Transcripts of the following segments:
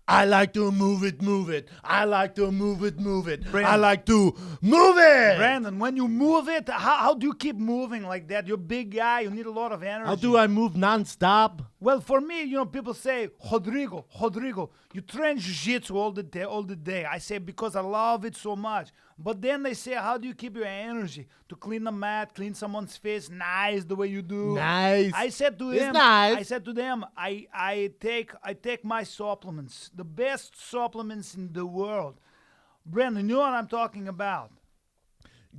I like to move it. I like to move it. Brandon. I like to move it. Brandon, when you move it, how do you keep moving like that? You're a big guy. You need a lot of energy. How do I move nonstop? Well, for me, people say, Rodrigo, you train jiu-jitsu all the day. I say, because I love it so much. But then they say, how do you keep your energy? To clean the mat, clean someone's face, nice the way you do. Nice. I said to It's nice. I take my supplements, the best supplements in the world. Brandon, you know what I'm talking about.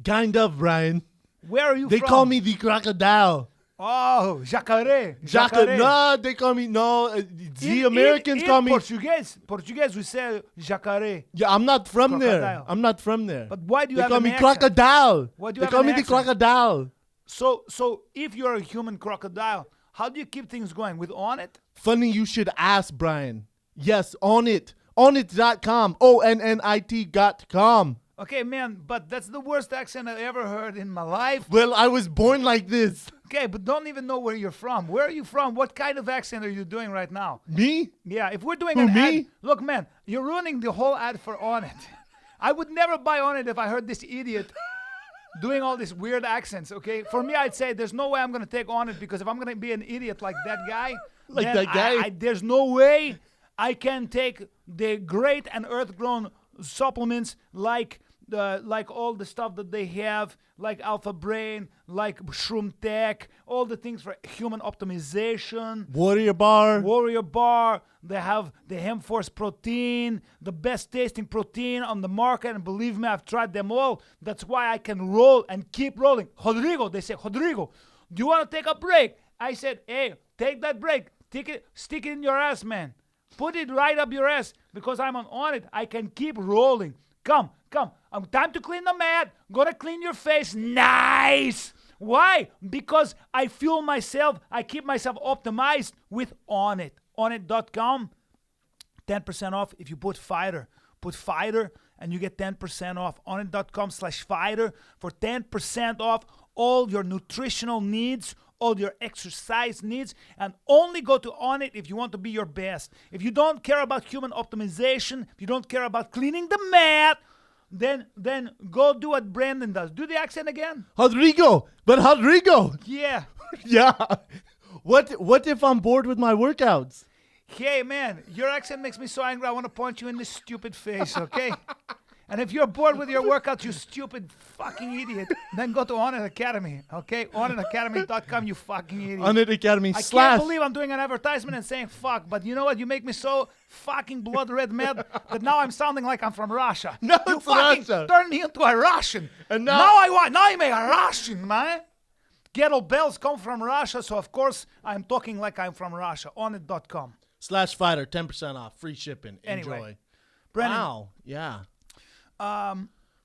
Kind of, Brian. Where are you They from? call me the crocodile. Oh, jacaré. No, they call me, Americans call me. Portuguese, we say jacaré. Yeah, I'm not from there. Crocodile. I'm not from there. But why do you They have call an me accent? crocodile. Why do you They have call an me the accent? crocodile. So if you're a human crocodile, how do you keep things going? With On It? Funny you should ask, Brian. Yes, on it. Onit.com. ONNIT.com. Okay, man, but that's the worst accent I ever heard in my life. Well, I was born like this. Okay, but don't even know where you're from. Where are you from? What kind of accent are you doing right now? Me? Yeah, if we're doing Who, an me? ad, look, man, you're ruining the whole ad for On It. I would never buy On It if I heard this idiot doing all these weird accents, okay? For me, I'd say there's no way I'm going to take On It, because if I'm going to be an idiot like that guy, Like then that guy? there's no way I can take the great and earth-grown supplements like all the stuff that they have, like Alpha Brain, like Shroom Tech, all the things for human optimization. Warrior Bar. They have the Hemp Force protein, the best tasting protein on the market, and believe me, I've tried them all. That's why I can roll and keep rolling. Rodrigo, they say, Rodrigo, do you want to take a break? I said, hey, take that break. Stick it in your ass, man. Put it right up your ass, because I'm on it. I can keep rolling. Come. Time to clean the mat. Gonna clean your face. Nice. Why? Because I fuel myself. I keep myself optimized with On It. Onit.com. 10% off if you put Fighter. Put Fighter and you get 10% off. Onit.com/Fighter for 10% off all your nutritional needs, all your exercise needs, and only go to On It if you want to be your best. If you don't care about human optimization, if you don't care about cleaning the mat, then go do what Brandon does. Do the accent again. Rodrigo. Yeah. Yeah. What if I'm bored with my workouts? Hey, man, your accent makes me so angry. I want to punch you in this stupid face, okay? And if you're bored with your workouts, you stupid fucking idiot, then go to On It Academy, okay? OnItAcademy.com, you fucking idiot. On it Academy I / can't believe I'm doing an advertisement and saying fuck, but you know what? You make me so fucking blood red mad that now I'm sounding like I'm from Russia. No, you it's fucking Russia. turned me into a Russian. And now I'm a Russian, man. Ghetto bells come from Russia, so of course I'm talking like I'm from Russia. Onit.com. /Fighter, 10% off, free shipping. Anyway, Enjoy. Brennan. Wow. Yeah.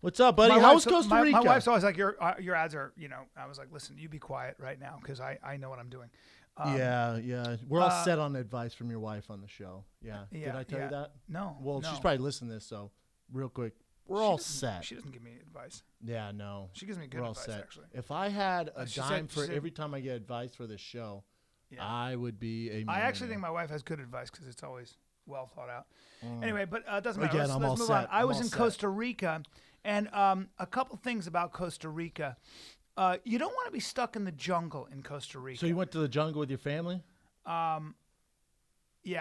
What's up, buddy? My How's wife's- Costa Rica? My wife's always like, your ads are, I was like, listen, you be quiet right now because I know what I'm doing. Yeah. We're all set on advice from your wife on the show. Yeah. Yeah, Did I tell you that? No. Well, no. she's probably listening to this, so real quick. We're all set. She doesn't give me advice. Yeah, no. She gives me good We're all advice, set. actually. If I had a she dime said- for she said- every time I get advice for this show, Yeah. I would be a millionaire. I actually think my wife has good advice because it's always well thought out. Anyway, but it doesn't matter. Again, Let's I'm all move on. set. I I'm was all in set. Costa Rica, and a couple things about Costa Rica. You don't want to be stuck in the jungle in Costa Rica. So you went to the jungle with your family? Yeah,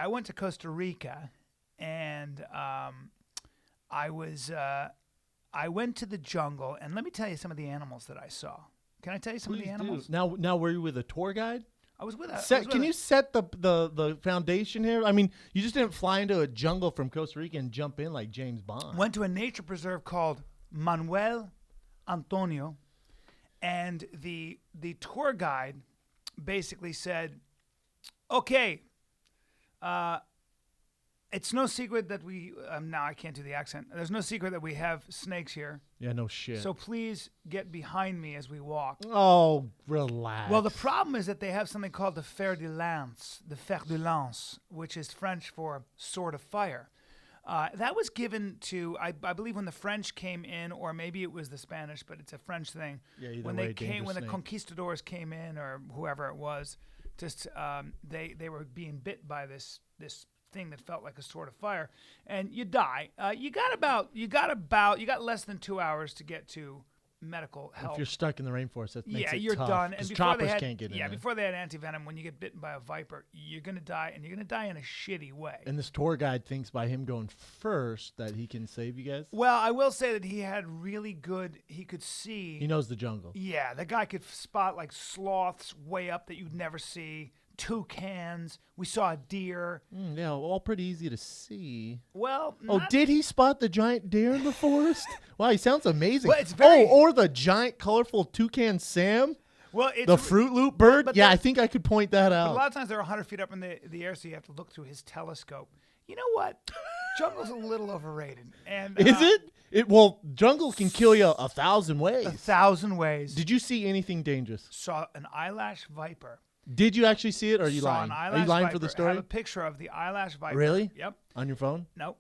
I went to Costa Rica, and I went to the jungle, and let me tell you some of the animals that I saw. Can I tell you some of the animals? Now, were you with a tour guide? I was with a. Can you set the foundation here? I mean, you just didn't fly into a jungle from Costa Rica and jump in like James Bond. Went to a nature preserve called Manuel Antonio, and the tour guide basically said, "Okay, it's no secret that we now I can't do the accent. There's no secret that we have snakes here. Yeah, no shit. So please get behind me as we walk." Oh, relax. Well, the problem is that they have something called the fer de lance, which is French for sword of fire. That was given to, I believe, when the French came in, or maybe it was the Spanish, but it's a French thing. Yeah, either when way, they came, when the dangerous snake. conquistadors came in, or whoever it was, just they were being bit by this thing that felt like a sword of fire, and you die. You got less than 2 hours to get to medical help. If you're stuck in the rainforest, that makes it you're tough, done. because And choppers can't get in there. before they had anti-venom, when you get bitten by a viper, you're gonna die, and you're gonna die in a shitty way. And this tour guide thinks by him going first that he can save you guys. Well, I will say that he had really good. He could see. He knows the jungle. Yeah, the guy could spot like sloths way up that you'd never see. Toucans. We saw a deer. Yeah, all pretty easy to see. Well, did he spot the giant deer in the forest? Wow, he sounds amazing. Well, it's very- or the giant, colorful toucan Sam? well, it's The Fruit Loop bird? but Yeah, the- I think I could point that But out. a lot of times they're 100 feet up in the air, so you have to look through his telescope. You know what? Jungle's a little overrated. And Is it? Well, jungle can kill you 1,000 ways. 1,000 ways. Did you see anything dangerous? Saw an eyelash viper. Did you actually see it, or are you Saw lying? an Are eyelash you lying viper. for the I story? have a picture of the eyelash viper. Really? Yep. On your phone? Nope.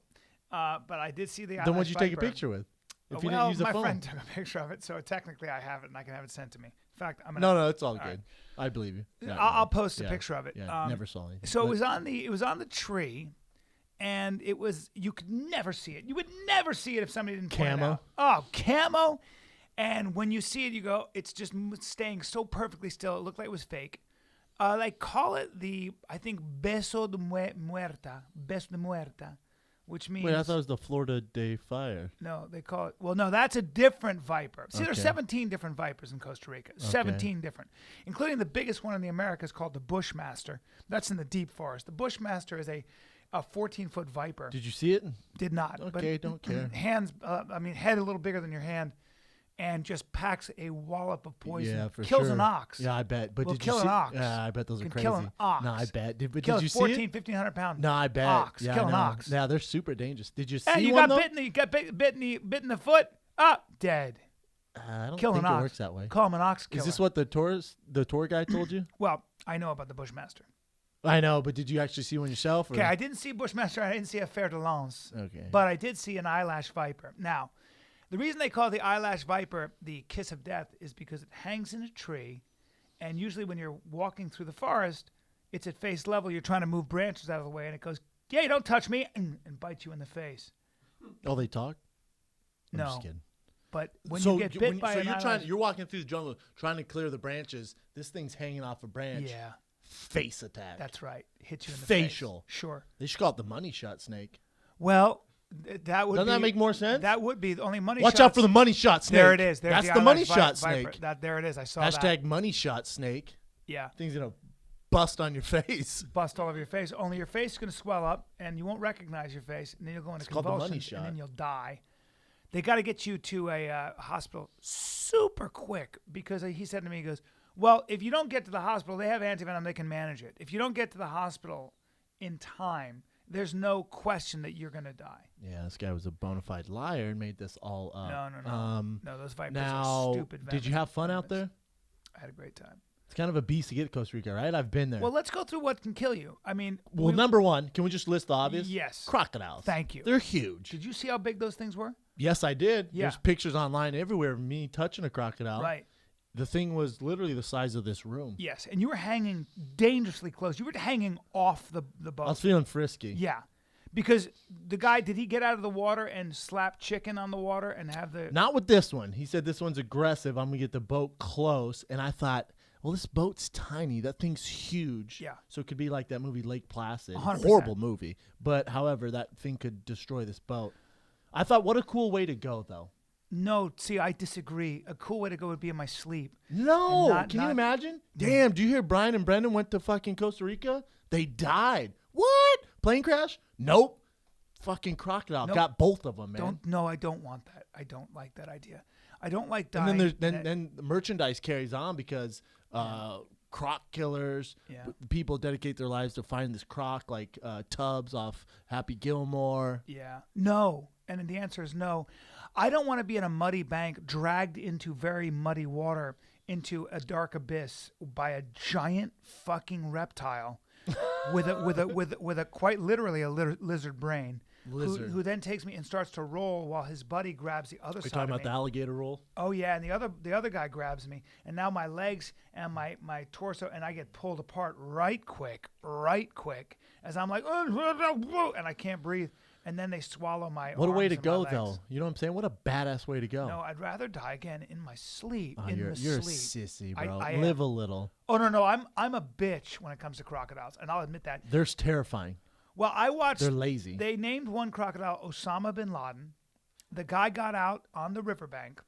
But I did see the eyelash Then what'd you take a viper. picture with? If you well, didn't use a my phone. friend took a picture of it, so technically I have it, and I can have it sent to me. In fact, I'm gonna. No, it's all good. right. I believe you. Yeah, I'll post a yeah, picture of it. Yeah, never saw anything. So But it was on the tree, and you could never see it. You would never see it if somebody didn't point it Camo? out. Oh, camo! And when you see it, you go, it's just staying so perfectly still. It looked like it was fake. They call it I think beso de muerta, which means. Wait, I thought it was the Florida Day Fire. No, they call it. Well, no, that's a different viper. See, there's Okay. 17 different vipers in Costa Rica. 17 different, including the biggest one in the Americas called the Bushmaster. That's in the deep forest. The Bushmaster is a 14-foot viper. Did you see it? Did not. Okay, but don't care. Hands. Head a little bigger than your hand, and just packs a wallop of poison. Yeah, for Kills sure. an ox. Yeah, I bet. But Will did you kill see? an ox. Yeah, I bet those are Can crazy. kill an ox. No, I bet. But Kills did you see 14, it? 1,500 pound. No, I bet. Ox. Yeah, Kill I an know. ox. Yeah, they're super dangerous. Did you see Hey, you one got though? bitten. You got bitten in the foot. Dead. I don't Kill think an it ox. works that way. Call him an ox killer. Is this what the tour guide told you? Well, I know about the Bushmaster. I know, but did you actually see one yourself? Or? Okay, I didn't see Bushmaster. I didn't see a fer de lance. Okay. But I did see an eyelash viper. Now, the reason they call the eyelash viper the kiss of death is because it hangs in a tree, and usually when you're walking through the forest, it's at face level. You're trying to move branches out of the way, and it goes, "Yeah, don't touch me," and bites you in the face. Oh, they talk? I'm No. just kidding. But when you get bit by an eyelash, you're walking through the jungle trying to clear the branches. This thing's hanging off a branch. yeah, Face attack. that's right. Hit you in the Facial. face. Sure. They should call it the money shot snake. Well, that would Doesn't be, that make more sense? That would be the only money. Watch shots. out for the money shot snake. There it is. There's That's the the money eyelash shot viper. snake. There it is. I saw Hashtag that. money shot snake. Yeah. Thing's gonna bust on your face. Bust all over your face. Only your face is going to swell up, and you won't recognize your face, and then you'll go into It's called the money convulsions, shot. and then you'll die. They got to get you to a hospital super quick because he said to me, he goes, well, if you don't get to the hospital, they have antivenom, they can manage it. If you don't get to the hospital in time, there's no question that you're going to die. Yeah, this guy was a bona fide liar and made this all up. No. No, those vipers Now, are stupid. did you have fun out there? I had a great time. It's kind of a beast to get to Costa Rica, right? I've been there. Well, let's go through what can kill you. I mean, Well, number one, can we just list the obvious? Yes. Crocodiles. Thank you. They're huge. Did you see how big those things were? Yes, I did. Yeah. There's pictures online everywhere of me touching a crocodile. Right. The thing was literally the size of this room. Yes, and you were hanging dangerously close. You were hanging off the I was boat. feeling frisky. Yeah, because the guy, did he get out of the water and slap chicken on the water and have the... Not with this one. He said this one's aggressive. I'm going to get the boat close. And I thought, well, this boat's tiny. That thing's huge. Yeah. So it could be like that movie Lake Placid. 100%. Horrible movie. But, however, that thing could destroy this boat. I thought, what a cool way to go, though. No, see, I disagree. A cool way to go would be in my sleep. No. And Can you imagine? Damn, do you hear Bryan and Brendan went to fucking Costa Rica? They died. What? Plane crash? Nope. Fucking crocodile. Nope. Got both of them, man. I don't want that. I don't like that idea. I don't like dying. And then the merchandise carries on because croc killers, Yeah. people dedicate their lives to find this croc, like Tubbs off Happy Gilmore. Yeah. No. And the answer is no. I don't want to be in a muddy bank, dragged into very muddy water, into a dark abyss by a giant fucking reptile with a quite literally a lizard brain. Who then takes me and starts to roll while his buddy grabs the other Are you side talking of about me. the alligator roll? Oh yeah, and the other guy grabs me, and now my legs and my torso, and I get pulled apart right quick, as I'm like, and I can't breathe. And then they swallow my What a way arms to and go, my legs. though. You know what I'm saying? What a badass way to go. No, I'd rather die again in my sleep. Oh, in you're the a sleep. sissy, bro. I Live am. a little. Oh no, I'm a bitch when it comes to crocodiles, and I'll admit that. They're terrifying. Well, I watched. They're lazy. They named one crocodile Osama bin Laden. The guy got out on the riverbank,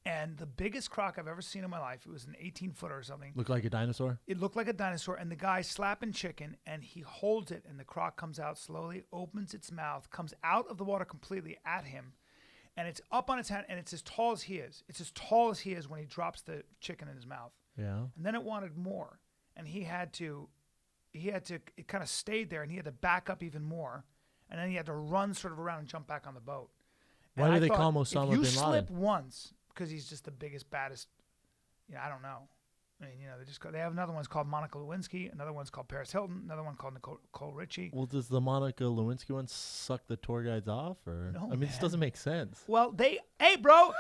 and the biggest croc I've ever seen in my life. It was an 18-footer or something. Look like a dinosaur? It looked like a dinosaur, and the guy's slapping chicken, and he holds it, and the croc comes out slowly, opens its mouth, comes out of the water completely at him, and it's up on its hand, and it's as tall as he is. It's as tall as he is when he drops the chicken in his mouth. Yeah. And then it wanted more, and it kind of stayed there, and he had to back up even more, and then he had to run sort of around and jump back on the boat. Why And do I they thought, call him Osama bin Laden? If you slip once, because he's just the biggest, baddest, I don't know. I mean, they have another one's called Monica Lewinsky, another one's called Paris Hilton, another one called Nicole Richie. Well, does the Monica Lewinsky one suck the tour guides off? Or No, I mean, this man. doesn't make sense. Well, hey, bro,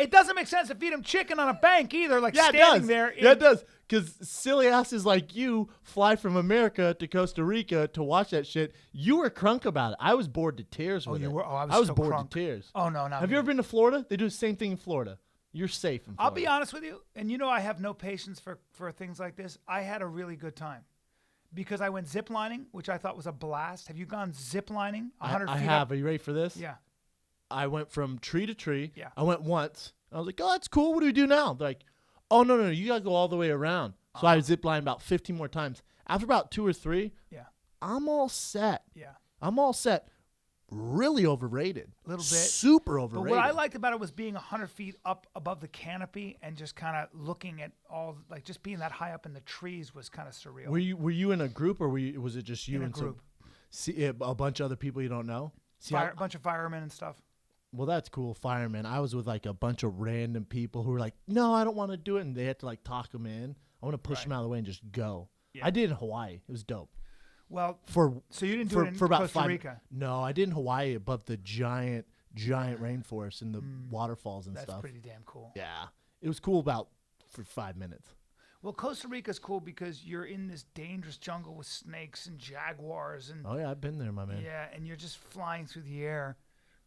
it doesn't make sense to feed him chicken on a bank either, like standing there. Yeah, it does. Because silly asses like you fly from America to Costa Rica to watch that shit. You were crunk about it. I was bored to tears with it. you were? Oh, I was I was so bored crunk. to tears. Oh, no, not Have you ever been to Florida? They do the same thing in Florida. You're safe in Florida. I'll be honest with you, and I have no patience for things like this. I had a really good time because I went ziplining, which I thought was a blast. Have you gone ziplining 100 I feet have. up? Are you ready for this? Yeah. I went from tree to tree. Yeah. I went once. I was like, oh, that's cool. What do we do now? They're like, oh, no, you got to go all the way around. So I ziplined about 15 more times. After about 2 or 3, Yeah. I'm all set. Yeah. I'm all set. Really overrated. A little bit. Super But overrated. what I liked about it was being 100 feet up above the canopy and just kind of looking at just being that high up in the trees was kind of surreal. Were you in a group or was it just you In a and group. a bunch of other people you don't know? A bunch of firemen and stuff. Well, that's cool, firemen. I was with like a bunch of random people who were like, no, I don't want to do it. And they had to like talk them in. I want to push them out of the way and just go. Yeah. I did in Hawaii. It was dope. Well, So you didn't do it in about Costa Rica. No, I did in Hawaii above the giant rainforest and the waterfalls and That's stuff. pretty damn cool. Yeah. It was cool for 5 minutes. Well, Costa Rica's cool because you're in this dangerous jungle with snakes and jaguars and Oh, yeah, I've been there, my man. yeah, and you're just flying through the air.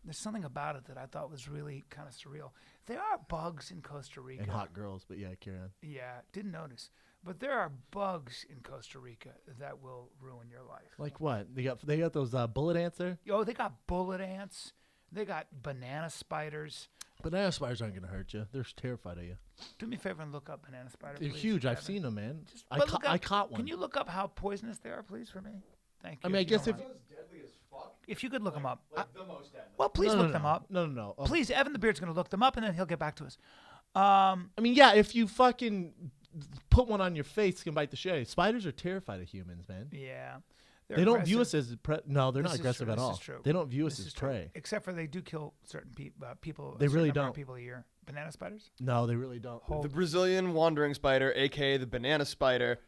There's something about it that I thought was really kind of surreal. There are bugs in Costa Rica. And hot girls, but yeah, carry on. Yeah, didn't notice. But there are bugs in Costa Rica that will ruin your life. Like what? They got those bullet ants there? Oh, they got bullet ants. They got banana spiders. Banana spiders aren't going to hurt you. They're terrified of you. Do me a favor and look up banana spider. They're please, huge. I've Evan. seen them, man. But look up- I caught one. Can you look up how poisonous they are, please, for me? Thank you. I mean, I you guess don't if mind. Deadly as fuck. If you could look them up. Like the most deadly. Well, please No, look them up. No. Please, Evan the Beard's going to look them up, and then he'll get back to us. I mean, yeah, if you fucking put one on your face, it can bite the shit out of you. Spiders are terrified of humans, man. Yeah. They don't view us as no, they're This not is aggressive true. at This all. is true. They don't view us This as is true. prey. Except for they do kill certain people. They a certain really number of don't. people a year. Banana spiders? No, they really don't. Hold. The Brazilian wandering spider, aka the banana spider,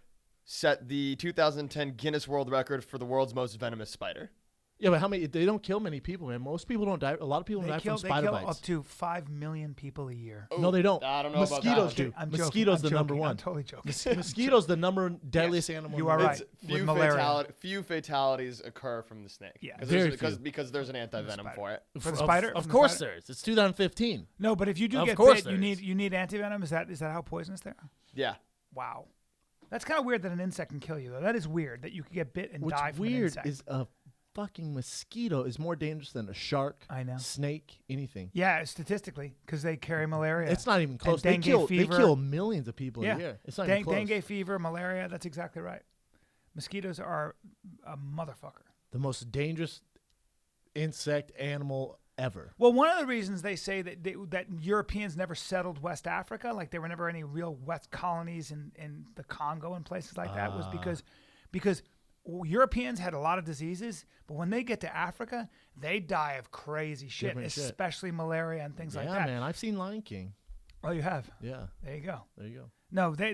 set the 2010 Guinness World Record for the world's most venomous spider. Yeah, but how many? They don't kill many people, man. Most people don't die. A lot of people die from They spider kill bites. up to 5 million people a year. No, they don't. I don't know about that. Mosquitoes one. do. I'm Mosquitoes joking. the number I'm one. totally joking. Mosquitoes the number deadliest animal. You in the are world. right. It's With malaria. few fatalities occur from the snake. Yeah. Very Because there's an anti-venom spider. for it. For the spider? Of From the course spider? there is. It's 2015. No, but if you do Of get course bit, there is. you need antivenom. Is that how poisonous they are? Yeah. Wow. That's kind of weird that an insect can kill you, though. That is weird that you could get bit and What's die from an weird insect. is a fucking mosquito is more dangerous than a shark, I know. snake, anything. Yeah, statistically, because they carry malaria. It's not even close. dengue They fever. kill millions of people Yeah. a year. It's not even close. Dengue fever, malaria. That's exactly right. Mosquitoes are a motherfucker. The most dangerous insect animal ever. Well, one of the reasons they say that that Europeans never settled West Africa, like there were never any real West colonies in the Congo and places like that, was because Europeans had a lot of diseases, but when they get to Africa, they die of crazy shit, Different shit. especially malaria and things like Yeah, that. man. I've seen Lion King. Oh, you have? Yeah, There you go. there you go. No, they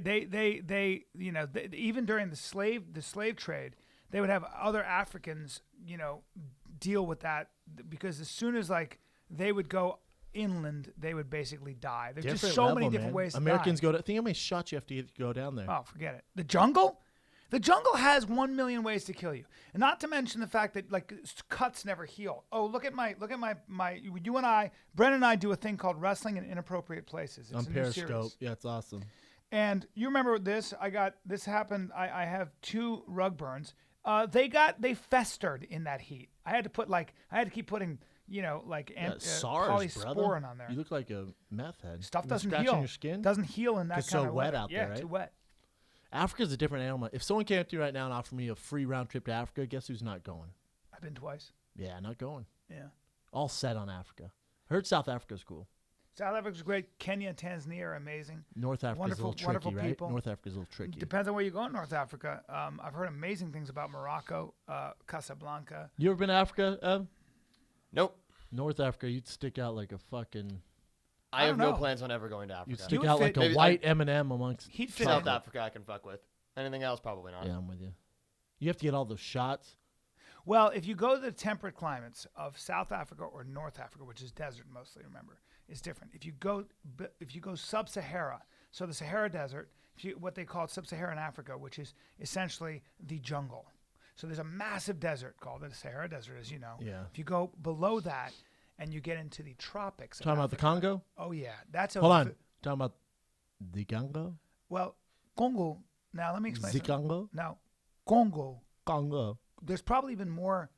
even during the slave trade, they would have other Africans, deal with that because as soon as like they would go inland, they would basically die. There's just so many different ways to Americans die. go to. Think how many shots you have to go down there. Oh, forget it. The jungle? The jungle has 1 million ways to kill you, and not to mention the fact that like cuts never heal. Oh, look at my. You and I, Brennan and I, do a thing called wrestling in inappropriate places. It's On a new Periscope. series. Yeah, it's awesome. And you remember this? This happened. I have 2 rug burns. They festered in that heat. I had to keep putting SARS, polysporin brother. on there. You look like a meth head. Stuff You doesn't scratching heal. your skin? Doesn't heal in that It's kind so of wet weather. out there, right? Too wet. Africa's a different animal. If someone came up to you right now and offered me a free round trip to Africa, guess who's not going? I've been twice. Yeah, not going. Yeah. All set on Africa. Heard South Africa's cool. South Africa's great. Kenya and Tanzania are amazing. North Africa's Wonderful- a little wonderful tricky, right? people. North Africa's a little tricky. Depends on where you go in North Africa. I've heard amazing things about Morocco, Casablanca. You ever been to Africa? Nope. North Africa, you'd stick out like a fucking. I I have don't no know. plans on ever going to You'd Africa. stick would out fit- like a Maybe white M&M amongst. He'd fit South in. Africa I can fuck with. Anything else, probably not. Yeah, I'm with you. You have to get all those shots. Well, if you go to the temperate climates of South Africa or North Africa, which is desert mostly, remember, it's different. If you go sub-Sahara, so the Sahara Desert, what they call sub-Saharan Africa, which is essentially the jungle. So there's a massive desert called the Sahara Desert, as you know. Yeah. If you go below that and you get into the tropics. of Talking about the Africa- Congo? Oh yeah, that's a Hold on. Talking about the Congo? Well, Congo. Now let me explain. The something. Congo? Now, Congo. Congo. There's probably been more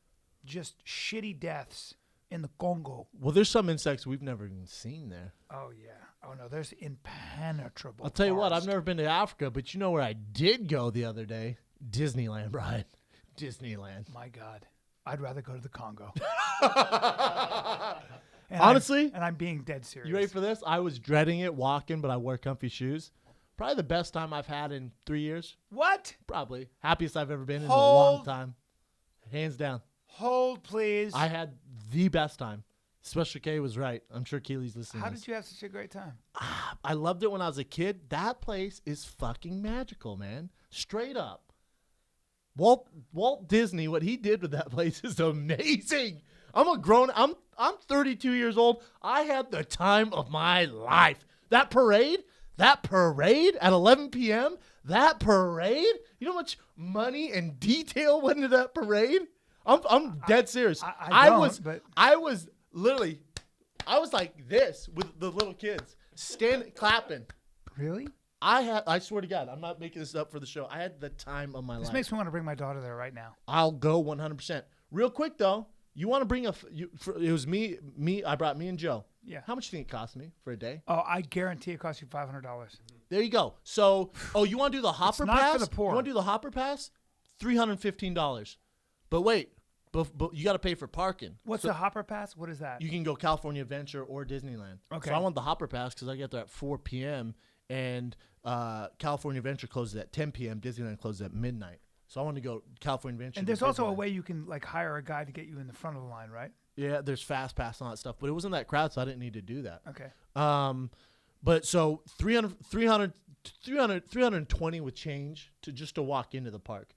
just shitty deaths in the Congo. Well, there's some insects we've never even seen there. Oh yeah. Oh no, there's impenetrable. I'll tell you what, I've forest. never been to Africa, but you know where I did go the other day? Disneyland, Brian. Disneyland. My God, I'd rather go to the Congo. Honestly? and I'm being dead serious. You ready for this? I was dreading it walking, but I wear comfy shoes. Probably the best time I've had in 3 years. What? Probably. Happiest I've ever been in a long Hold. time. Hands down. Hold, please. I had the best time. Special K was right. I'm sure Keely's listening. How to this. did you have such a great time? I loved it when I was a kid. That place is fucking magical, man. Straight up. Walt Disney, what he did with that place is amazing. I'm 32 years old. I had the time of my life. That parade at 11 p.m., that parade, you know how much money and detail went into that parade? I'm dead serious. I don't, but- I was like this with the little kids, clapping. Really? I swear to God, I'm not making this up for the show. I had the time of my This life. makes me want to bring my daughter there right now. I'll go 100%. Real quick though, you want to bring it was me. I brought me and Joe. Yeah. How much do you think it cost me for a day? Oh, I guarantee it costs you $500. There you go. So, you want to do the hopper not pass? for the poor. You want to do the hopper pass? $315. But wait, but you got to pay for parking. What's the Hopper Pass? What is that? You can go California Adventure or Disneyland. Okay. So I want the hopper pass because I get there at 4 p.m. and California Adventure closes at 10 p.m. Disneyland closes at midnight. So I want to go California Adventure. And to there's also a Disneyland. way you can like hire a guy to get you in the front of the line, right? Yeah, there's fast pass and all that stuff, but it wasn't that crowd, so I didn't need to do that. Okay. But so 320 with change to walk into the park.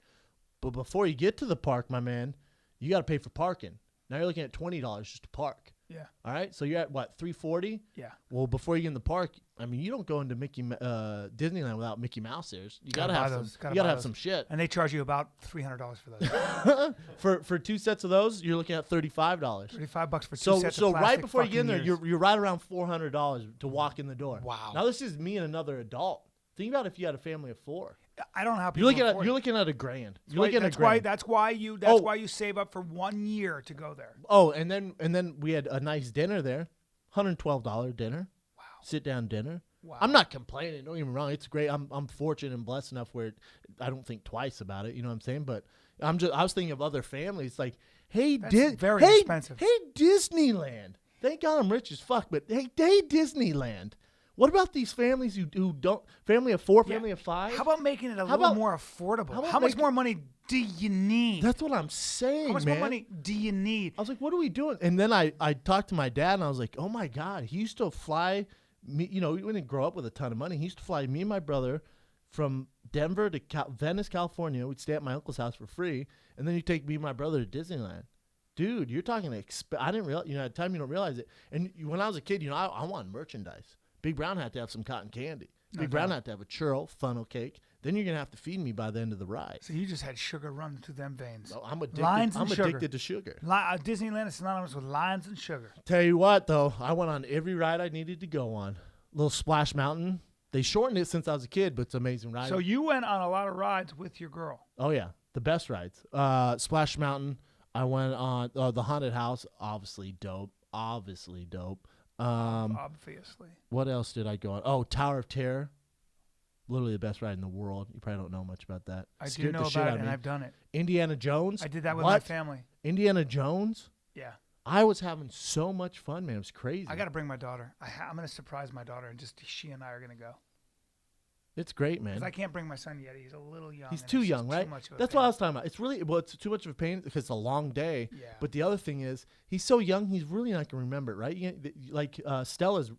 But before you get to the park, my man, you got to pay for parking. Now you're looking at $20 just to park. Yeah. All right, so you're at what, $340? Yeah. Well, before you get in the park, I mean, you don't go into Disneyland without Mickey Mouse ears. You gotta buy have those, some. gotta You gotta buy have those. some shit. And they charge you about $300 for those. For 2 sets of those, you're looking at $35. $35 for two So sets so of right plastic before you get in there, fucking ears. you're right around $400 to walk in the door. Wow. Now this is me and another adult. Think about if you had a family of 4. I don't know how You're people looking at afford it. $1,000. You're looking at That's a grand. That's why you save up for 1 year to go there. Oh, and then we had a nice dinner there, $112 dinner. Wow. Sit down dinner. Wow. I'm not complaining. Don't get me wrong. It's great. I'm fortunate and blessed enough where I don't think twice about it. You know what I'm saying? But I was thinking of other families. Like, hey, That's very expensive. Hey, Disneyland. Thank God I'm rich as fuck. But hey, Disneyland. What about these families who don't? Family of 4, family of 5. How about making it a little about- more affordable? how about How much making- more money do you need? That's what I'm saying, How much man. more money do you need? I was like, what are we doing? And then I talked to my dad, and I was like, oh, my God. He used to fly me. You know, we didn't grow up with a ton of money. He used to fly me and my brother from Denver to Venice, California. We'd stay at my uncle's house for free. And then you take me and my brother to Disneyland. Dude, you're talking I didn't realize, at the time you don't realize it. And when I was a kid, I wanted merchandise. Big Brown had to have some cotton candy. Big Brown had to have a churro, funnel cake. then you're gonna have to feed me by the end of the ride. So you just had sugar running through them veins. So I'm addicted. Lines and I'm sugar. addicted to sugar. Disneyland is synonymous with lines and sugar. Tell you what, though, I went on every ride I needed to go on. Little Splash Mountain. They shortened it since I was a kid, but it's an amazing ride. So you went on a lot of rides with your girl. Oh yeah, the best rides. Splash Mountain. I went on the haunted house. Obviously dope. Obviously. What else did I go on? Oh, Tower of Terror. Literally the best ride in the world. You probably don't know much about that. I do know about it, and I've done it. Indiana Jones. I did that with my family. Indiana Jones. Yeah. I was having so much fun, man. It was crazy. I got to bring my daughter. I'm going to surprise my daughter, and just she and I are going to go. It's great, man. Because I can't bring my son yet. He's a little young. He's too young, right? That's what I was talking about. It's really, it's too much of a pain because it's a long day. Yeah. But the other thing is, he's so young, he's really not going to remember it, right? Like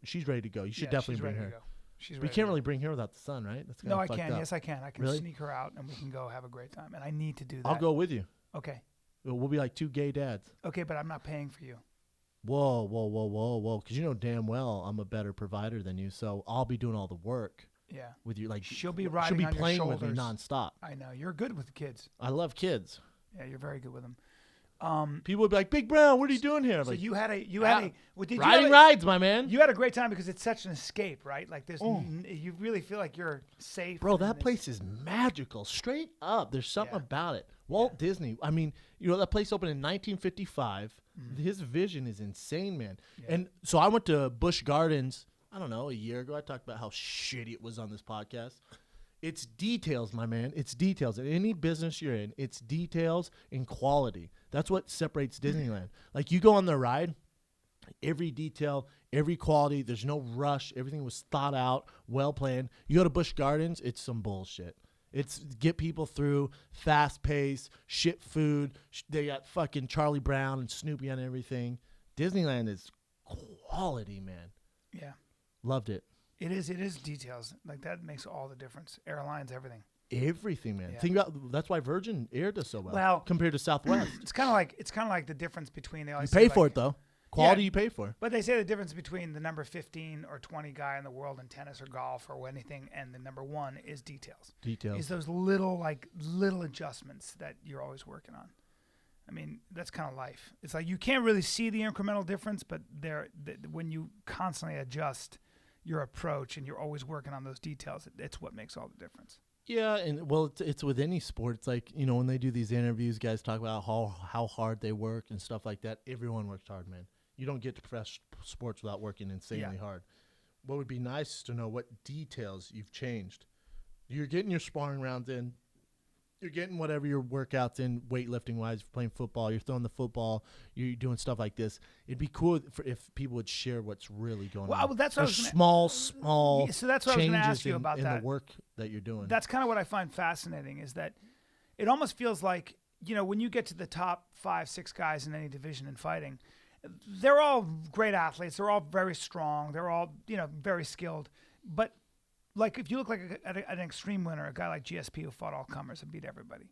she's ready to go. You should definitely bring her. She's We can't really bring her without the son, right? That's no, I can. Yes, I can. I can Really? sneak her out, and we can go have a great time. And I need to do that. I'll go with you. Okay. We'll be like two gay dads. Okay, but I'm not paying for you. Whoa. Because you know damn well I'm a better provider than you, so I'll be doing all the work. Yeah. With you, like she'll be riding she'll be on playing your with me shoulders. nonstop. I know you're good with kids. I love kids. Yeah, you're very good with them. People would be like, "Big Brown, what are you doing here?" So like, you had a riding rides, my man. You had a great time because it's such an escape, right? Like there's you really feel like you're safe. Bro, that place is magical. Straight up, there's something about it. Walt Disney. I mean, you know that place opened in 1955. His vision is insane, man. Yeah. And so I went to Busch Gardens. I don't know, a year ago. I talked about how shitty it was on this podcast. It's details, my man. It's details. In any business you're in, it's details and quality. That's what separates Disneyland. Like, you go on the ride, every detail, every quality, there's no rush. Everything was thought out, well planned. You go to Busch Gardens, it's some bullshit. It's get people through, fast pace, shit food. They got fucking Charlie Brown and Snoopy on everything. Disneyland is quality, man. Yeah. Loved it. It is details. Like, that makes all the difference. Airlines, everything. Everything, man. Yeah. Think about that's why Virgin Air does so well compared to Southwest. It's kind of like the difference between you pay for it though. Quality you pay for. But they say the difference between the number 15 or 20 guy in the world in tennis or golf or anything and the number 1 is details. Details. Is those little adjustments that you're always working on. I mean, that's kind of life. It's like you can't really see the incremental difference, but when you constantly adjust your approach and you're always working on those details, it's what makes all the difference. Yeah, and well, it's with any sport. It's like, you know, when they do these interviews, guys talk about how hard they work and stuff like that. Everyone works hard, man. You don't get to professional sports without working insanely hard. What would be nice to know what details you've changed. You're getting your sparring rounds in. You're getting whatever your workouts in, weightlifting-wise, playing football. You're throwing the football. You're doing stuff like this. It'd be cool if people would share what's really going on. Well, that's what small so that's what I was going to ask you about in the work that you're doing. That's kind of what I find fascinating is that it almost feels like, you know, when you get to the top 5, 6 guys in any division in fighting, they're all great athletes. They're all very strong. They're all, you know, very skilled. But like, if you look like an extreme winner, a guy like GSP who fought all comers and beat everybody,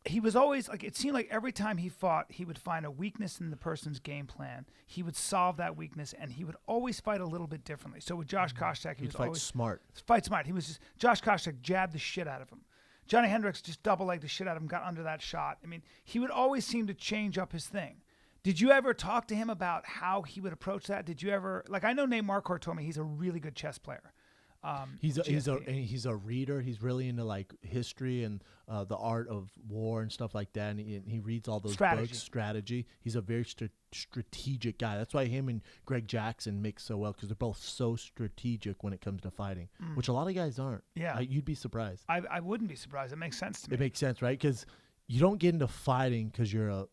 he was always like, it seemed like every time he fought, he would find a weakness in the person's game plan. He would solve that weakness, and he would always fight a little bit differently. So with Josh Koscheck, he was always smart. Fight smart. He was just, Josh Koscheck jabbed the shit out of him. Johnny Hendricks just double-legged the shit out of him, got under that shot. I mean, he would always seem to change up his thing. Did you ever talk to him about how he would approach that? Did you ever, like, I know Nate Marquardt told me he's a really good chess player. He's a reader. He's really into like history and the art of war and stuff like that. And he reads all those books. Strategy. He's a very strategic guy. That's why him and Greg Jackson mix so well, because they're both so strategic when it comes to fighting, which a lot of guys aren't. Yeah, you'd be surprised. I wouldn't be surprised. It makes sense to me. It makes sense, right? Because you don't get into fighting because you're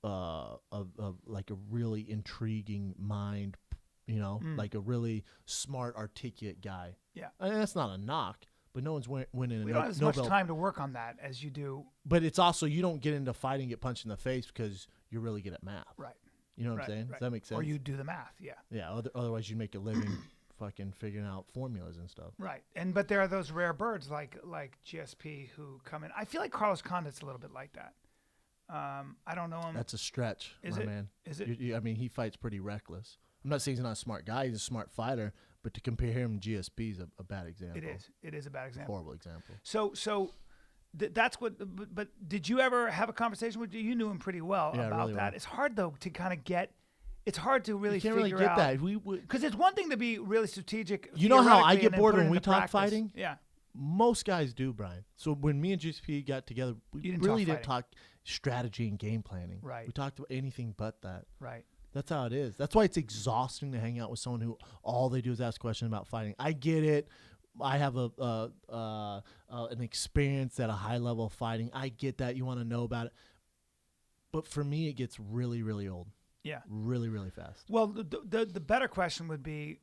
like a really intriguing mind. You know, like a really smart, articulate guy. Yeah. And that's not a knock, but no one's winning. We don't have as much time to work on that as you do. But it's also, you don't get into fighting, get punched in the face because you're really good at math. Right. You know what I'm saying? Right. Does that make sense? Or you do the math, yeah. Yeah, otherwise you'd make a living fucking figuring out formulas and stuff. Right. But there are those rare birds like GSP who come in. I feel like Carlos Condit's a little bit like that. I don't know him. That's a stretch, man. Is it? I mean, he fights pretty reckless. I'm not saying he's not a smart guy. He's a smart fighter, But to compare him to GSP is a bad example. It is a bad example. Horrible example. So that's what. But did you ever have a conversation with? You knew him pretty well about really that. well. It's hard though to kind of get. It's hard to really You can't figure really get out that. because it's one thing to be really strategic. You know how I theoretically, get and then bored put it when we into talk practice. fighting? Yeah. Most guys do, Brian. So when me and GSP got together, we You didn't really talk didn't talk strategy and game planning. Right. We talked about anything but that. Right. That's how it is. That's why it's exhausting to hang out with someone who all they do is ask questions about fighting. I get it. I have an experience at a high level of fighting. I get that. You want to know about it. But for me, it gets really, really old. Yeah. Really, really fast. Well, the better question would be,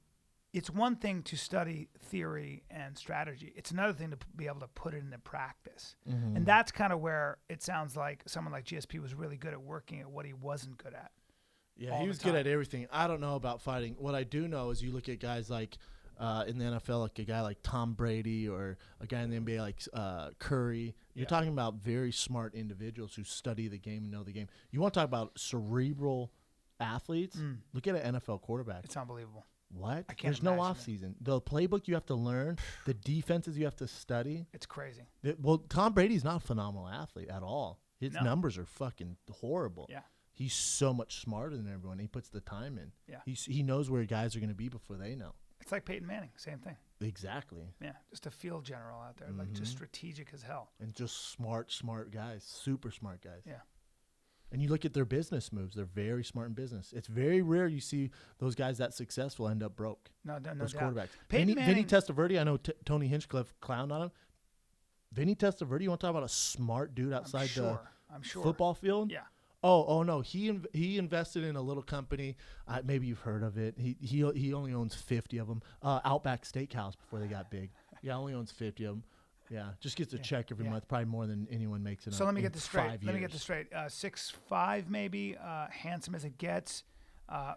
it's one thing to study theory and strategy. It's another thing to be able to put it into practice. Mm-hmm. And that's kind of where it sounds like someone like GSP was really good at working at what he wasn't good at. Yeah, he was good at everything. I don't know about fighting. What I do know is you look at guys like in the NFL, like a guy like Tom Brady or a guy in the NBA like Curry. You're talking about very smart individuals who study the game and know the game. You want to talk about cerebral athletes? Look at an NFL quarterback. It's unbelievable. What? I can't There's no imagine off season. The playbook you have to learn, the defenses you have to study. It's crazy. Well, Tom Brady's not a phenomenal athlete at all. His No. numbers are fucking horrible. Yeah. He's so much smarter than everyone. He puts the time in. Yeah. He knows where guys are going to be before they know. It's like Peyton Manning, same thing. Exactly. Yeah, just a field general out there, like just strategic as hell. And just smart guys, super smart guys. Yeah. And you look at their business moves; they're very smart in business. It's very rare you see those guys that successful end up broke. No Those doubt. quarterbacks. Peyton Vinnie Manning, Testaverde, I know Tony Hinchcliffe clowned on him. Vinnie Testaverde, you want to talk about a smart dude outside I'm sure. football field? Yeah. Oh no, he invested in a little company. Maybe you've heard of it. He only owns 50 of them. Outback Steakhouse before they got big. Yeah, only owns 50 of them. Yeah, just gets a check every month, probably more than anyone makes in. So let me get this straight. 5 Let me get years. this straight. 6'5", maybe, handsome as it gets.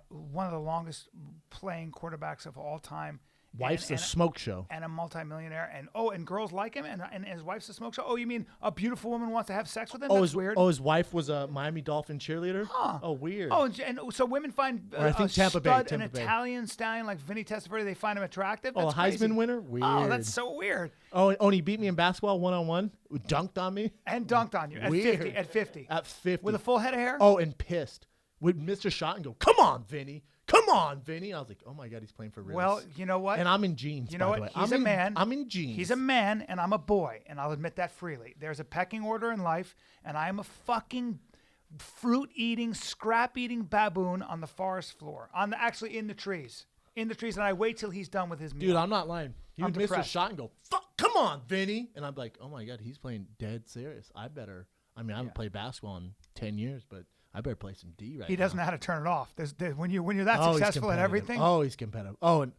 One of the longest playing quarterbacks of all time. Wife's a smoke show. And a multimillionaire. And girls like him. And his wife's a smoke show. Oh, you mean a beautiful woman wants to have sex with him? That's weird. Oh, his wife was a Miami Dolphin cheerleader? Huh. Oh, weird. Oh, and so women find Or I think Tampa Bay, an Tampa Bay. Italian stallion like Vinnie Testaverde, they find him attractive. Oh, That's a Heisman crazy. winner? Weird. Oh, that's so weird. Oh, and he beat me in basketball 1-on-1? Dunked on me? And dunked on you at Weird. 50. At 50. At 50. With a full head of hair? Oh, and pissed. Would miss a shot and go, come on, Vinny. Come on, Vinny. I was like, oh, my God, he's playing for real. Well, you know what? And I'm in jeans, You know by what? the way. He's a man. I'm in jeans. He's a man, and I'm a boy, and I'll admit that freely. There's a pecking order in life, and I am a fucking fruit-eating, scrap-eating baboon on the forest floor. Actually, in the trees. In the trees, and I wait till he's done with his meal. Dude, I'm not lying. He I'm would miss a depressed. shot and go, fuck, come on, Vinny. And I'm like, oh, my God, he's playing dead serious. I haven't played basketball in 10 years, but I better play some D right now. He doesn't know how to turn it off. When you're that he's successful at competitive. everything. Oh, he's competitive. And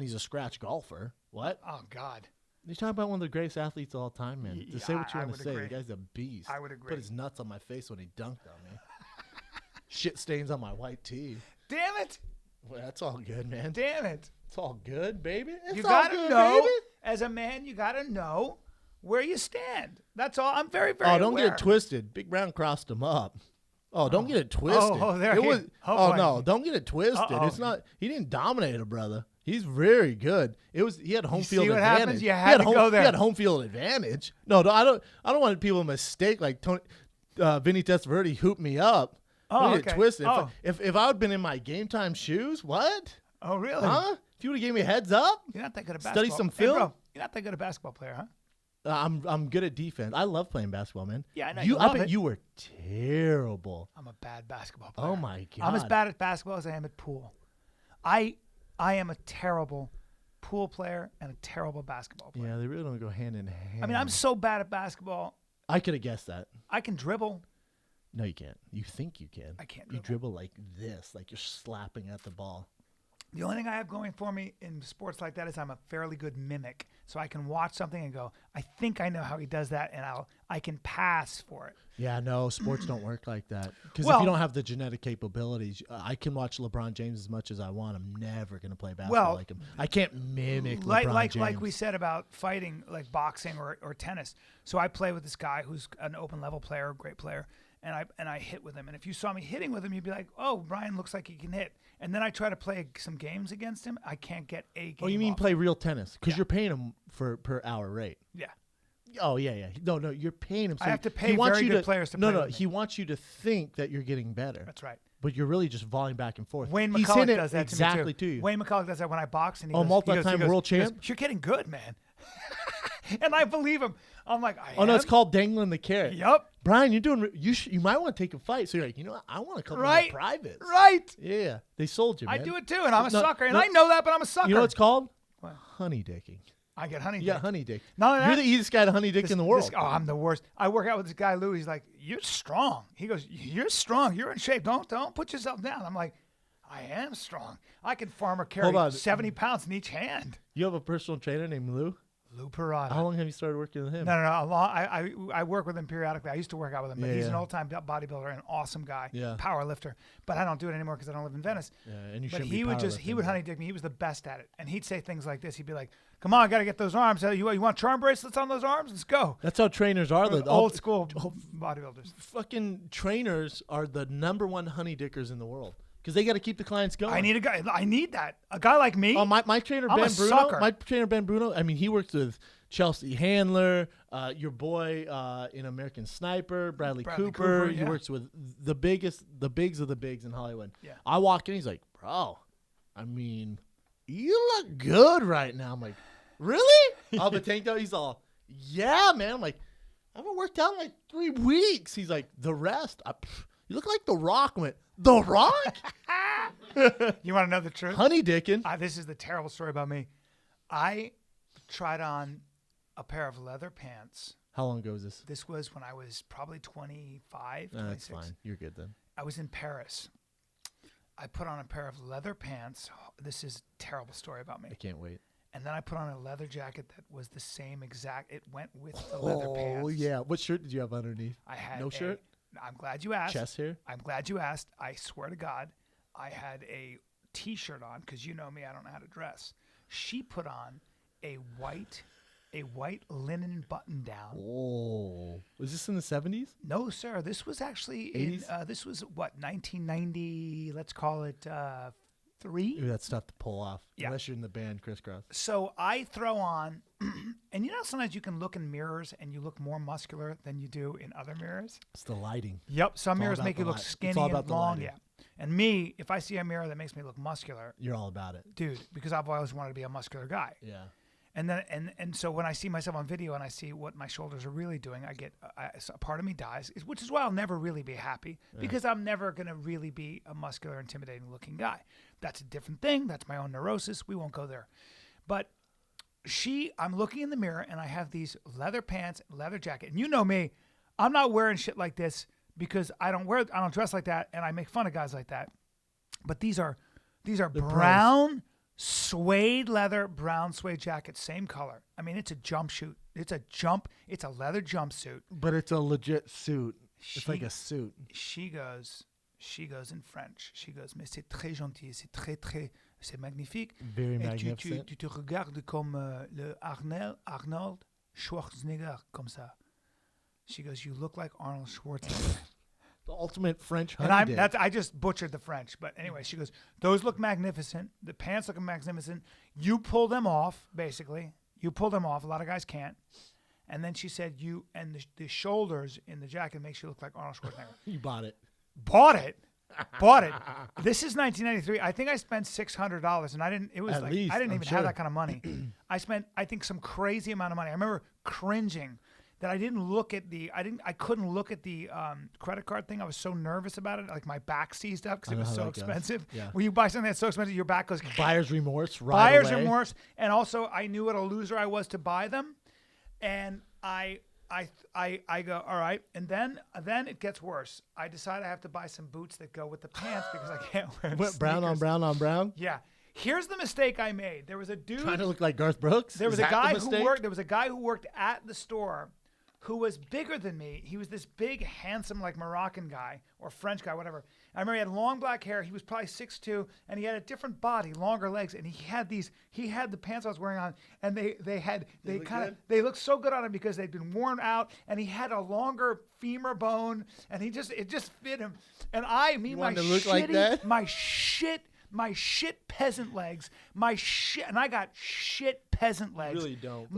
he's a scratch golfer. What? Oh, God. You're talking about one of the greatest athletes of all time, man. Yeah, Just say what you I want to would say. agree. The guy's a beast. I would agree. Put his nuts on my face when he dunked on me. Shit stains on my white tee. Damn it. Well, that's all good, man. Damn it. It's all good, baby. It's You all got to good, know, baby. as a man, you got to know where you stand. That's all. I'm very, very Oh, don't aware. get it twisted. Big Brown crossed him up. Oh, don't get it twisted. There it he- was. oh, Oh, boy. no, don't get it twisted. Uh-oh. It's not. He didn't dominate a brother. He's very good. It was. He had home You field see what advantage. happens? You He had to go there. He had home field advantage. No, I don't want people to mistake like Tony, Vinnie Testaverde hooped me up. Oh, Don't get it okay. twisted. Oh. If I would been in my game time shoes, what? Oh, really? Huh? If you would have gave me a heads up, You're not that good at Study basketball. some Hey, film? bro, you're not that good a basketball player, huh? I'm good at defense. I love playing basketball, man. Yeah, I know I you love bet it. you were terrible. I'm a bad basketball player. Oh my God. I'm as bad at basketball as I am at pool. I am a terrible pool player and a terrible basketball player. Yeah, they really don't go hand in hand. I mean, I'm so bad at basketball. I could have guessed that. I can dribble. No, you can't. You think you can. I can't You dribble. dribble like this, like you're slapping at the ball. The only thing I have going for me in sports like that is I'm a fairly good mimic. So I can watch something and go, I think I know how he does that, and I can pass for it. Yeah, no, sports don't work like that. Because Well- if you don't have the genetic capabilities, I can watch LeBron James as much as I want. I'm never going to play basketball Well, like him. I can't mimic Like LeBron like James. like we said about fighting, like boxing or tennis. So I play with this guy who's an open level player, great player, and I hit with him. And if you saw me hitting with him, you'd be like, "Oh, Bryan looks like he can hit." And then I try to play some games against him. I can't get a game. Oh, you mean off. play real tennis? Because Yeah. you're paying him for per hour rate. Yeah. Oh yeah. No, you're paying him. So I have to he pay wants very you good players to No, play no. with He me. wants you to think that you're getting better, That's right. but you're really just volleying back and forth. Wayne He's McCullough hitting it does that exactly to me too. you. Wayne McCullough does that when I box, and he Oh, goes, multi-time world he goes, champ? "You're getting good, man." And I believe him. I'm like, I Oh no, am? it's called dangling the carrot. Yup. Bryan, you're doing. You might want to take a fight. So you're like, you know what? I want to come Right. to privates. Right. Yeah, they sold you, man. I do it too, and I'm a No, sucker, and no. I know that, but I'm a sucker. You know what it's called? What? Honey dicking. I get honey. You got dick. honey dick. Not only You're that, the easiest guy to honey dick in the world. I'm the worst. I work out with this guy Lou. He's like, "You're strong." He goes, "You're strong. You're in shape. Don't put yourself down." I'm like, "I am strong. I can farmer carry Hold on. 70 pounds in each hand." You have a personal trainer named Lou? Lou Parada. How long have you started working with him? No. I work with him periodically. I used to work out with him, but Yeah, he's an yeah. old-time bodybuilder and an awesome guy, Yeah. power lifter. But I don't do it anymore because I don't live in Venice. Yeah, and you But shouldn't he be would powerlifting, honey dick me. He was the best at it, and he'd say things like this. He'd be like, "Come on, I got to get those arms. You want charm bracelets on those arms? Let's go." That's how trainers are. The Old school bodybuilders. fucking trainers are the number one honey dickers in the world because they got to keep the clients going. I need a guy. I need that. A guy like me. Oh, my trainer I'm a Ben Bruno. sucker. My trainer Ben Bruno. I mean, he works with Chelsea Handler, your boy in American Sniper, Bradley Cooper. He yeah. works with the bigs of the bigs in Hollywood. Yeah. I walk in, he's like, "Bro, I mean, you look good right now." I'm like, "Really?" All the tank though. He's all, "Yeah, man." I'm like, "I haven't worked out in like 3 weeks." He's like, "The rest, you look like The Rock." I went, "The Rock?" You want to know the truth? Honey dicking. This is the terrible story about me. I tried on a pair of leather pants. How long ago was this? This was when I was probably 25, 26. That's fine. You're good then. I was in Paris. I put on a pair of leather pants. This is a terrible story about me. I can't wait. And then I put on a leather jacket that was the same exact. It went with the leather pants. Oh yeah. What shirt did you have underneath? I had No shirt? I'm glad you asked. Chest hair? I'm glad you asked. I swear to God, I had a T-shirt on because you know me. I don't know how to dress. She put on a white linen button down. Oh, was this in the 70s? No, sir. This was actually 80s? this was what 1990. Let's call it 3. Ooh, that's tough to pull off Yeah. unless you're in the band Crisscross. So I throw on, and you know sometimes you can look in mirrors and you look more muscular than you do in other mirrors. It's the lighting. Yep. Some It's all mirrors about make the you look light. It's skinny all and about the long. lighting. Yeah. And me, if I see a mirror that makes me look muscular, You're all about it. dude, because I've always wanted to be a muscular guy. Yeah. And then and so when I see myself on video and I see what my shoulders are really doing, I get a part of me dies, which is why I'll never really be happy because I'm never gonna really be a muscular, intimidating looking guy. That's a different thing. That's my own neurosis. We won't go there. But I'm looking in the mirror and I have these leather pants, leather jacket, and you know me, I'm not wearing shit like this because I don't dress like that, and I make fun of guys like that. But these are brown. Suede leather, brown suede jacket, same color. I mean, it's a jumpsuit. It's a leather jumpsuit. But it's a legit suit. It's like a suit. She goes in French. She goes, mais c'est très gentil, c'est magnifique. Very Et magnificent. tu te regardes comme le Arnold Schwarzenegger, comme ça. She goes, you look like Arnold Schwarzenegger. The ultimate French And honey dick. I just butchered the French. But anyway, she goes, those look magnificent. The pants look magnificent. You pull them off, basically. You pull them off. A lot of guys can't. And then she said, the shoulders in the jacket makes you look like Arnold Schwarzenegger. You bought it. Bought it. This is 1993. I think I spent $600, and I didn't even have that kind of money. I spent, I think, some crazy amount of money. I remember cringing that I couldn't look at the credit card thing. I was so nervous about it. Like my back seized up because it was so expensive. Yeah. When you buy something that's so expensive, your back goes Buyer's remorse. buyer's away. remorse. And also I knew what a loser I was to buy them. And I go, all right. And then it gets worse. I decide I have to buy some boots that go with the pants because I can't wear What, brown on sneakers. brown on brown? Yeah. Here's the mistake I made. There was a dude Trying to look like Garth Brooks? there was Is a that the guy mistake? who worked at the store who was bigger than me. He was this big, handsome, like Moroccan guy or French guy, whatever. I remember he had long black hair. He was probably 6'2", and he had a different body, longer legs, and he had the pants I was wearing on, and they looked so good on him because they'd been worn out, and he had a longer femur bone, and it just fit him. And my shit peasant legs, and I got shit peasant legs. You really don't.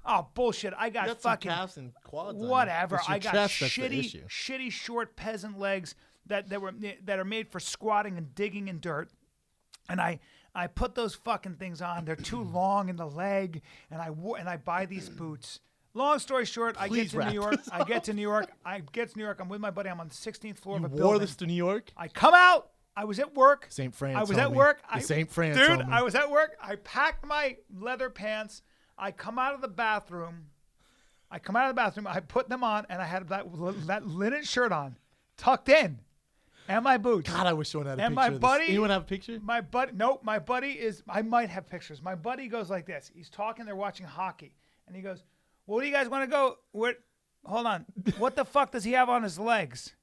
Oh, bullshit. I got you got fucking some calves and quads. whatever. I got shitty short peasant legs that are made for squatting and digging in dirt. And I put those fucking things on. They're too long in the leg, and I buy these boots. Long story short, I get to New York. I'm with my buddy. I'm on the 16th floor of a building. You wore this to New York? I come out. I was at work. St. France. I was at work. St. France. Dude, homie. I was at work. I packed my leather pants. I come out of the bathroom. I put them on, and I had that linen shirt on, tucked in, and my boots. God, I wish someone had a and picture my of buddy, this. Anyone have a picture? My buddy is. I might have pictures. My buddy goes like this. He's talking. They're watching hockey, and he goes, "Well, where do you guys want to go? Hold on. What the fuck does he have on his legs?"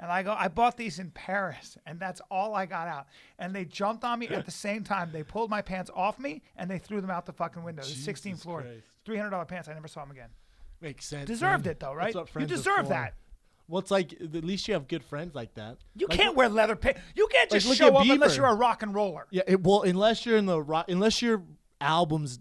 And I go, I bought these in Paris, and that's all I got out. And they jumped on me at the same time. They pulled my pants off me, and they threw them out the fucking window. The 16th floor. $300 pants. I never saw them again. Makes sense. Deserved it, though, right? You deserve that. Well, it's like, at least you have good friends like that. You can't wear leather pants. You can't just show up unless you're a rock and roller. Yeah, unless you're in the rock, unless your album's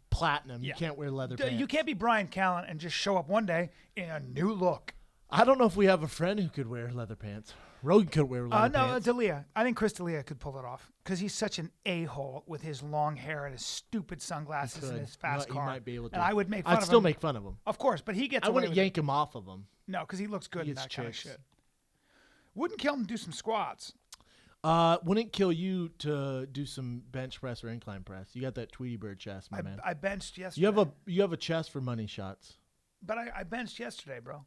platinum, you can't wear leather pants. You can't be Bryan Callen and just show up one day in a new look. I don't know if we have a friend who could wear leather pants. Rogan could wear leather pants. No, D'Elia. I think Chris D'Elia could pull it off because he's such an a-hole with his long hair and his stupid sunglasses and his fast car. He might be able to. And I would make fun of him. I'd still make fun of him. Of course, but he gets I wouldn't yank him off of him. No, because he looks good in that kind of shit. Wouldn't kill him to do some squats. Wouldn't kill you to do some bench press or incline press. You got that Tweety Bird chest, my man. I benched yesterday. You have a chest for money shots. But I benched yesterday, bro.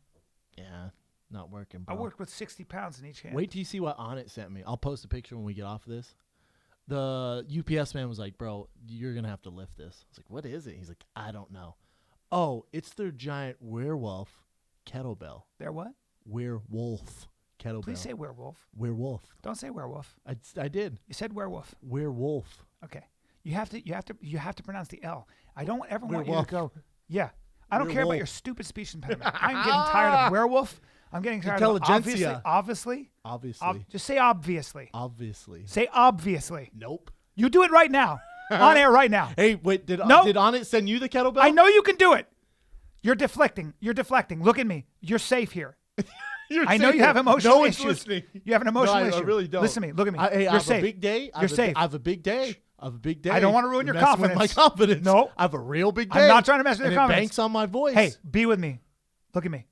Yeah. Not working, bro. I worked with 60 pounds in each hand. Wait till you see what Onnit sent me. I'll post a picture when we get off of this. The UPS man was like, bro, you're going to have to lift this. I was like, what is it? He's like, I don't know. Oh, it's their giant werewolf kettlebell. Their what? Werewolf kettlebell. Please say werewolf. Werewolf. Don't say werewolf. I did. You said werewolf. Werewolf. Okay. You have to pronounce the L. I don't ever want you to go. Yeah. I don't care about your stupid speech impediment. I'm getting tired of werewolf. I'm getting tired of obviously. Just say obviously. Obviously. Say obviously. Nope. You do it right now. On air right now. Hey, wait, did Onnit send you the kettlebell? I know you can do it. You're deflecting. Look at me. You're safe here. I know you have emotional issues. Listening. You have an emotional issue. I really don't. Listen to me. Look at me. You're safe. I have a big day. You're safe. I have a big day. I don't want to ruin your confidence. With my confidence. No. I have a real big day. I'm not trying to mess with your confidence. It banks on my voice. Hey, be with me. Look at me.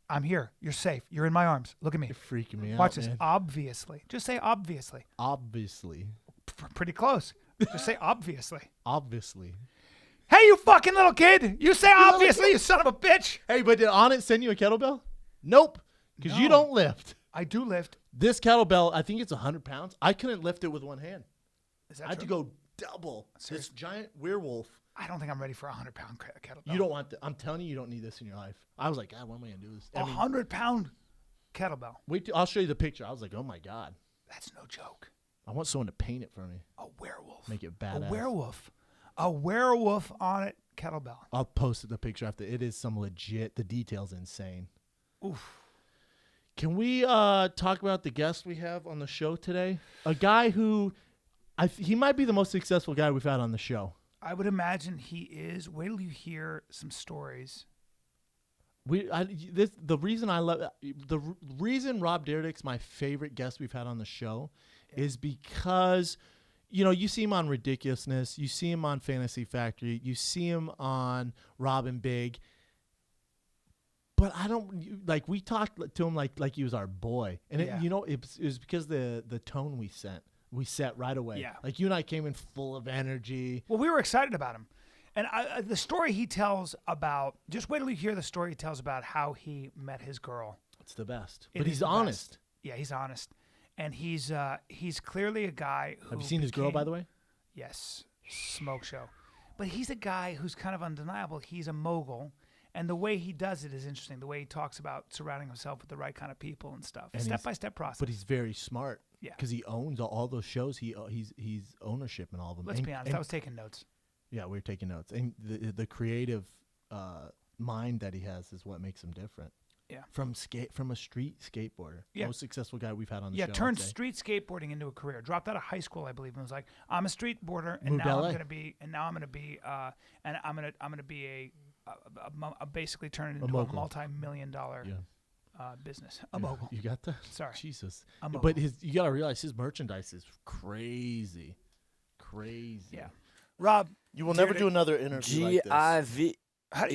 I'm here. You're safe. You're in my arms. Look at me. You're freaking me out. Watch this. Man. Obviously. Just say obviously. Obviously. Pretty close. Just say obviously. Obviously. Hey, you fucking little kid. You say obviously, you son of a bitch. Hey, but did Onnit send you a kettlebell? Nope. Because you don't lift. I do lift. This kettlebell, I think it's 100 pounds. I couldn't lift it with one hand. Is that I had to go double. Seriously? This giant werewolf. I don't think I'm ready for a 100-pound kettlebell. You don't want that. I'm telling you don't need this in your life. I was like, God, what am I going to do this? 100-pound kettlebell. Wait, I'll show you the picture. I was like, oh, my God. That's no joke. I want someone to paint it for me. A werewolf. Make it badass. A werewolf on it kettlebell. I'll post the picture after. It is some legit. The detail's insane. Oof. Can we talk about the guest we have on the show today? A guy who, he might be the most successful guy we've had on the show. I would imagine he is. Wait till you hear some stories. The reason Rob Dyrdek's my favorite guest we've had on the show is because, you see him on Ridiculousness, you see him on Fantasy Factory, you see him on Rob and Big. But I don't we talked to him like he was our boy, and it was because the tone we set right away. Yeah, like you and I came in full of energy. Well, we were excited about him, and the story he tells about. Just wait till you hear the story he tells about how he met his girl. It's the best, but he's honest. Best. Yeah, he's honest, and he's clearly a guy who. Have you seen his girl, by the way? Yes, smoke show, but he's a guy who's kind of undeniable. He's a mogul. And the way he does it is interesting. The way he talks about surrounding himself with the right kind of people and stuff. Step-by-step process. But he's very smart. Yeah. Because he owns all those shows. He's ownership in all of them. Let's be honest. I was taking notes. Yeah, we were taking notes. And the creative mind that he has is what makes him different. Yeah. From a street skateboarder. Yeah. Most successful guy we've had on the show. Yeah, turned street skateboarding into a career. Dropped out of high school, I believe, and was like, I'm a streetboarder, and Moved now LA. I'm gonna be basically turn it into a mogul. multi-million-dollar business. A mogul. You got that? Sorry. Jesus. A mogul. But you gotta realize his merchandise is crazy. Yeah. Rob, You will never do another interview like this. G-I-V.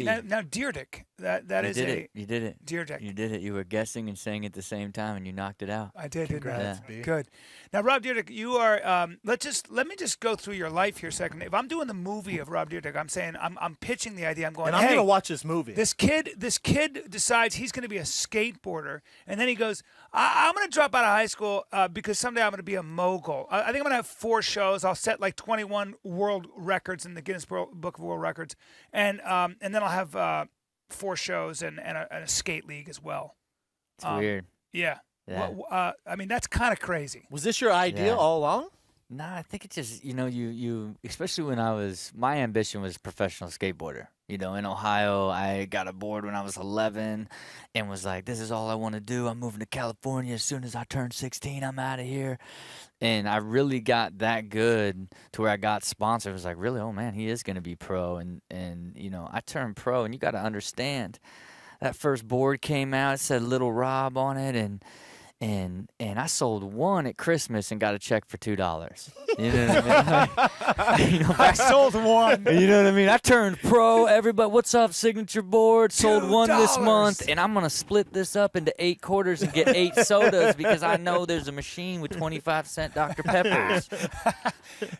now Dyrdek. That is a You did it. Dyrdek. You did it. You were guessing and saying at the same time, and you knocked it out. I did, didn't I? Congrats, B. Good. Now, Rob Dyrdek, you are. Let me just go through your life here a second. If I'm doing the movie of Rob Dyrdek, I'm saying I'm pitching the idea. I'm going. And I'm hey, gonna watch this movie. This kid decides he's going to be a skateboarder, and then he goes, I'm going to drop out of high school because someday I'm going to be a mogul. I think I'm going to have 4 shows. I'll set like 21 world records in the Guinness Book of World Records, and then I'll have 4 shows and a skate league as well. It's weird. Yeah. Yeah. Well, I mean, that's kind of crazy. Was this your idea Yeah. all along? No, I think it's just, you especially when my ambition was professional skateboarder. In Ohio, I got a board when I was 11 and was like, this is all I want to do. I'm moving to California. As soon as I turn 16, I'm out of here. And I really got that good to where I got sponsored. It was like, really, oh man, he is going to be pro. And I turned pro, and you got to understand that first board came out. It said Little Rob on it, and I sold one at Christmas and got a check for $2. You know what I mean? I sold one. You know what I mean? I turned pro. Everybody, what's up? Signature board. Sold one this $2. month, and I'm gonna split this up into 8 quarters and get 8 sodas because I know there's a machine with 25-cent Dr. Peppers.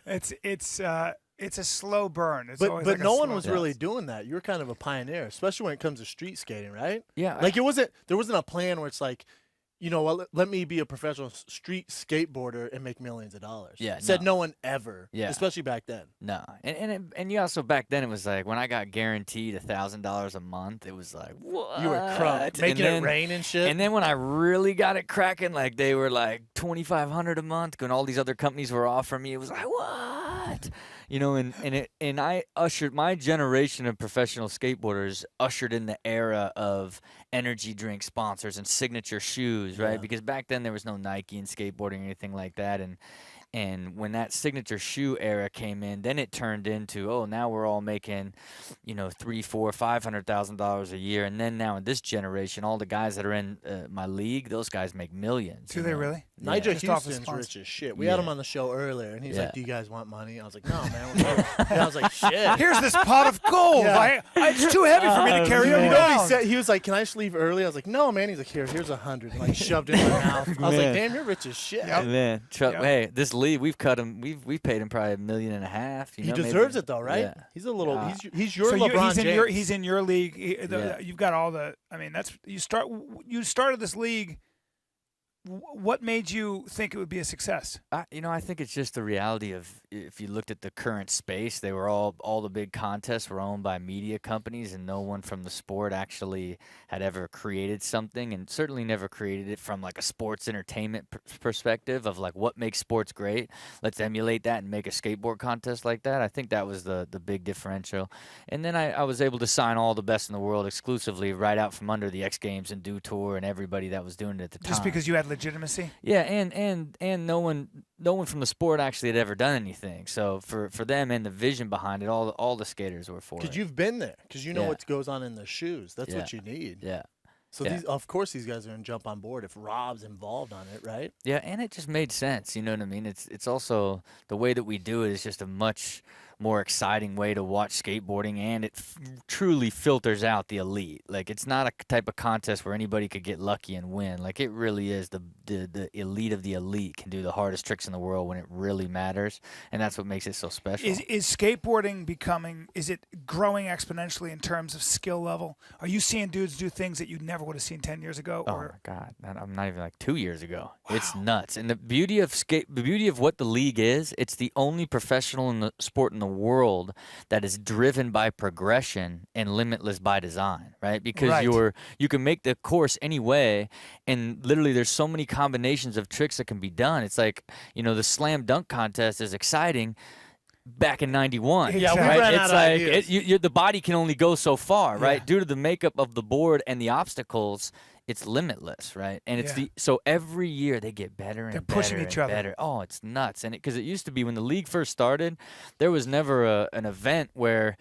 It's a slow burn. It's But always like no a one slow was burn. really doing that. You were kind of a pioneer, especially when it comes to street skating, right? Yeah. Like there wasn't a plan where it's like, let me be a professional street skateboarder and make millions of dollars. Yeah, Said no. no one ever. Yeah. Especially back then. No, and you also back then it was like when I got guaranteed $1,000 a month, it was like what? You were crunk, making it rain and shit. And then when I really got it cracking, like they were like $2,500 a month, when all these other companies were offering me, it was like what? And I ushered my generation of professional skateboarders ushered in the era of energy drink sponsors and signature shoes, right? Yeah. Because back then there was no Nike in skateboarding or anything like that, and when that signature shoe era came in, then it turned into, now we're all making, $300,000, $400,000, $500,000 a year. And then now in this generation, all the guys that are in my league, those guys make millions. Do they really? Yeah. Nigel Just off his Houston's sponsor. rich as shit. We had him Yeah. on the show earlier, and he's Yeah. like, "Do you guys want money?" I was like, "No, man." We're good." And I was like, "Shit." Here's this pot of gold. Yeah. It's too heavy for me to carry You know what around. he said? He was like, "Can I just leave early?" I was like, "No, man." He's like, "Here's 100." And like shoved it in my mouth. I was like, Man. "Damn, you're rich as shit." Yep. Man, Yep. hey, this league, we've cut him. We've paid him probably $1.5 million. He deserves it though, right? Yeah. He's a little. Yeah. He's your So LeBron James. he's in your league. Yeah. You've got all the. I mean, you started this league. What made you think it would be a success? I think it's just the reality of if you looked at the current space, they were all the big contests were owned by media companies, and no one from the sport actually had ever created something, and certainly never created it from like a sports entertainment perspective of like what makes sports great. Let's emulate that and make a skateboard contest like that. I think that was the big differential. And then I was able to sign all the best in the world exclusively right out from under the X Games and Do Tour and everybody that was doing it at the time. Just because you had legitimacy? Yeah, and no one from the sport actually had ever done anything. So for them and the vision behind it, all the skaters were for it. Because you've been there. Because you know Yeah. what goes on in the shoes. That's what Yeah. you need. Yeah. So Yeah. of course these guys are gonna jump on board if Rob's involved on it, right? Yeah, and it just made sense. You know what I mean? It's also the way that we do it is just a much more exciting way to watch skateboarding, and it truly filters out the elite. Like it's not a type of contest where anybody could get lucky and win. Like it really is the elite of the elite can do the hardest tricks in the world when it really matters, and that's what makes it so special. Is skateboarding is it growing exponentially in terms of skill level? Are you seeing dudes do things that you never would have seen 10 years ago? Oh my God! I'm not even like 2 years ago. Wow. It's nuts. And the beauty of what the league is, it's the only professional in the sport in the world that is driven by progression and limitless by design, right? Because Right. you can make the course any way, and literally there's so many combinations of tricks that can be done. It's like, the slam dunk contest is exciting back in 91. Yeah, we right? ran It's out of like ideas. the body can only go so far, right? Yeah. Due to the makeup of the board and the obstacles, it's limitless, right? And it's Yeah. so every year they get better and They're better pushing each and other. better. Oh, it's nuts. And because it used to be when the league first started, there was never an event where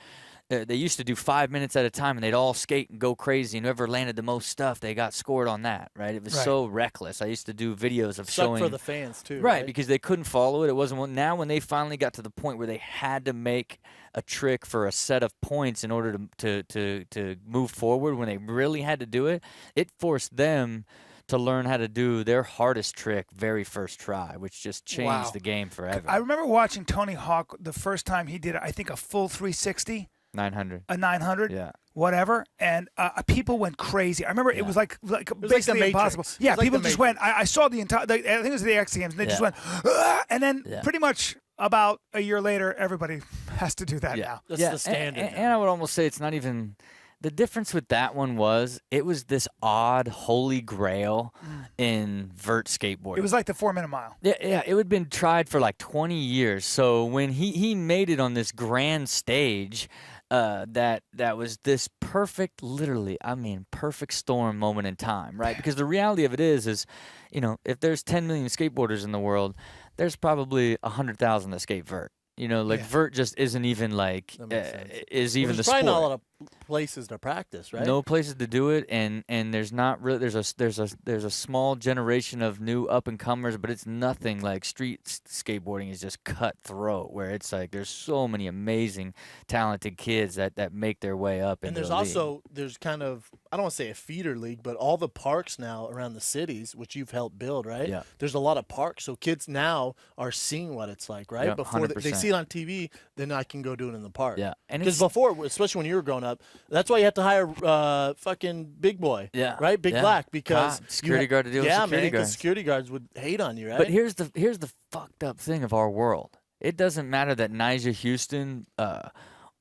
they used to do 5 minutes at a time, and they'd all skate and go crazy, and whoever landed the most stuff, they got scored on that, right? It was Right. so reckless. I used to do videos of Suck showing for the fans too. right, because they couldn't follow it. It wasn't now when they finally got to the point where they had to make a trick for a set of points in order to move forward. When they really had to do it, it forced them to learn how to do their hardest trick very first try, which just changed Wow. the game forever. I remember watching Tony Hawk the first time he did, I think, a full 360, 900. a 900. Yeah. Whatever, and people went crazy. I remember it was like was like the basically Matrix. impossible. It Yeah, was like people the just Matrix. went. I saw the entire. I think it was the X Games, and they just Yeah. went, "Ah," and then Yeah. pretty much about a year later, everybody has to do that Yeah. now. That's yeah, the standard. And I would almost say it's not even. The difference with that one was it was this odd holy grail in vert skateboarding. It was like the 4-minute mile. Yeah, it had been tried for like 20 years. So when he made it on this grand stage, that was this perfect, literally, I mean, perfect storm moment in time, right? Because the reality of it is, if there's 10 million skateboarders in the world, there's probably 100,000 that skate vert. Like Yeah. vert just isn't even like That makes sense. is even There's the probably sport. not a lot of places to practice, right? No places to do it, and there's not really there's a small generation of new up and comers, but it's nothing like skateboarding is just cutthroat, where it's like there's so many amazing, talented kids that make their way up. And into there's the league. also kind of, I don't want to say a feeder league, but all the parks now around the cities, which you've helped build, right? Yeah. There's a lot of parks, so kids now are seeing what it's like, right? Yeah, Before they 100%. see it on TV, then I can go do it in the park. Yeah, and Because it's before, especially when you were growing up, that's why you had to hire fucking Big Boy, Yeah, right? Big yeah. Black, because Cop, security guard to deal with yeah, security man, because guards. security guards would hate on you, right? But here's the fucked up thing of our world. It doesn't matter that Nyjah Houston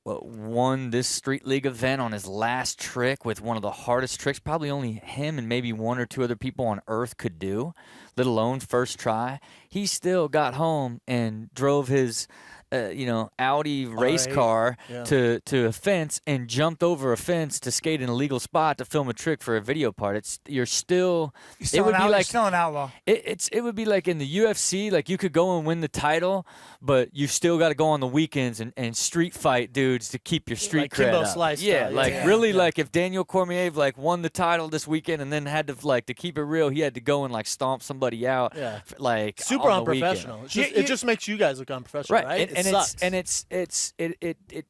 won this street league event on his last trick with one of the hardest tricks probably only him and maybe one or two other people on earth could do, let alone first try. He still got home and drove his Audi race R8, car yeah. to a fence and jumped over a fence to skate in a legal spot to film a trick for a video part. You're still You're still an outlaw. it would be like in the UFC, like you could go and win the title, but you still got to go on the weekends and street fight dudes to keep your street Like cred Kimbo up. Slice Yeah, style, like yeah. really, Yeah. like if Daniel Cormier won the title this weekend and then had to keep it real, he had to go and stomp somebody out. Yeah. Like super on the weekend. unprofessional. It just makes you guys look unprofessional, right? And it sucks. it's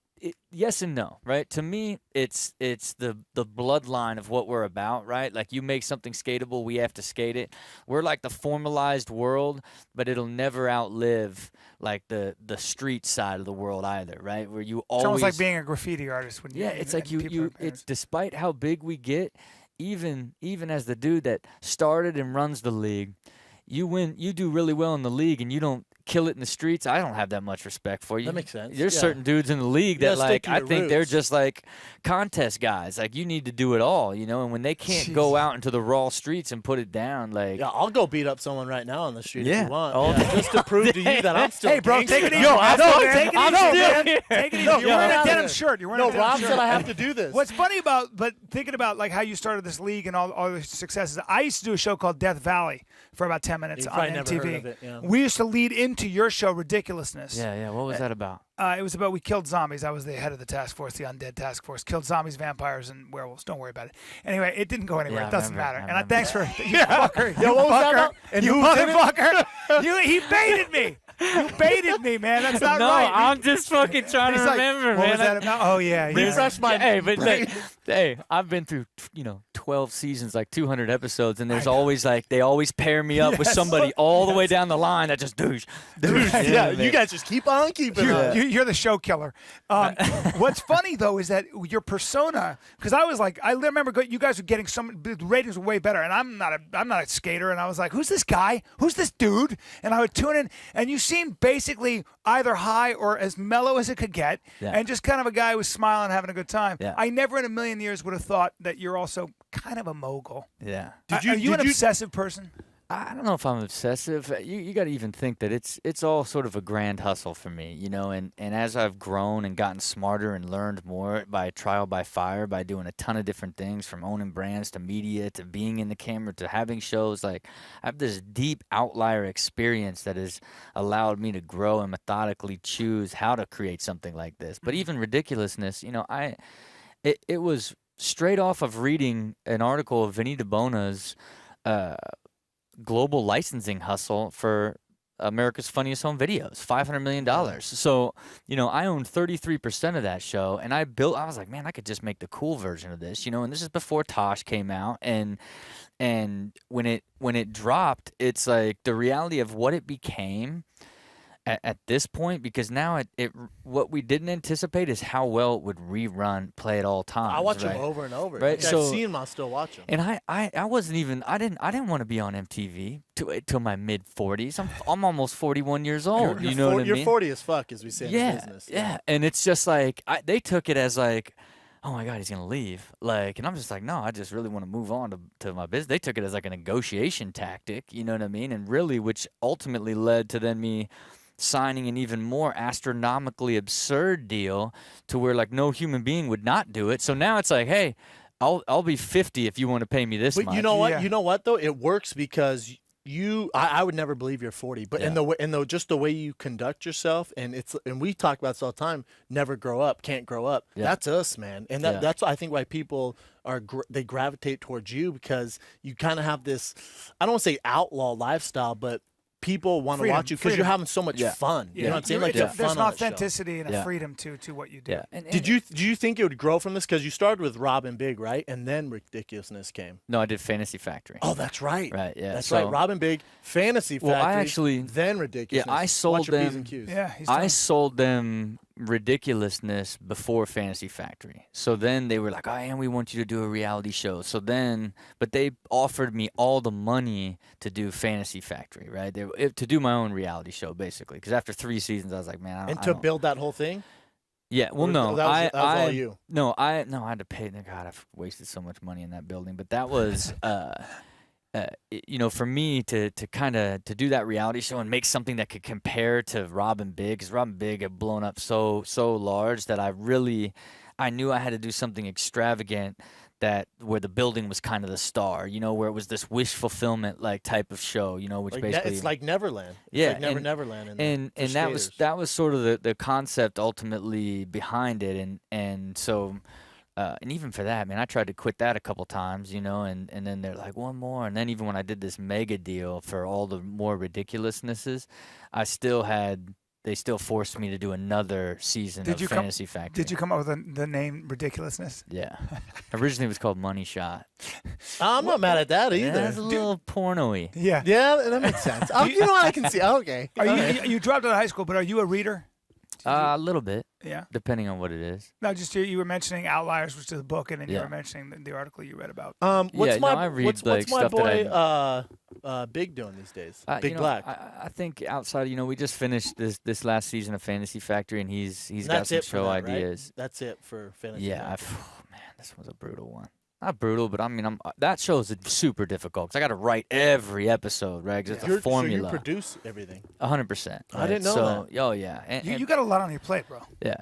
yes and no, right? To me, it's the bloodline of what we're about, right? Like you make something skateable, we have to skate it. We're like the formalized world, but it'll never outlive like the street side of the world either, right? Where you It's always almost like being a graffiti artist. When it's like people are you parents. it's despite how big we get, even as the dude that started and runs the league, you do really well in the league and you don't kill it in the streets. I don't have that much respect for you. That makes sense, There's yeah. certain dudes in the league You that gotta stick to I your think they're roots. just like contest guys. Like you need to do it all, and when they can't go out into the raw streets and put it down, like Yeah, I'll go beat up someone right now on the street if Yeah. you want. Oh, Yeah, just to prove to you that I'm still Hey, bro, gangster. take it easy. Yo, I No, know, take it I easy, know, man. dude. Take it easy. No, You're wearing get a out denim of shirt. You're wearing No, a denim Rob shirt. said I have to do this. What's funny but thinking about like how you started this league and all the successes. I used to do a show called Death Valley for about 10 minutes You've on probably never MTV. heard of it, yeah. We used to lead into your show Ridiculousness. yeah. What was that about? It was about we killed zombies. I was the head of the task force, the undead task force. Killed zombies, vampires, and werewolves. Don't worry about it. Anyway, it didn't go anywhere. Yeah, it doesn't I matter. remember. Thanks for you fucker. Yeah, You what was that fucker. about? And you who was in it? motherfucker. He baited me. You baited me, man. That's not No, right. I'm just fucking trying to He's like, remember, what man. was that about? Oh yeah. Refresh my Hey, but brain. hey, I've been through 12 seasons, like 200 episodes, and there's always they always pair me up with Yes. somebody all the way down the line that just douche. Yeah, you guys just keep on keeping on. You're the show killer. What's funny though is that your persona, because I remember you guys were getting the ratings were way better, and I'm not a skater, and I was like, who's this guy? Who's this dude? And I would tune in, and you seemed basically either high or as mellow as it could get, and just kind of a guy who was smiling, having a good time. Yeah. I never in a million years would have thought that you're also kind of a mogul. Yeah. Are you an obsessive person? I don't know if I'm obsessive. You got to even think that it's all sort of a grand hustle for me, you know. And as I've grown and gotten smarter and learned more by trial by fire, by doing a ton of different things, from owning brands to media to being in the camera to having shows, like I have this deep outlier experience that has allowed me to grow and methodically choose how to create something like this. But even ridiculousness, you know, it was straight off of reading an article of Vinnie Testaverde global licensing hustle for America's Funniest Home Videos, $500 million. So, you know, I owned 33% of that show, and I was like, man, I could just make the cool version of this, you know. And this is before Tosh came out, and when it dropped, it's like the reality of what it became at this point, because now what we didn't anticipate is how well it would play at all times. I watch right? them over and over. Right? Like, I've seen them, I'll still watch them. And I wasn't even I didn't want to be on MTV till my mid 40s. I'm almost 41 years old. You know what I mean? You're 40 as fuck, as we say in the business. Yeah. And it's just like they took it as like, oh my God, he's gonna leave. Like, and I'm just like, no, I just really want to move on to my business. They took it as like a negotiation tactic. You know what I mean? And really, which ultimately led to then me signing an even more astronomically absurd deal to where like no human being would not do it. So now it's like, hey, I'll be 50 if you want to pay me this much. But you know what? Yeah. You know what though? It works because I would never believe you're 40, but just the way you conduct yourself, and we talk about this all the time. Never grow up, can't grow up. Yeah. That's us, man, and that's I think why people they gravitate towards you, because you kind of have this, I don't want to say outlaw lifestyle, but people want to watch you because you're having so much fun. You know what I'm saying? Like there's fun an on the show. authenticity and a freedom to what you do. Yeah. And Did you think it would grow from this? Because you started with Rob and Big, right? And then Ridiculousness came. No, I did Fantasy Factory. Oh, that's right. Right, yeah. That's So- right. Rob and Big, Fantasy Factory. Well, I actually- then Ridiculousness. Yeah, I sold Watch your P's them- and Q's. Yeah, he's I done. sold them Ridiculousness before Fantasy Factory. So then they were like, oh, and we want you to do a reality show. So then, but they offered me all the money to do Fantasy Factory, right? To do my own reality show, basically. Because after 3 seasons, I was like, man, I And don't. to build that whole thing? Yeah, well, Or no, that was all you. No, I had to pay. God, I've wasted so much money in that building. But that was, you know, for me to do that reality show and make something that could compare to Rob and Big, because Rob and Big had blown up so large that I knew I had to do something extravagant, where the building was kind of the star, you know, where it was this wish fulfillment like type of show, you know, which Like basically it's like Neverland. It's Yeah, like and- Neverland. and that was sort of the concept ultimately behind it, and so and even for that, man, I tried to quit that a couple times, you know, and then they're like, one more, and then even when I did this mega deal for all the more ridiculousnesses, they still forced me to do another season of Fantasy Factory. Did you come up with the name Ridiculousness? Yeah. Originally it was called Money Shot. I'm not mad at that either. Yeah, it's a little porno-y. Yeah. Yeah, that makes sense. You know what? I can see. Okay. Are you dropped out of high school, but are you a reader? A little bit, Yeah. depending on what it is. No, just you were mentioning Outliers, which is the book, and then you Yeah. were mentioning the article you read about. What's I read, what's like, my stuff that boy Big doing these days? you Big know, Black. I think outside, you know, we just finished this last season of Fantasy Factory, and he's And got that's some it for show that, right? ideas. That's it for Fantasy. Yeah, Factory. man, this was a brutal one. Not brutal, but I mean, that show is super difficult because I got to write every episode, right? 'Cause it's a formula. So you produce everything. 100%. I didn't know that. Oh yeah, You got a lot on your plate, bro. yeah,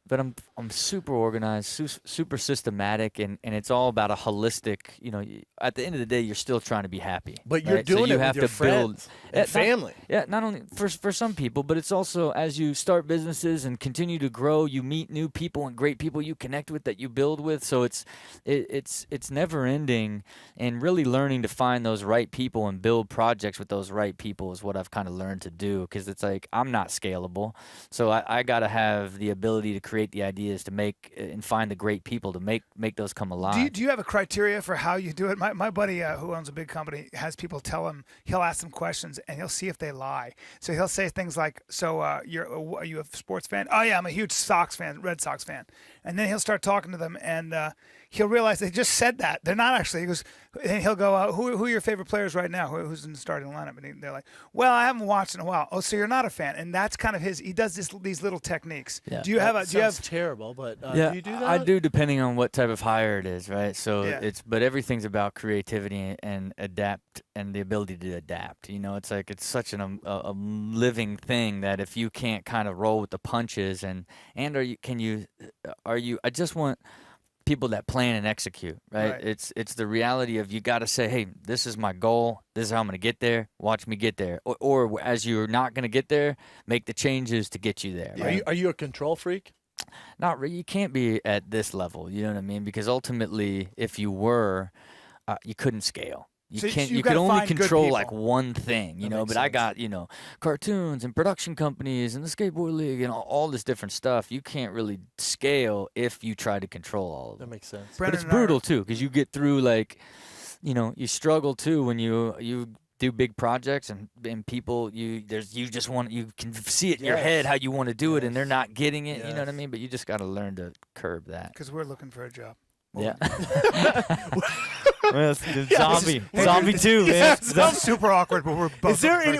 but I'm super organized, super systematic, and it's all about a holistic. You know, at the end of the day, you're still trying to be happy. But you're right? So doing you it have with your to build friends and family. not only for some people, but it's also as you start businesses and continue to grow, you meet new people and great people you connect with that you build with. So it's never ending, and really learning to find those right people and build projects with those right people is what I've kind of learned to do, because it's like I'm not scalable, so I got to have the ability to create the ideas to make and find the great people to make those come alive. Do you have a criteria for how you do it? My buddy who owns a big company has people tell him, he'll ask them questions and he'll see if they lie. So he'll say things like, so are you a sports fan? Oh yeah, I'm a huge Red Sox fan. And then he'll start talking to them, and he'll realize they just said that. They're not actually. He goes, and he'll go, who are your favorite players right now? Who's in the starting lineup? And they're like, well, I haven't watched in a while. Oh, so you're not a fan? And that's kind of he does these little techniques. Yeah. Do you have terrible, but do you do that? I do, depending on what type of hire it is, right? So but everything's about creativity and adapt and the ability to adapt. It's like it's such a living thing that if you can't kind of roll with the punches and I just want people that plan and execute, right? It's the reality of you got to say, hey, this is my goal. This is how I'm going to get there. Watch me get there. Or as you're not going to get there, make the changes to get you there. Right? Are you a control freak? Not really. You can't be at this level. You know what I mean? Because ultimately, if you were, you couldn't scale. You could only control like one thing, but sense. I got, cartoons and production companies and the skateboard league and all this different stuff. You can't really scale if you try to control all of it. That makes sense. But it's brutal too, because you get through you struggle too when you do big projects and people you can see it in your head how you want to do it and they're not getting it. You know what I mean? But you just got to learn to curb that. Because we're looking for a job. Yeah. Zombie 2, man. That's super awkward, but we're both. Is there any?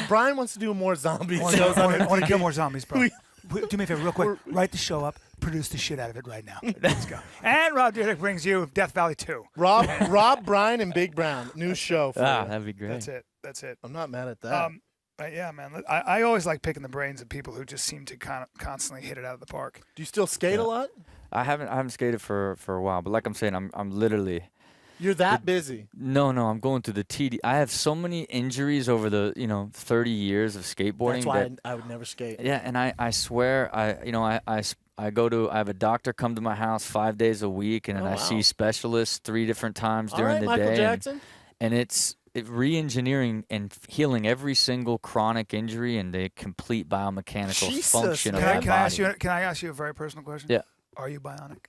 Brian wants to do more zombies. I want to kill more zombies, bro. Do me a favor, real quick. Write the show up. Produce the shit out of it right now. Let's go. And Rob Dyrdek brings you Death Valley 2. Rob, Bryan, and Big Brown. New show. That'd be great. That's it. I'm not mad at that. Yeah, man. I always like picking the brains of people who just seem to constantly hit it out of the park. Do you still skate a lot? I haven't skated for a while, but like I'm saying, I'm literally. You're that busy? No, I'm going through the TD. I have so many injuries over the 30 years of skateboarding. That's why I would never skate. Yeah, and I swear I have a doctor come to my house 5 days a week, and then I see specialists 3 different times during the Michael day. Jackson? And it's re-engineering and healing every single chronic injury and the complete biomechanical function of my body. Can I ask you a very personal question? Yeah. Are you bionic?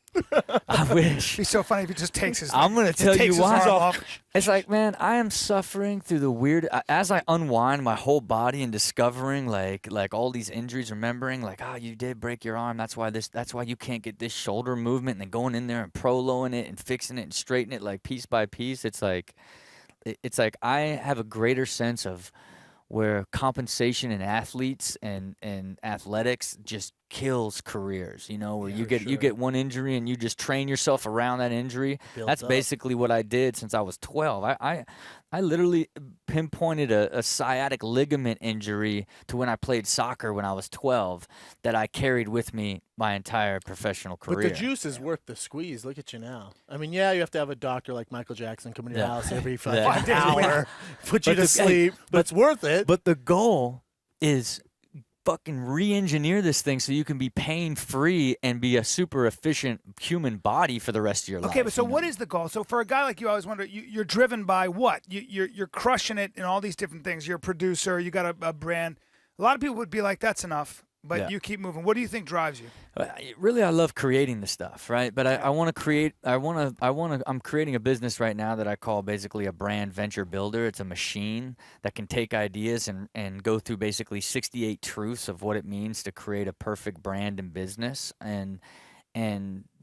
I wish. It'd be so funny if he just takes his. I'm gonna tell you why. It's like, man, I am suffering through the weird. As I unwind my whole body and discovering like all these injuries, remembering like, you did break your arm. That's why you can't get this shoulder movement. And then going in there and proloing it and fixing it and straightening it like piece by piece. It's like I have a greater sense of where compensation in athletes and athletics just kills careers, where you get one injury and you just train yourself around that injury. That's basically what I did since I was 12. I literally pinpointed a sciatic ligament injury to when I played soccer when I was 12 that I carried with me my entire professional career. But the juice is worth the squeeze. Look at you now. I mean, you have to have a doctor like Michael Jackson come into your house every 5 hour, put you to sleep, but it's worth it. But the goal is fucking re-engineer this thing so you can be pain-free and be a super efficient human body for the rest of your life. Okay, but so what is the goal? So for a guy like you, I always wonder, you're driven by what? You're crushing it in all these different things. You're a producer. You got a brand. A lot of people would be like, that's enough. But you keep moving. What do you think drives you? Really, I love creating the stuff, right? But I want to create. I'm creating a business right now that I call basically a brand venture builder. It's a machine that can take ideas and go through basically 68 truths of what it means to create a perfect brand and business. And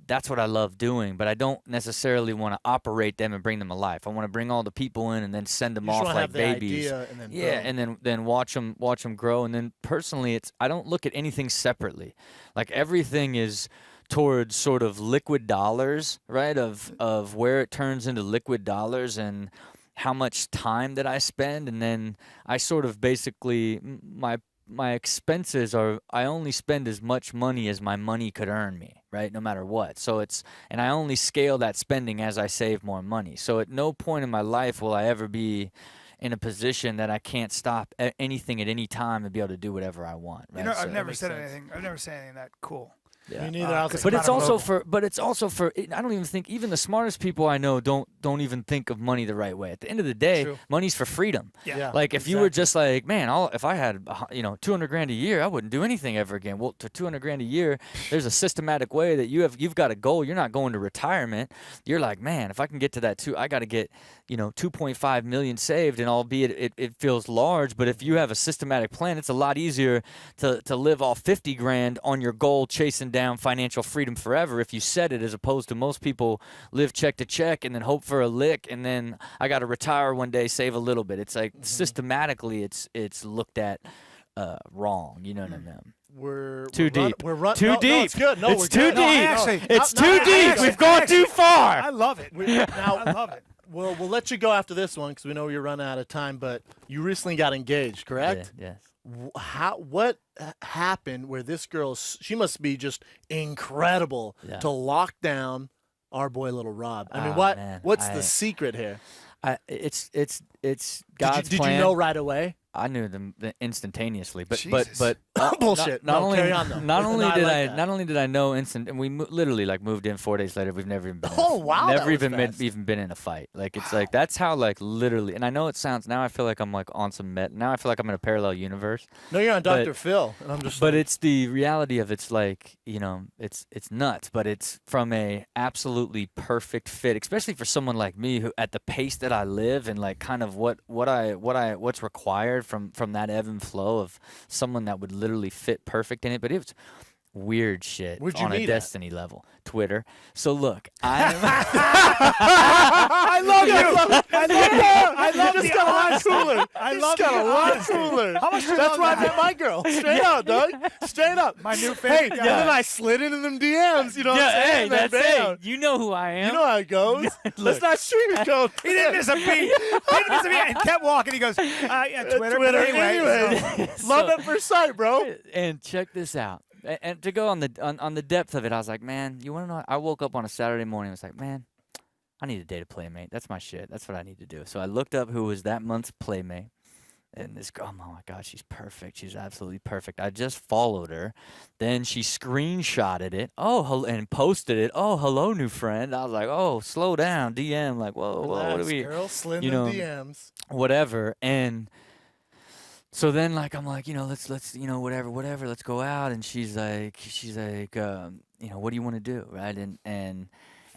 that's what I love doing, but I don't necessarily want to operate them and bring them alive. I want to bring all the people in and then send them off like babies. And then watch them grow. And then personally, I don't look at anything separately. Like everything is towards sort of liquid dollars, right? Of where it turns into liquid dollars and how much time that I spend, and then I sort of basically my expenses are, I only spend as much money as my money could earn me, right? No matter what. So and I only scale that spending as I save more money. So at no point in my life will I ever be in a position that I can't stop anything at any time and be able to do whatever I want. Right? I've never said anything that cool. Yeah. Me neither. But it's also for. I don't even think even the smartest people I know don't even think of money the right way. At the end of the day, money's for freedom. Yeah. Like if you were just like, man, if I had $200,000 a year, I wouldn't do anything ever again. Well, to $200,000 a year, there's a systematic way that you've got a goal. You're not going to retirement. You're like, man, if I can get to that I got to get 2.5 million saved, and albeit it feels large, but if you have a systematic plan, it's a lot easier to live off 50 grand on your goal, chasing down down financial freedom forever if you said it, as opposed to most people live check to check and then hope for a lick, and then I got to retire one day, save a little bit. It's like systematically it's looked at wrong. You know what I mean? We're too deep. We're running. Too No, deep. it's good. No, it's we're too good. deep. actually, it's too deep. We've gone too far. I love it. Now, I love it. we'll let you go after this one because we know you're running out of time. But you recently got engaged, correct? Yeah, yes. What happened where this girl? She must be just incredible to lock down our boy, little Rob. I mean, what's the secret here? It's God's did plan. you know right away? I knew them instantaneously, but Jesus. Bullshit. Not No, only carry on, though. not only No, I did like I that. not only did I know instant, and we literally like moved in 4 days later. We've never even been. Oh, wow, that Never was even fast. even been in a fight. Like it's like that's how like literally. And I know it sounds now. I feel like I'm like on some now. I feel like I'm in a parallel universe. No, you're on Dr. Phil, and I'm just. But it's the reality of it's like it's nuts. But it's from a absolutely perfect fit, especially for someone like me who at the pace that I live and like kind of what's required from that ebb and flow of someone that would literally fit perfect in it. But it was weird shit Where'd you on a meet at? Destiny level. Twitter. So look, I I love you. I love you. I love just the got a lot honesty. cooler. I Just love got the a lot honesty. cooler. How much do you That's love why I that? met my girl. Straight up, dog. Straight up. My new Hey, favorite and guy. then I slid into them DMs. You know what I'm yeah, saying? hey, And then that's bam. it. You know who I am. You know how it goes. Let's not sugarcoat. He didn't miss a beat. He didn't miss a beat. And kept walking. He goes, yeah, Twitter. Twitter. But anyway. Anyway. Love at first sight, bro. And check this out. And to go on the depth of it, I was like, man, you want to know? I woke up on a Saturday morning. I was like, man, I need to date a playmate. That's my shit. That's what I need to do. So I looked up who was that month's playmate. And this girl, oh my God, she's perfect. She's absolutely perfect. I just followed her. Then she screenshotted it. And posted it. Oh, hello, new friend. I was like, oh, slow down. DM. Like, whoa, what are we? Girl, slid you in know, DMs. Whatever. And so then, like, I'm like, let's, whatever, let's go out. And she's like, what do you want to do, right?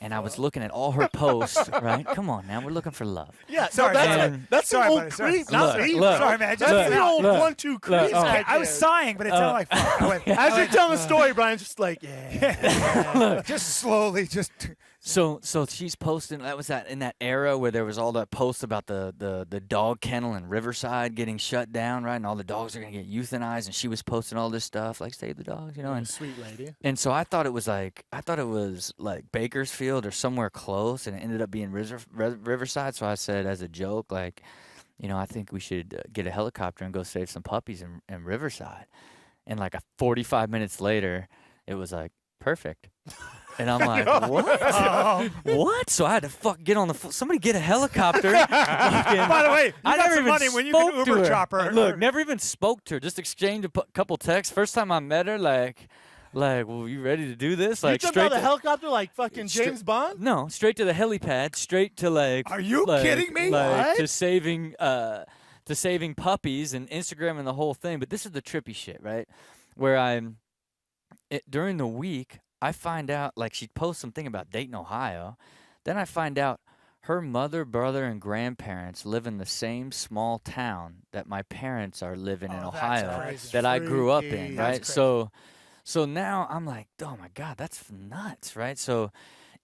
And I was looking at all her posts, right? Come on, now, we're looking for love. Yeah, Sorry, that's the sorry, old buddy, sorry. creep. Not Look, me, look. bro. Sorry, man. That's Just the old look. 1-2 creep. Look, I was sighing, but it sounded like fuck. I went, As you're telling the story, Brian, just like, yeah. just slowly, just. So she's posting. That was in that era where there was all that posts about the dog kennel in Riverside getting shut down, right? And all the dogs are gonna get euthanized. And she was posting all this stuff like save the dogs, And Sweet lady. and so I thought it was like Bakersfield or somewhere close, and it ended up being Riverside. So I said as a joke, like, I think we should get a helicopter and go save some puppies in Riverside. And like 45 minutes later, it was like perfect. And I'm like, what? What? So I had to get on the somebody get a helicopter. By the way, you I got never some even money when you spoke can to Uber her. chopper. Look, never even spoke to her. Just exchanged a couple texts. First time I met her, like, well, you ready to do this? You Like, jumped straight out of to the helicopter like fucking James Bond? No, straight to the helipad, straight to like. Are you kidding me? Like, What? to saving puppies and Instagram and the whole thing. But this is the trippy shit, right? Where during the week, I find out, like, she'd post something about Dayton, Ohio. Then I find out her mother, brother, and grandparents live in the same small town that my parents are living in Oh, that's Ohio crazy. that I grew up in, Freaky. right? That's So now I'm like, oh my God, that's nuts, right? So,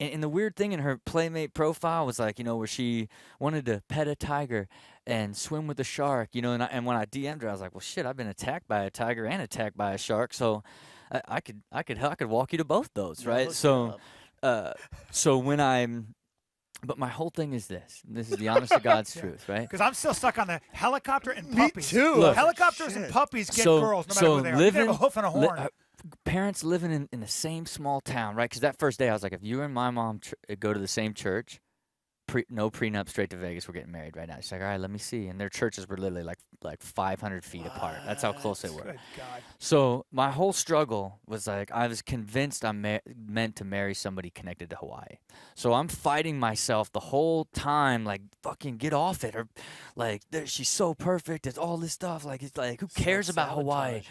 and the weird thing in her Playmate profile was like, where she wanted to pet a tiger and swim with a shark, and when I DM'd her, I was like, well, shit, I've been attacked by a tiger and attacked by a shark, so I could walk you to both those, right? So but my whole thing is this is the honest to God's truth, right? Because I'm still stuck on the helicopter and Me puppies. too. Look. Helicopters and puppies get So- girls no matter so who they are. living- They have a hoof and a horn. Parents living in the same small town, right? Because that first day I was like, if you and my mom go to the same church, no prenup, straight to Vegas, we're getting married right now. She's like, all right, let me see. And their churches were literally like 500 feet apart. That's how close they were. Good God. So my whole struggle was like, I was convinced I'm meant to marry somebody connected to Hawaii. So I'm fighting myself the whole time, like, fucking get off it. Or like, she's so perfect. It's all this stuff. Like, it's like, who cares about Hawaii?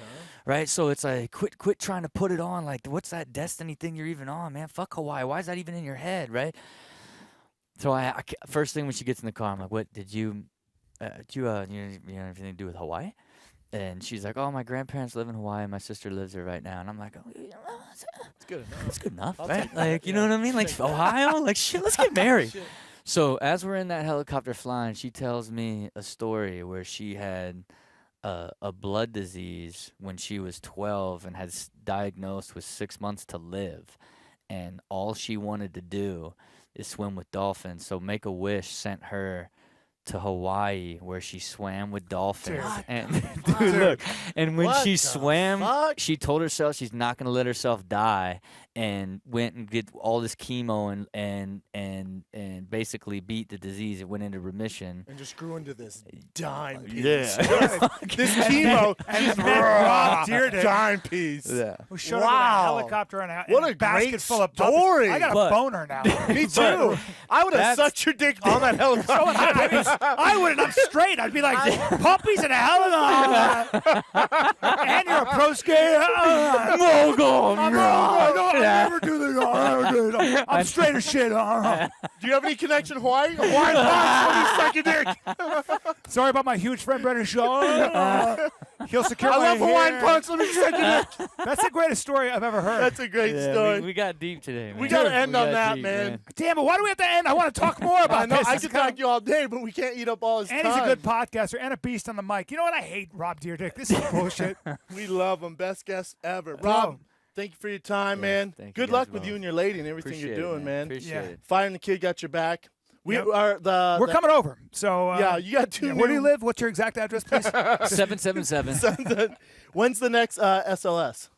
Right? So it's like, quit trying to put it on. Like, what's that destiny thing you're even on, man? Fuck Hawaii. Why is that even in your head, right? So I first thing when she gets in the car, I'm like, what, did you have anything to do with Hawaii? And she's like, "Oh, my grandparents live in Hawaii. And my sister lives there right now." And I'm like, "Oh, It's good enough. that's good enough, I'll right? take that. Like, you know what I mean? Like Ohio, like shit. Let's get married." So as we're in that helicopter flying, she tells me a story where she had a blood disease when she was 12 and had diagnosed with 6 months to live, and all she wanted to do is swim with dolphins. So Make-A-Wish sent her to Hawaii where she swam with dolphins. And dude, look, and when What she the swam, fuck? she told herself she's not gonna let herself die, and went and did all this chemo and basically beat the disease. It went into remission. And just grew into this dime piece. Yeah. This chemo And met Rob Dyrdek, dime piece. Yeah. who showed up in a Wow. helicopter and What a a basket great full of puppies. story. I got a But- boner now. Me too. I would have That's- sucked your dick on that helicopter. I wouldn't. I'm straight. I'd be like, puppies in a helicopter. And you're a pro skater. Mogul, I never do this. I'm straight as shit. Do you have any connection to Hawaii? Hawaii Punch, let me suck your dick. Sorry about my huge friend Brendan Shaw. He'll secure I my love Hawaiian hair. Punch, let me suck your dick. That's the greatest story I've ever heard. That's a great Yeah, story. we got deep today, man. We gotta end We on got that, deep, man. Damn it! Why do we have to end? I want to talk more about I know this. I It's could kind talk to you all day, but we can't eat up all his and time. he's a good podcaster and a beast on the mic. You know what? I hate Rob Dyrdek. This is bullshit. We love him. Best guest ever. Bro. Rob, thank you for your time, Yeah, man. thank you Good guys luck with both. you and your lady and everything Appreciate you're it, doing, man. Appreciate Yeah. it. Fire and the Kid got your back. We Yep. are We're coming over. So Yeah, you got two. where do you new- live? What's your exact address, please? 777. When's the next SLS?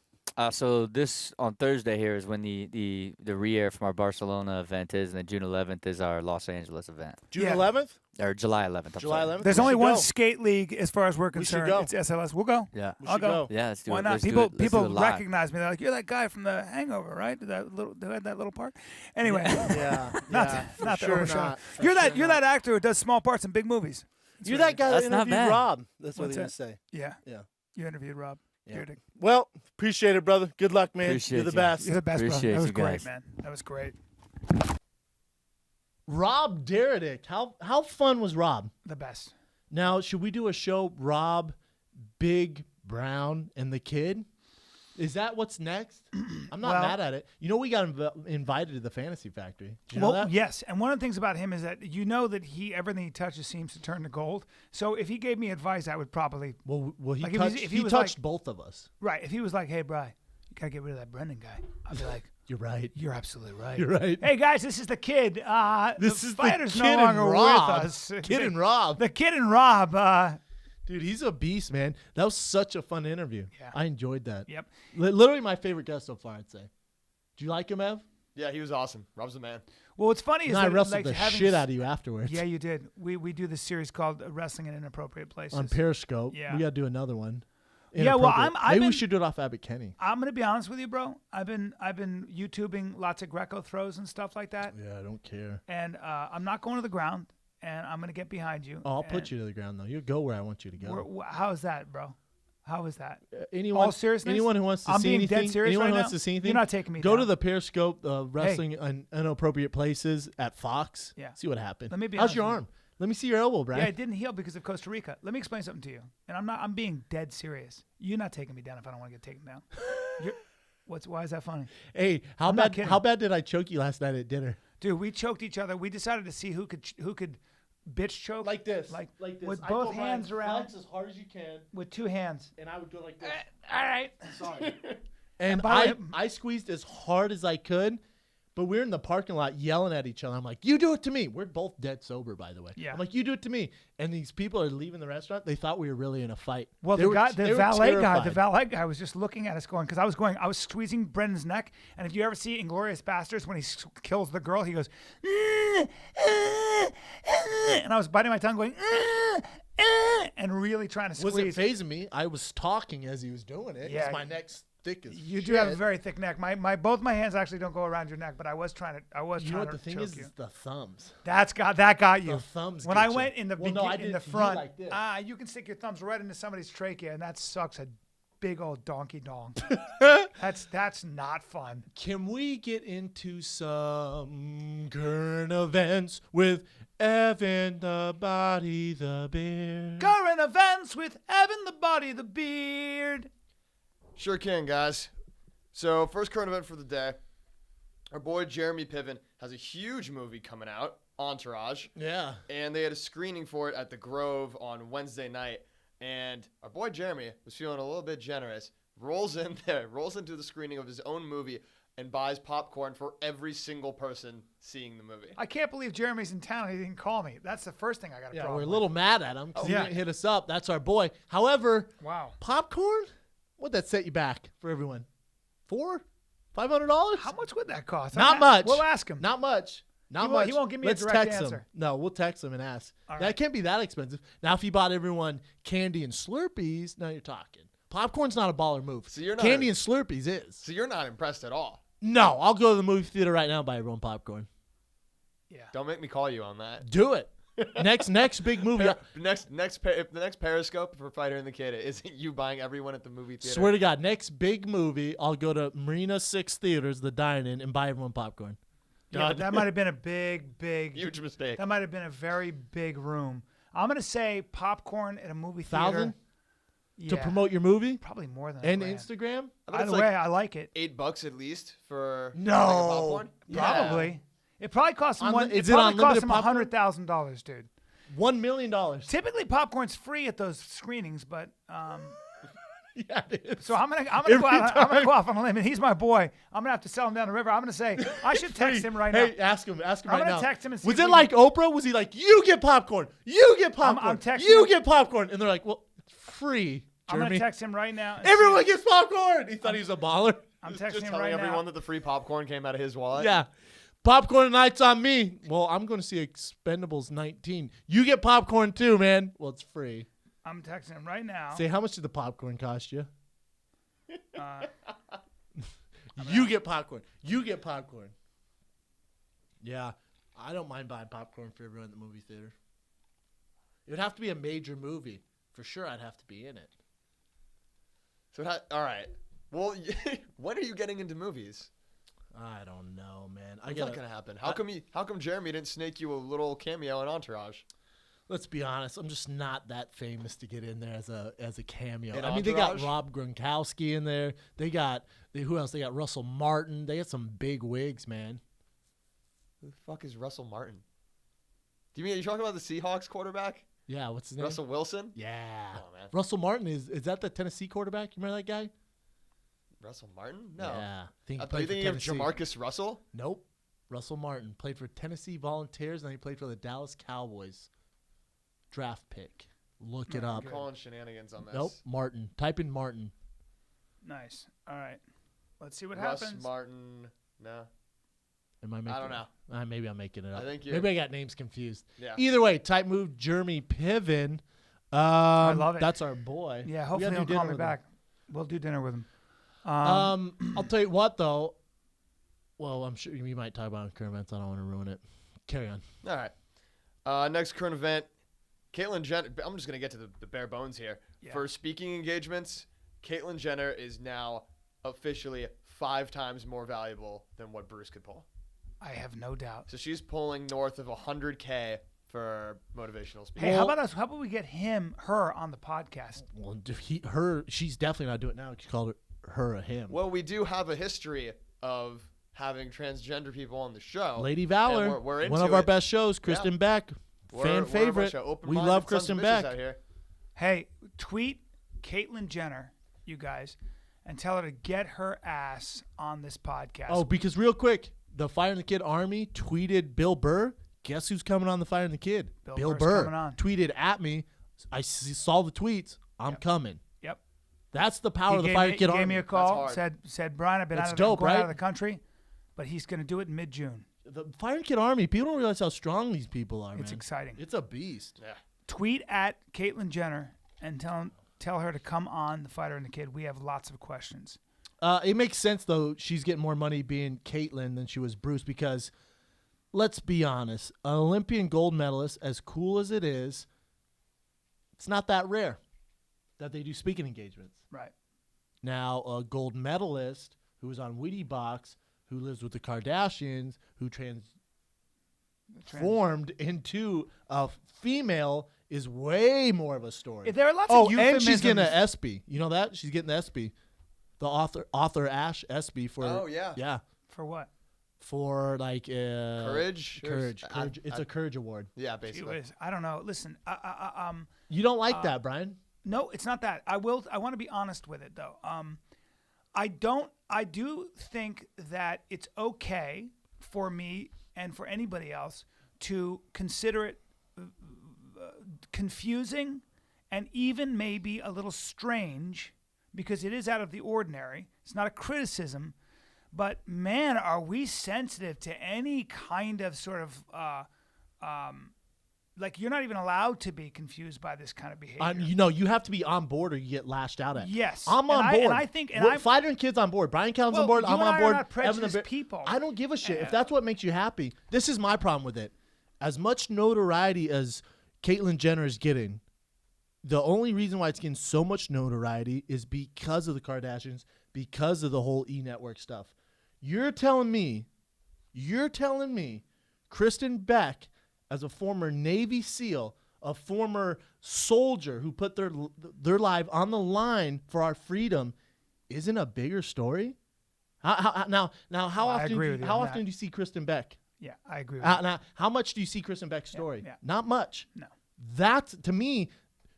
So this on Thursday here is when the re-air from our Barcelona event is, and then June 11th is our Los Angeles event, June Yeah. 11th? or July 11th. I'm July sorry. 11th? There's We only should one go. skate league as far as we're We should concerned. go. It's SLS. We'll go. Yeah. We I'll should go. go. Yeah, let's do Why it. not? Let's do People it. Let's do people it live. recognize me. They're like, "You're that guy from The Hangover, right? That little who had that little part." Anyway, Yeah. not yeah, to, not for to sure overshadow. not. For You're sure that not. actor who does small parts in big movies. You're that guy that That's not interviewed bad. Rob. That's what What's they that? say. Yeah. Yeah. You interviewed Rob Yeah. Dyrdek. Well, appreciate it, brother. Good luck, man. Appreciate You're the you. best. You're the best, bro. Appreciate That was you great, guys. man. That was great. Rob Dyrdek. How fun was Rob? The best. Now, should we do a show, Rob, Big Brown, and the Kid? Is that what's next? I'm not Well- mad at it. You know, we got invited to the Fantasy Factory. Did you know Well, that? yes, and one of the things about him is that you know that everything he touches seems to turn to gold. So if he gave me advice, I would probably Well, he Like, if touched, he's- if he he was touched like- both of us. right. If he was like, "Hey, Bri, you gotta get rid of that Brendan guy," I'd be like, You're right. "You're absolutely right." You're right. Hey guys, this is the Kid. This the is Fighters the no Kid longer and Rob. with us. Kid and Rob. The Kid and Rob. Dude, he's a beast, man. That was such a fun interview. Yeah. I enjoyed that. Yep. Literally my favorite guest so far, I'd say. Do you like him, Ev? Yeah, he was awesome. Rob's the man. Well, what's funny is And I that wrestled like the having shit out of you afterwards. Yeah, you did. We do this series called Wrestling in Inappropriate Places. On Periscope. Yeah. We got to do another one. Yeah, well, Inappropriate. I've Maybe we been- should do it off Abbott Kenny. I'm gonna be honest with you, bro. I've been YouTubing lots of Greco throws and stuff like that, Yeah, I don't care. and I'm not going to the ground, and I'm gonna get behind you. Oh, I'll put you to the ground, though. You go where I want you to go. How is that, bro? How is that? Anyone, All seriousness? anyone who wants to I'm see being anything, dead serious anyone right who wants now? to see anything, You're not taking me go to down. the Periscope Wrestling in Inappropriate Places at Fox. Yeah. See what happened. Let me be How's honest your with you. arm? Let me see your elbow, Brad. Yeah, it didn't heal because of Costa Rica. Let me explain something to you, and I'm being dead serious. You're not taking me down if I don't want to get taken down. Why is that funny? Hey, how I'm not bad? kidding. How bad did I choke you last night at dinner? Dude, we choked each other. We decided to see who could bitch choke Like this. like this. with I both told Brian, hands around flex as hard as you can, with two hands. and I would go like this. All right. Sorry. And by the way- I squeezed as hard as I could, but we're in the parking lot yelling at each other. I'm like, "You do it to me." We're both dead sober, by the way. Yeah. I'm like, "You do it to me." And these people are leaving the restaurant. They thought we were really in a fight. Well, They the were- guy, they the were valet terrified. guy was just looking at us going, because I was squeezing Brendan's neck. And if you ever see Inglourious Bastards when he kills the girl, he goes, and I was biting my tongue going, and really trying to squeeze. Wasn't phasing me. I was talking as he was doing it. Yeah. Yeah. My neck's thick as You shit. do have a very thick neck. Both my hands actually don't go around your neck, but I was trying to. You know what to the thing choke is? you. Is the thumbs. That got you. The thumbs When get I you. went in the Well, no, I in did the it to you front, like this. you can stick your thumbs right into somebody's trachea, and that sucks a big old donkey dong. That's not fun. Can we get into some current events with Evan the Body the Beard? Current events with Evan the Body the Beard. Sure can, guys. So, first current event for the day. Our boy Jeremy Piven has a huge movie coming out, Entourage. Yeah. And they had a screening for it at the Grove on Wednesday night. And our boy Jeremy was feeling a little bit generous, rolls into the screening of his own movie and buys popcorn for every single person seeing the movie. I can't believe Jeremy's in town and he didn't call me. That's the first thing I got to Yeah, problem we're a with. little mad at him because he yeah. didn't hit us up. That's our boy. However, Wow. popcorn? What'd that set you back for everyone? $500? How much would that cost? Not much. We'll ask him. Not much. Not He much. won't- he won't give me a Let's direct text answer. him. No, we'll text him and ask. All That right. can't be that expensive. Now, if you bought everyone candy and Slurpees, now you're talking. Popcorn's not a baller move. So you're not candy a- and Slurpees is. So you're not impressed at all. No, I'll go to the movie theater right now and buy everyone popcorn. Yeah. Don't make me call you on that. Do it. Next big movie. If the next Periscope for Fighter and the Kid isn't you buying everyone at the movie theater. Swear to God, next big movie, I'll go to Marina 6 Theaters, the dine-in, and buy everyone popcorn. Yeah, that might have been a big. Huge mistake. That might have been a very big room. I'm going to say popcorn at a movie theater. 1,000 Yeah, to promote your movie probably more than and $1,000. Instagram. I think Either it's way, I like it. $8 at least for No. a thing of popcorn. Probably. It probably cost him On one. the- It is it probably cost unlimited him popcorn? $100,000, dude. $1 million. Typically, popcorn's free at those screenings, but Yeah, it is. so I'm gonna Every go time. off on a limb, and he's my boy. I'm gonna have to sell him down the river. I'm gonna say I should text him right Hey, now. ask him I'm right gonna now. text him and see Was if it we like Oprah? Was he like, you get popcorn, you get popcorn, I'm texting you him. get popcorn? And they're like, well, it's free, I'm Jeremy. gonna text him right now. and see- Everyone gets popcorn. He thought he was a baller. I'm Just texting him telling right everyone now. that the free popcorn came out of his wallet. Yeah. Popcorn night's on me. Well, I'm going to see Expendables 19. You get popcorn too, man. Well, it's free. I'm texting him right now. Say, how much did the popcorn cost you? Uh, You get popcorn. You get popcorn. Yeah. I don't mind buying popcorn for everyone at the movie theater. It would have to be a major movie. For sure, I'd have to be in it. So all right. Well, when are you getting into movies? I don't know, man. When's that gonna happen? How come Jeremy didn't snake you a little cameo in Entourage? Let's be honest. I'm just not that famous to get in there as a cameo. In I mean, they got Entourage? Rob Gronkowski in there. Who else? They got Russell Martin. They got some big wigs, man. Who the fuck is Russell Martin? Do you mean are you talking about the Seahawks quarterback? Yeah, what's his name? Russell Wilson? Yeah. Oh, man. Russell Martin is that the Tennessee quarterback? You remember that guy? Russell Martin? No. Yeah. I thought you thinking of Jamarcus Russell? Nope. Russell Martin played for Tennessee Volunteers, and then he played for the Dallas Cowboys. Draft pick. Look it up. I'm calling shenanigans on this. Nope. Martin. Type in Martin. nice. All right. Let's see what Russ happens. Martin. No. Am I making I don't know. Maybe I'm making it up. I think you're- Maybe I got names confused. Yeah. Either way, type move Jeremy Piven. I love it. That's our boy. Yeah. We Hopefully gotta he'll do call dinner me with him. back. We'll do dinner with him. I'll tell you what though. Well, I'm sure you might talk about current events. I don't want to ruin it. Carry on. All right. Next current event. Caitlyn Jenner. I'm just going to get to the bare bones here. Yeah. For speaking engagements, Caitlyn Jenner is now officially 5 times more valuable than what Bruce could pull. I have no doubt. So she's pulling north of $100K for motivational speaking. Hey, how about us? How about we get her on the podcast? Well, she's definitely not doing it now. She called her a him. Well, we do have a history of having transgender people on the show. Lady Valor, And we're into one of our it. best shows. Kristen Beck, We're fan a bunch favorite. of open-minded We sons love of Kristen bitches Beck. out here. Hey, tweet Caitlyn Jenner, you guys, and tell her to get her ass on this podcast. Oh, because real quick, the Fire and the Kid Army tweeted Bill Burr. Guess who's coming on the Fire and the Kid? Bill Burr's Burr coming on. tweeted at me. I saw the tweets. I'm coming. Yep. That's the power of the He Fire gave and the Kid me, Army. gave me a call. hard. Said Bryan, I've been That's out of, dope, going out right? of the country, but he's going to do it in mid-June. The Fire and Kid Army. People don't realize how strong these people are. It's man. exciting. It's a beast. Yeah. Tweet at Caitlyn Jenner and tell her to come on the Fighter and the Kid. We have lots of questions. It makes sense though. She's getting more money being Caitlyn than she was Bruce because, let's be honest, an Olympian gold medalist, as cool as it is, it's not that rare that they do speaking engagements. Right. Now a gold medalist who was on Wheatie Box, who lives with the Kardashians, who transformed into a female is way more of a story. There are lots of euphemisms. And she's getting an ESPY. You know that? She's getting the ESPY. The author Ash ESPY for. Oh, yeah. Yeah. For what? For like courage. Courage. It's a courage award. Yeah, basically. I don't know. Listen, You don't like that, Bryan? no, it's not that. I want to be honest with it though. I do think that it's okay for me and for anybody else to consider it confusing and even maybe a little strange because it is out of the ordinary. It's not a criticism, but man, are we sensitive to any kind of sort of like you're not even allowed to be confused by this kind of behavior. You have to be on board or you get lashed out at. Yes. I'm on board. And I think Fighter and Kid's on board. Bryan Callen's Well, on board. you I'm and on I board. are not prejudiced Evan people. I don't give a shit. If that's what makes you happy. This is my problem with it. As much notoriety as Caitlyn Jenner is getting, the only reason why it's getting so much notoriety is because of the Kardashians, because of the whole E-Network stuff. You're telling me Kristen Beck, as a former Navy SEAL, a former soldier who put their life on the line for our freedom, isn't a bigger story? How often do you see Kristen Beck? Yeah, I agree with you. Now, how much do you see Kristen Beck's story? Yeah. Not much. No. That's, to me,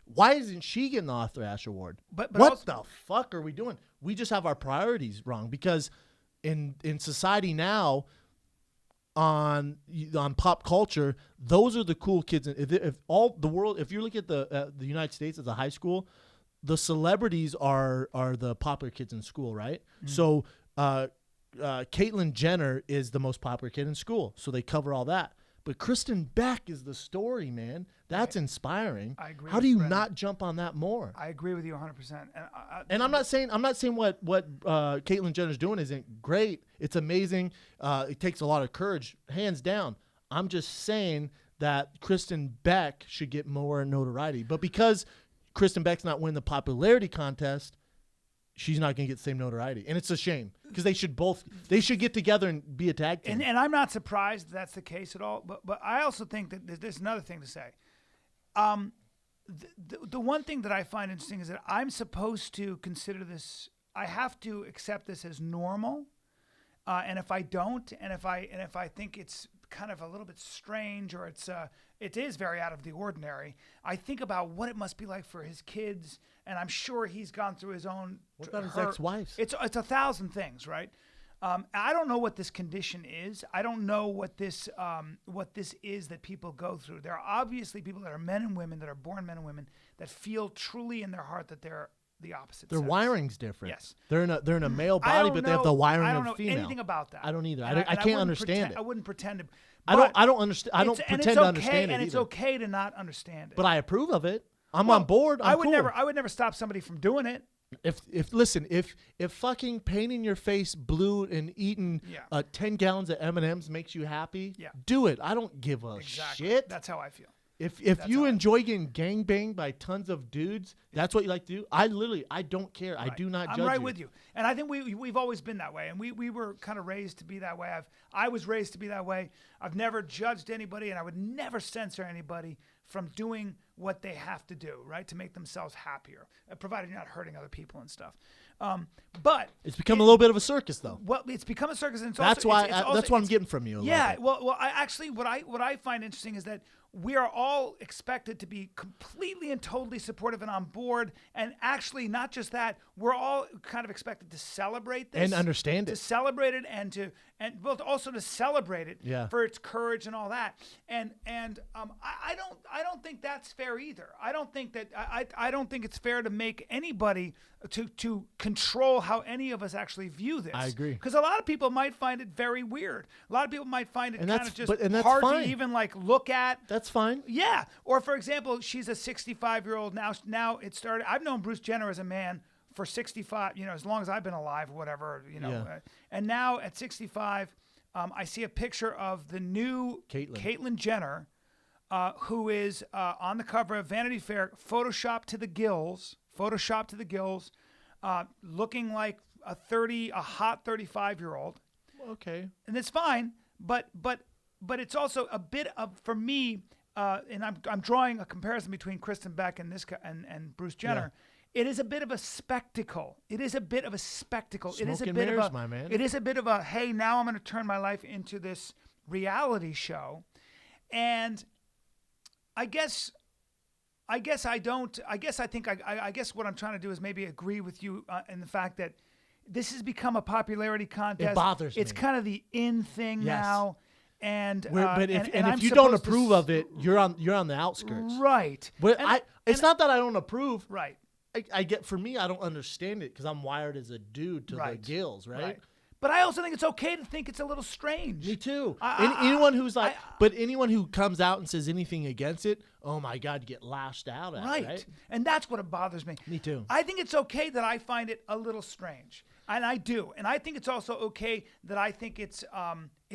why isn't she getting the Arthur Ashe Award? But what also, the fuck are we doing? We just have our priorities wrong because in society now, on pop culture, those are the cool kids. If all the world, if you look at the United States as a high school, the celebrities are the popular kids in school, right? Mm-hmm. So Caitlyn Jenner is the most popular kid in school, so they cover all that. But Kristen Beck is the story, man. That's inspiring. I agree. How do you not jump on that more? I agree with you 100%. And I'm not saying what Caitlyn Jenner's doing isn't great. It's amazing. It takes a lot of courage, hands down. I'm just saying that Kristen Beck should get more notoriety. But because Kristen Beck's not winning the popularity contest, she's not going to get the same notoriety. And it's a shame because they should get together and be a tag team. And I'm not surprised that's the case at all. But I also think that there's another thing to say. The one thing that I find interesting is that I'm supposed to consider this, I have to accept this as normal. And if I don't, and if I think it's kind of a little bit strange or it is very out of the ordinary, I think about what it must be like for his kids, and I'm sure he's gone through his own. What about his ex-wives? It's 1,000 things, right? I don't know what this condition is. I don't know what this is that people go through. There are obviously people that are men and women, that are born men and women, that feel truly in their heart that they're the opposite their sex. wiring's different. Yes. They're in a male body, but they have the wiring of female. I don't know anything about that. I don't either. And I can't understand it. I wouldn't pretend to. I don't understand. I don't pretend to understand it and it's either. okay to not understand it. But I approve of it. I'm on board. I would cool. never stop somebody from doing it. If fucking painting your face blue and eating 10 gallons of M&Ms makes you happy, do it. I don't give a shit. That's how I feel. If you enjoy getting gangbanged by tons of dudes, that's what you like to do. I don't care. Right. I do not judge you. I'm right with you. And I think we've always been that way. And we were kind of raised to be that way. I was raised to be that way. I've never judged anybody, and I would never censor anybody from doing what they have to do, right, to make themselves happier, provided you're not hurting other people and stuff. But it's become a little bit of a circus, though. Well, it's become a circus, and it's that's also, why it's also, that's what I'm getting from you. Well, I actually what I find interesting is that we are all expected to be completely and totally supportive and on board, and actually not just that, we're all kind of expected to celebrate this and understand it, to celebrate it, and also to celebrate it for its courage and all that. And I don't think that's fair either. I don't think it's fair to make anybody to control how any of us actually view this. I agree. Because a lot of people might find it very weird. A lot of people might find it kind of just hard to even like look at. That's fine. Yeah. Or for example, she's a 65-year-old now. It started. I've known Bruce Jenner as a man for 65. As long as I've been alive, whatever. And now at 65, I see a picture of the new Caitlyn Jenner, who is on the cover of Vanity Fair, photoshopped to the gills. looking like a hot 35-year-old. Okay. And it's fine, but it's also a bit of, for me, and I'm drawing a comparison between Kristen Beck and and Bruce Jenner. Yeah. It is a bit of a spectacle. It is a bit of a spectacle. Smoke it is a and bit mirrors, of a, my man. It is a bit of a, hey, now I'm going to turn my life into this reality show. And I guess what I'm trying to do is maybe agree with you in the fact that this has become a popularity contest. It bothers me. It's kind of the in thing now. And but if you don't approve of it, you're on the outskirts. Right. But it's not that I don't approve. Right. I get, for me, I don't understand it because I'm wired as a dude to the gills, right? But I also think it's okay to think it's a little strange. Me too. Anyone who comes out and says anything against it, oh my God, you get lashed out at. Right. And that's what bothers me. Me too. I think it's okay that I find it a little strange. And I do. And I think it's also okay that I think it's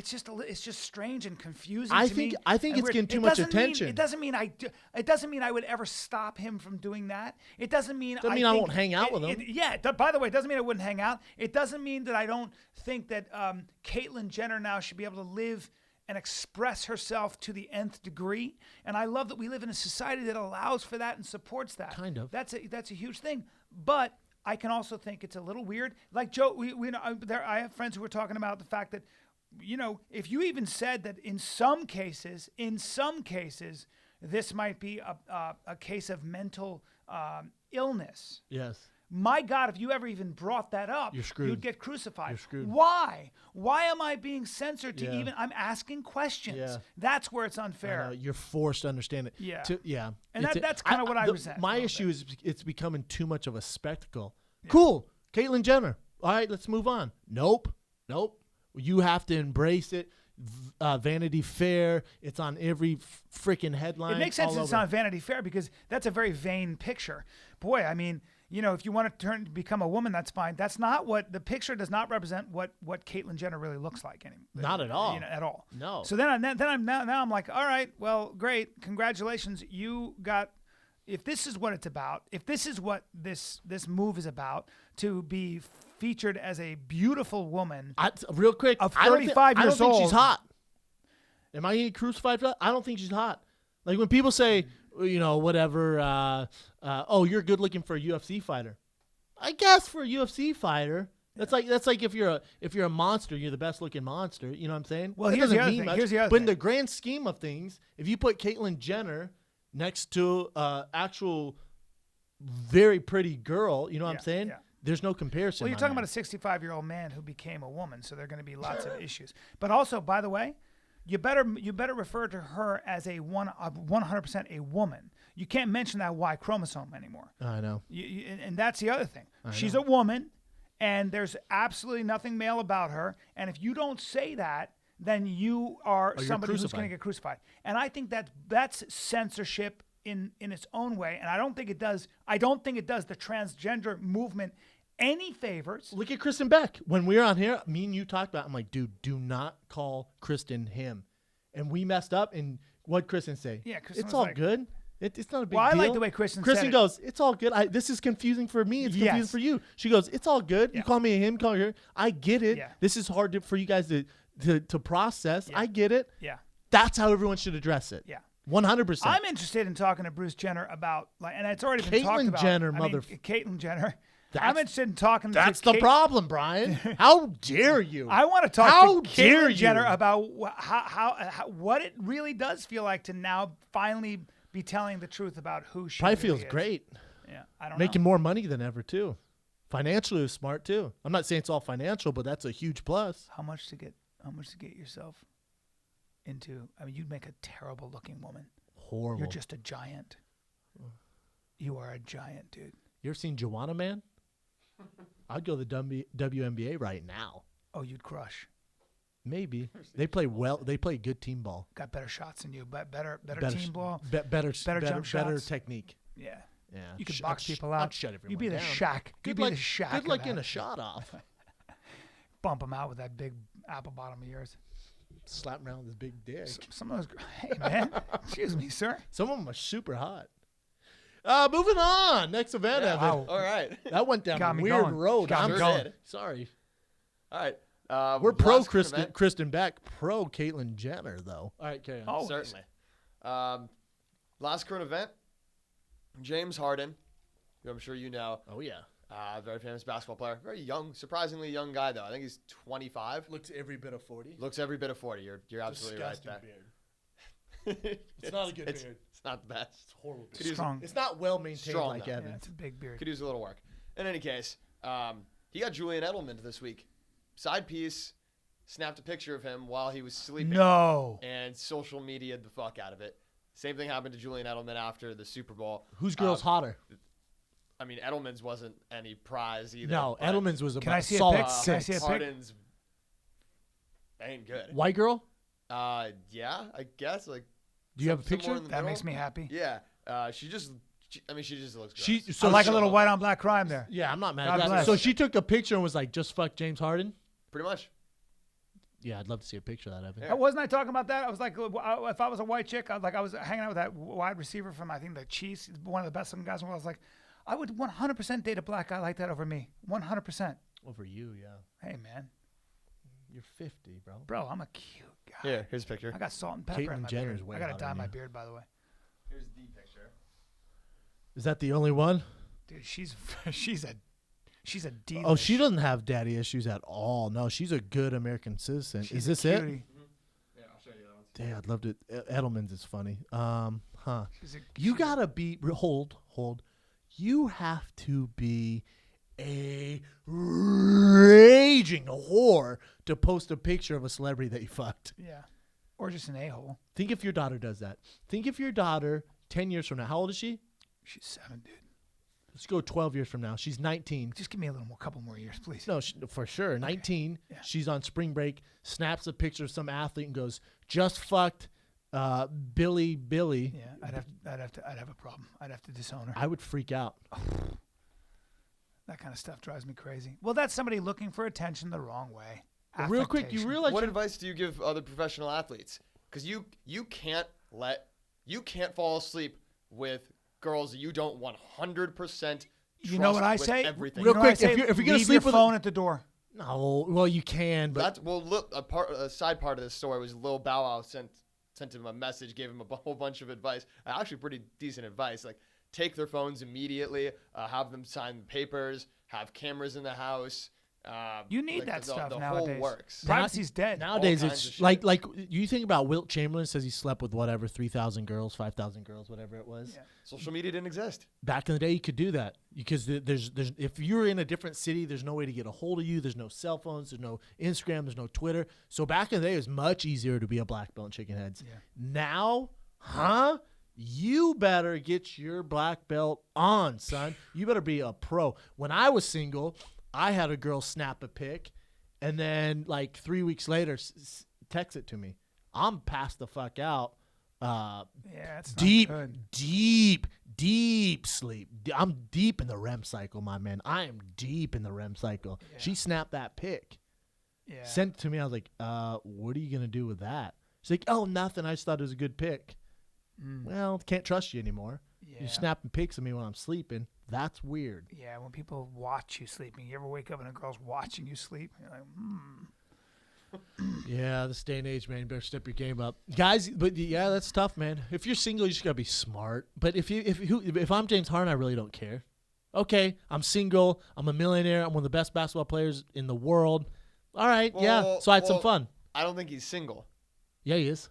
just strange and confusing to me. I think it's getting too much attention. It doesn't mean I would ever stop him from doing that. It doesn't mean I won't hang out with him. By the way, it doesn't mean I wouldn't hang out. It doesn't mean that I don't think that Caitlyn Jenner now should be able to live and express herself to the nth degree. And I love that we live in a society that allows for that and supports that. Kind of. That's a huge thing. But I can also think it's a little weird. Like Joe, I have friends who were talking about the fact that, if you even said that in some cases, this might be a case of mental illness. Yes. My God, if you ever even brought that up, you're screwed. You'd get crucified. You're screwed. Why? Why am I being censored to even? I'm asking questions. Yeah. That's where it's unfair. You're forced to understand it. Yeah. And that's kind of what I resent. My issue is it's becoming too much of a spectacle. Yeah. Cool. Caitlyn Jenner. All right, let's move on. Nope. You have to embrace it. Vanity Fair. It's on every freaking headline. It makes sense it's on Vanity Fair because that's a very vain picture. Boy, I mean, if you want to become a woman, that's fine. That's not what the picture does not represent. What Caitlyn Jenner really looks like anymore. Not at all. At all. No. So then I'm like, all right, well, great, congratulations, you got. If this is what it's about, if this is what this move is about, to be featured as a beautiful woman, real quick, of 35 years old, I don't think she's hot. Am I getting crucified for that? I don't think she's hot. Like when people say, whatever, you're good looking for a UFC fighter. I guess for a UFC fighter, that's like if you're a monster, you're the best looking monster. You know what I'm saying? Well, here's the other thing. But in the grand scheme of things, if you put Caitlyn Jenner next to actual very pretty girl, you know what I'm saying? Yeah. There's no comparison. Well, you're talking about a 65-year-old man who became a woman, so there are going to be lots of issues. But also, by the way, you better refer to her as 100% a woman. You can't mention that Y chromosome anymore. I know. And that's the other thing. She's a woman, and there's absolutely nothing male about her. And if you don't say that, then you are somebody who's going to get crucified. And I think that's censorship in its own way. And I don't think it does the transgender movement any favors. Look at Kristen Beck. When we were on here, me and you talked about it. I'm like, dude, do not call Kristen him. And we messed up. And what'd Kristen say? Yeah, Kristen it's all good. It's not a big deal. I like the way Kristen said it. Goes, it's all good. This is confusing for me. It's confusing for you. She goes, it's all good. Yeah. You call me a him, call her. I get it. Yeah. This is hard for you guys to process. Yeah. I get it. Yeah. That's how everyone should address it. Yeah. 100%. I'm interested in talking to Bruce Jenner about, and it's already been talked about. Caitlyn Jenner. I'm interested in talking to That's the problem, Bryan. How dare you? I want to talk to Caitlyn Jenner about how what it really does feel like to now finally be telling the truth about who she probably really feels great. Yeah, I don't Making know. more money than ever, too. Financially, is smart, too. I'm not saying it's all financial, but that's a huge plus. How much to get yourself into? I mean, you'd make a terrible looking woman. Horrible. You're just a giant. You are a giant, dude. You ever seen Joanna Man? I'd go to the WNBA right now. Oh, you'd crush. Maybe. They play well. They play good team ball. Got better shots than you, but better team ball. Better jump shots. Better technique. Yeah. Yeah. You could box people out. I'd shut everyone You'd be the down. Shaq. You'd be the Shaq. Good luck getting a shot off. Bump him out with that big apple bottom of yours. Slap him around with his big dick. Some of those. Hey, man. Excuse me, sir. Some of them are super hot. Moving on. Next event, Yeah, Evan. all right. That went down Got a me weird going. road. Got I'm me going. sorry. All right. We're pro last current event. Kristen Beck, pro Caitlyn Jenner, though. All right, carry on. Oh, Certainly. Last current event, James Harden, who I'm sure you know, Oh, yeah. very famous basketball player. Very young, surprisingly young guy, though. I think he's 25. Looks every bit of 40. Looks every bit of 40. You're absolutely Disgusting right beard. there. It's not a good it's, beard. It's not the best. It's horrible. Could use, Strong. It's not well maintained Strong, like though. Evan. Yeah, it's a big beard. could use a little work. In any case, he got Julian Edelman this week. Side piece, snapped a picture of him while he was sleeping. No. And social media'd the fuck out of it. Same thing happened to Julian Edelman after the Super Bowl. Whose girl's hotter? I mean, Edelman's wasn't any prize either. No, but, Edelman's was a Can I see a solid pic? Can I see a six. pic? Harden's ain't good. White girl? Yeah, I guess. Like, Do you have a somewhere picture? in the That middle. makes me happy. Yeah. She just looks good. She I so like she- a little white on black crime there. Yeah, I'm not mad God at that. bless. So she took a picture and was like, "Just fuck James Harden." Pretty much. Yeah, I'd love to see a picture of that, Evan. Yeah. Wasn't I talking about that? I was like, if I was a white chick, I was hanging out with that wide receiver from, I think, the Chiefs, one of the best looking guys in the world. I was like, I would 100% date a black guy like that over me. 100%. Over you, yeah. Hey, man. You're 50, bro. Bro, I'm a cute guy. Here, here's a picture. I got salt and pepper in Caitlyn my Jenner's beard. way I got to hotter dye than my you. beard, by the way. Here's the picture. Is that the only one? Dude, she's a D. Oh, she doesn't have daddy issues at all. No, she's a good American citizen. Is this it? Yeah, I'll show you that one. Damn, I'd love to. Edelman's is funny. You She's gotta be hold. You have to be a raging whore to post a picture of a celebrity that you fucked. Yeah. Or just an a-hole. Think if your daughter does that. Think if your daughter 10 years from now. How old is she? She's 7, dude. Let's go 12 years from now. She's 19. Just give me couple more years, please. No, for sure. 19. Yeah. She's on spring break, snaps a picture of some athlete and goes, "Just fucked Billy." Yeah, I'd have a problem. I'd have to disown her. I would freak out. That kind of stuff drives me crazy. Well, that's somebody looking for attention the wrong way. Real quick, you Affectation. realize What advice do you give other professional athletes? Because you can't fall asleep with girls that you don't 100%. You know what I with say? Everything. Real You know what I quick, say? if you're gonna Leave sleep your with phone at the door. No, well, you can, but That's look. A side part of this story was Lil Bow Wow sent him a message, gave him a whole bunch of advice. Actually, pretty decent advice. Like, take their phones immediately, have them sign papers, have cameras in the house. You need like that the stuff whole nowadays. works. Privacy's dead. nowadays kinds it's of shit. like you think about Wilt Chamberlain says he slept with whatever 3,000 girls, 5,000 girls, whatever it was. Yeah. Social media didn't exist. Back in the day, you could do that because there's if you're in a different city, there's no way to get a hold of you. There's no cell phones. There's no Instagram. There's no Twitter. So back in the day, it was much easier to be a black belt in chicken heads. Yeah. Now, you better get your black belt on, son. You better be a pro. When I was single, I had a girl snap a pic, and then like 3 weeks later, text it to me. I'm passed the fuck out. Yeah, it's not Deep sleep. I'm deep in the REM cycle, my man. I am deep in the REM cycle. Yeah. She snapped that pic, Yeah. sent it to me. I was like, what are you gonna do with that? She's like, oh, nothing. I just thought it was a good pic. Well, can't trust you anymore. Yeah. You're snapping pics of me when I'm sleeping. That's weird. Yeah, when people watch you sleeping. You ever wake up and a girl's watching you sleep? You're like, Yeah, this day and age, man, you better step your game up, guys. But yeah, that's tough, man. If you're single, you just gotta be smart. But if I'm James Harden, I really don't care. Okay, I'm single. I'm a millionaire. I'm one of the best basketball players in the world. All right, yeah. So I had some fun. I don't think he's single. Yeah, he is.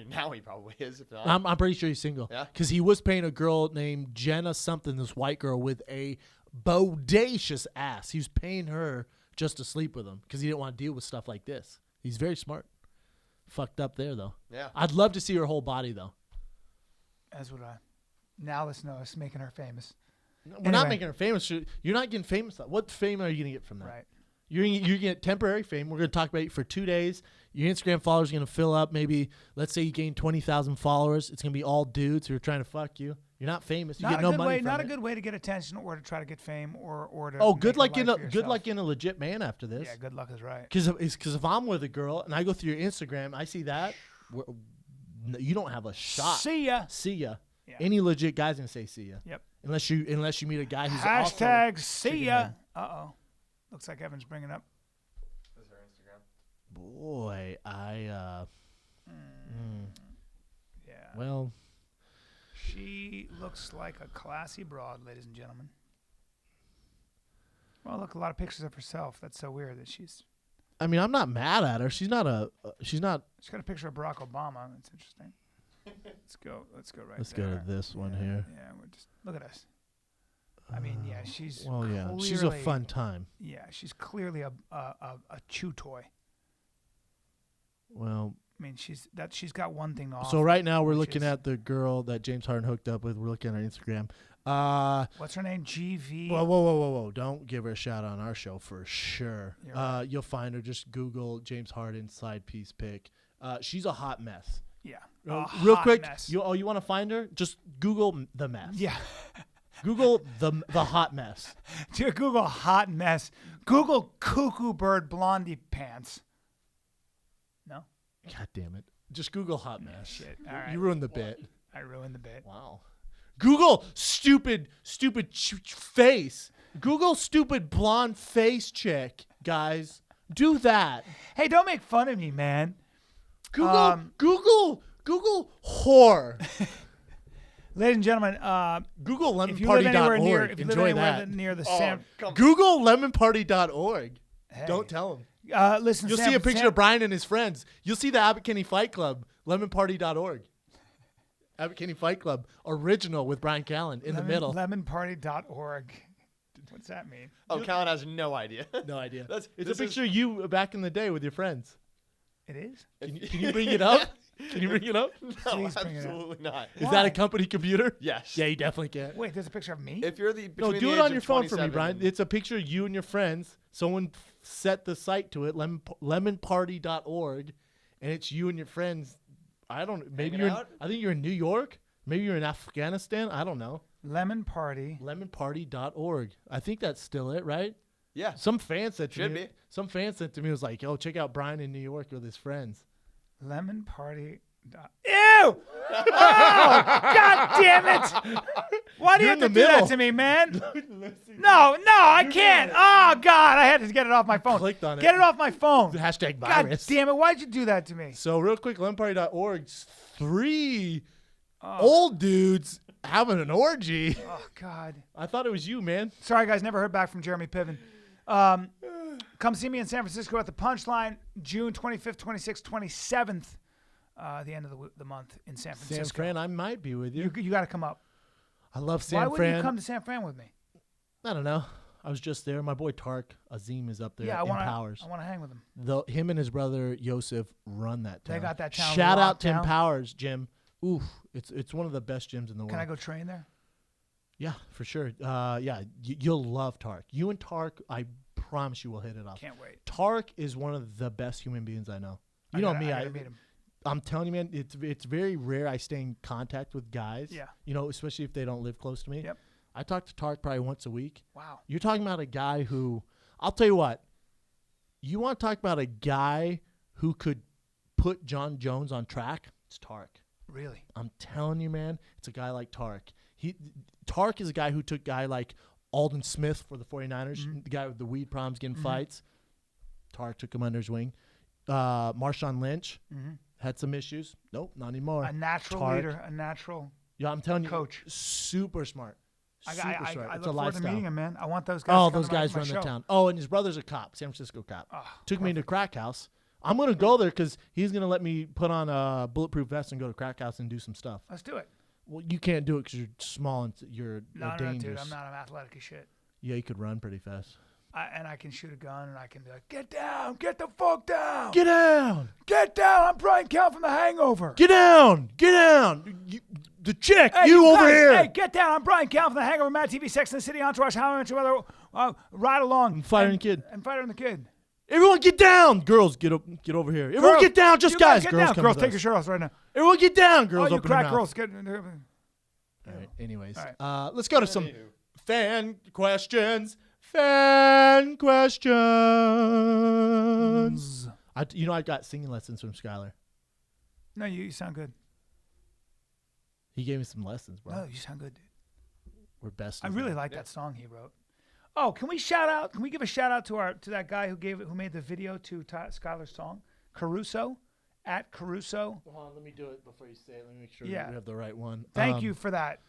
Now he probably is. If not. I'm pretty sure he's single. Yeah? Because he was paying a girl named Jenna something, this white girl with a bodacious ass. He was paying her just to sleep with him because he didn't want to deal with stuff like this. He's very smart. Fucked up there, though. Yeah. I'd love to see her whole body, though. as would I. Now let's know. It's making her famous. We're not Anyway. making her famous. You're not getting famous. What fame are you going to get from that? Right. You're gonna get temporary fame. We're going to talk about it for 2 days. Your Instagram followers are going to fill up. Maybe, let's say you gain 20,000 followers. It's going to be all dudes who are trying to fuck you. You're not famous. You Not get a no good money way. from Not it. a good way to get attention or to try to get fame or to. Oh, make good a luck life in a for good yourself. luck in a legit man after this. Yeah, good luck is right. Because if I'm with a girl and I go through your Instagram, I see that, you don't have a shot. See ya. See ya. Yeah. Any legit guy's gonna say see ya. Yep. Unless you meet a guy who's Hashtag also see chicken ya. man. Uh-oh. Looks like Evan's bringing up. This is her Instagram. Boy, Yeah. well, She looks like a classy broad, ladies and gentlemen. Well, look, a lot of pictures of herself. That's so weird that she's... I mean, I'm not mad at her. She's not. She's got a picture of Barack Obama. That's interesting. Let's go right Let's there. go to this one here. Yeah, we're just... Look at us. I mean, yeah, she's... Well, yeah, she's a clearly- fun time. Yeah, she's clearly a chew toy. Well, I mean, she's got one thing to offer. so right now we're which looking is- at the girl that James Harden hooked up with. We're looking at her Instagram. What's her name? GV. Whoa. Don't give her a shout out on our show for sure. You're right. You'll find her. Just Google James Harden side piece pic. She's a hot mess. Yeah. Real hot quick, mess. you want to find her? Just Google the mess. Yeah. Google the hot mess. Google hot mess. Google cuckoo bird blondie pants. No? God damn it. Just Google hot mess. Shit. All right. You ruined the bit. I ruined the bit. Wow. Google stupid face. Google stupid blonde face chick, guys. Do that. Hey, don't make fun of me, man. Google whore. Ladies and gentlemen, Google if you live anywhere near, lemonparty.org. if you live Enjoy anywhere that. near the Oh, come Google lemonparty.org. Hey. Don't tell them. Listen, You'll see a picture of Bryan and his friends. You'll see the Abbott Kinney Fight Club, lemonparty.org. Abbott Kinney Fight Club, original with Bryan Callen in the middle. Lemonparty.org. What's that mean? Oh, Callen has no idea. No idea. That's- It's a this is- picture of you back in the day with your friends. It is? Can you bring it up? Can you bring it up? No, Please bring it up. absolutely not. Is that a company computer? Yes. Yeah, you definitely can. Wait, there's a picture of me? If you're the No, between do the it age on your of phone for me, 27 Bryan. and- It's a picture of you and your friends. Someone set the site to it, lemonparty.org, and it's you and your friends. I don't. Maybe Hanging you're. out? I think you're in New York. Maybe you're in Afghanistan. I don't know. Lemon Party. Lemonparty.org. I think that's still it, right? Yeah. Some fan sent to Should me. be. Some fan sent to me was like, "Oh, check out Bryan in New York with his friends." Lemon Party. Ew! Oh, God damn it! Why do you You're have to in do the that middle. to me, man? No, I can't. Oh, God, I had to get it off my phone. Clicked on it. Get it off my phone. Hashtag God virus. damn it! Why'd you do that to me? So real quick, lemonparty.org. 3 old dudes having an orgy. Oh, God. I thought it was you, man. Sorry, guys. Never heard back from Jeremy Piven. Come see me in San Francisco at the Punchline, June 25th, 26th, 27th, the end of the month in San Francisco. San Fran, I might be with you. You got to come up. I love San Why Fran. wouldn't you come to San Fran with me? I don't know. I was just there. My boy Tark Azim is up there Yeah, I in want Powers. to hang with him. Him and his brother Yosef run that town. They got that town Shout out locked Tim down. Powers, Jim. Oof, it's one of the best gyms in the world. Can I go train there? Yeah, for sure. Yeah, you'll love Tark. You and Tark, I promise you will hit it off. Can't wait. Tark is one of the best human beings I know. I You know gotta- me. I gotta meet him. I'm telling you, man, it's very rare I stay in contact with guys. Yeah. You know, especially if they don't live close to me. Yep. I talk to Tark probably once a week. Wow. You're talking about a guy who, I'll tell you what, you want to talk about a guy who could put John Jones on track? It's Tark. Really? I'm telling you, man, it's a guy like Tark. Tark is a guy who took a guy like Alden Smith for the 49ers, the guy with the weed problems getting fights. Tark took him under his wing. Marshawn Lynch had some issues. Nope, not anymore. A natural Tark. leader, a natural. Yeah, I'm telling you, coach. Super smart. I Super smart. look it's a forward to lifestyle. meeting him, man. I want those guys. Oh, to come those to my guys run the show. town. Oh, and his brother's a cop, San Francisco cop. Oh, Took me to Crack House. I'm going to go there because he's going to let me put on a bulletproof vest and go to Crack House and do some stuff. Let's do it. Well, you can't do it because you're small and you're No, dangerous. dude. I'm not. I'm athletic as shit. Yeah, you could run pretty fast. And I can shoot a gun, and I can be like, get down, get the fuck down, Get down! get down. I'm Bryan Callen from The Hangover. Get down! Get down! The chick, Hey, you over guys, here! Hey, get down. I'm Bryan Callen from The Hangover, Mad TV, Sex and the City, Entourage, How I Met Your Mother, Ride Along. And Fighter and Kid. And Fighter and the Kid. Everyone get down! Girls, get over here. Everyone Girls, get down, just you guys. Get Girls, down. come Girls, with take us. your shirt off right now. Everyone get down, girls. Oh, you open their crack mouth. girls. Get. All right, anyways. All right. Let's go to some fan questions. Fan questions. I got singing lessons from Skylar. No, you sound good. He gave me some lessons, bro. No, you sound good, dude. We're best. I really like that song he wrote. Oh, can we give a shout out to that guy who made the video to Skylar's song, Caruso, at Caruso. Hold on, let me do it before you say it. Let me make sure Yeah. we have the right one. Thank you for that,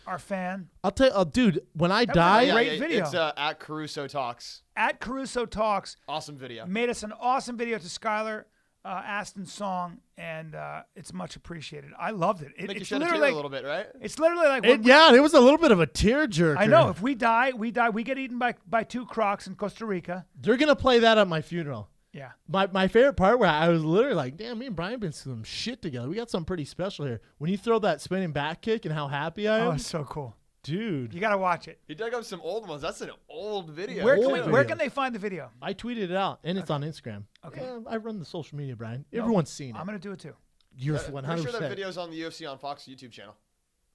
our fan. I'll tell you, dude, when I That was a die, great video. It's at Caruso Talks. At Caruso Talks. Awesome video. Made us an awesome video to Skylar Aston's song, and it's much appreciated. I loved it. Make you It's shed a literally tear like a little bit, right? it's literally like yeah, it was a little bit of a tearjerker. I know. If we die, we die. We get eaten by 2 crocs in Costa Rica. They're gonna play that at my funeral. Yeah. My favorite part where I was literally like, damn, me and Bryan been some shit together. We got something pretty special here. When you throw that spinning back kick and how happy I am, Oh, it's so cool. dude. You gotta watch it. He dug up some old ones. That's an old video. Where Old where videos. can they find the video? I tweeted it out, and it's on Instagram. Okay. Yeah, I run the social media, Bryan. Everyone's seen it. I'm gonna do it too. You're Pretty 100%. sure that video's on the UFC on Fox YouTube channel.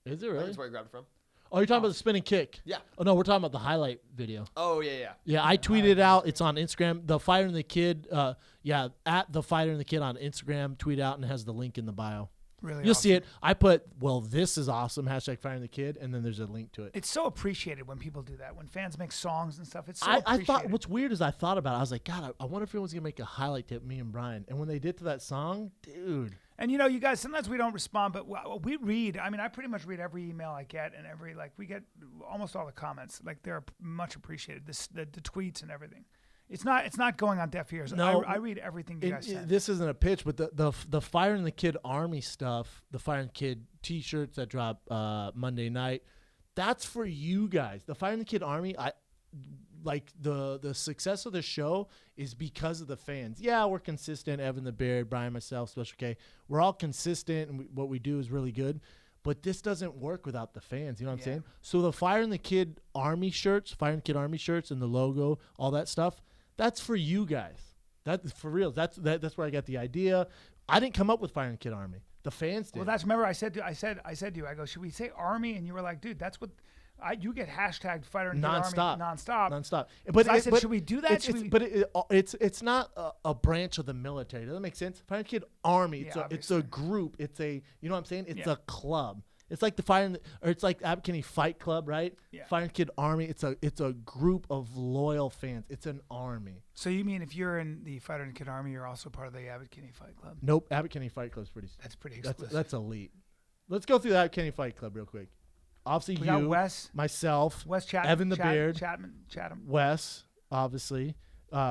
Is it I think really? That's where I grabbed it from. Oh, you're talking about the spinning kick? Yeah. Oh, no, we're talking about the highlight video. Oh, yeah. Yeah, I tweeted it out. It's on Instagram. The Fighter and the Kid, at the Fighter and the Kid on Instagram, tweet out, and it has the link in the bio. Really, You'll awesome. see it. I put, well, this is awesome, hashtag Fighter and the Kid, and then there's a link to it. It's so appreciated when people do that. When fans make songs and stuff, it's so I appreciated. thought, what's weird is I thought about it. I was like, God, I wonder if anyone's going to make a highlight to me and Bryan. And when they did to that song, dude. And you know, you guys, sometimes we don't respond, but we read. I mean, I pretty much read every email I get, and we get almost all the comments. Like, they're much appreciated. The tweets and everything. It's not going on deaf ears. No, I read everything you guys send. This isn't a pitch, but the Fire and the Kid Army stuff, the Fire and Kid T-shirts that drop Monday night, that's for you guys. The Fire and the Kid Army, the success of the show is because of the fans. Yeah, we're consistent. Evan the Beard, Bryan, myself, Special K, we're all consistent, and what we do is really good. But this doesn't work without the fans. You know what I'm saying? So the Fire and the Kid Army shirts, Fire and the Kid Army shirts, and the logo, all that stuff. That's for you guys. That's for real. That's where I got the idea. I didn't come up with Fire and Kid Army. The fans did. Well, remember I said to you, I go, should we say Army? And you were like, dude, that's what you get hashtagged Fighter and Kid Army nonstop. But I said, should we do that? It's not a branch of the military. Does that make sense? Fire and Kid Army. It's a group. It's a, you know what I'm saying? It's a club. It's like it's like Abbott Kinney Fight Club, right? Yeah. Fire and Kid Army. It's a group of loyal fans. It's an army. So you mean if you're in the Fighter and Kid Army, you're also part of the Abbott Kinney Fight Club? Nope. Abbott Kinney Fight Club is pretty. That's pretty exclusive. That's elite. Let's go through the Abbott Kinney Fight Club real quick. Obviously, We got Wes, myself, Chatham, Evan the Beard, Chatham, Wes, obviously,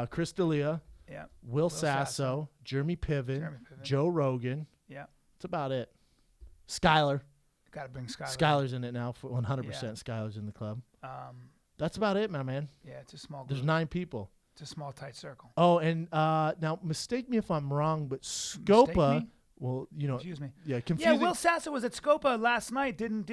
Chris D'Elia, yeah, Will Sasso, Jeremy Piven, Joe Rogan. Yeah, that's about it. Skylar. Got to bring Skylar. Skylar's in it now for 100%. Skylar's in the club. That's about it, my man. Yeah, it's a small group. There's 9 people. It's a small, tight circle. Oh, and now mistake me if I'm wrong, but Scopa. Well, you know, confuse me. Yeah, confusing. Yeah, Will Sasso was at Scopa last night. Didn't.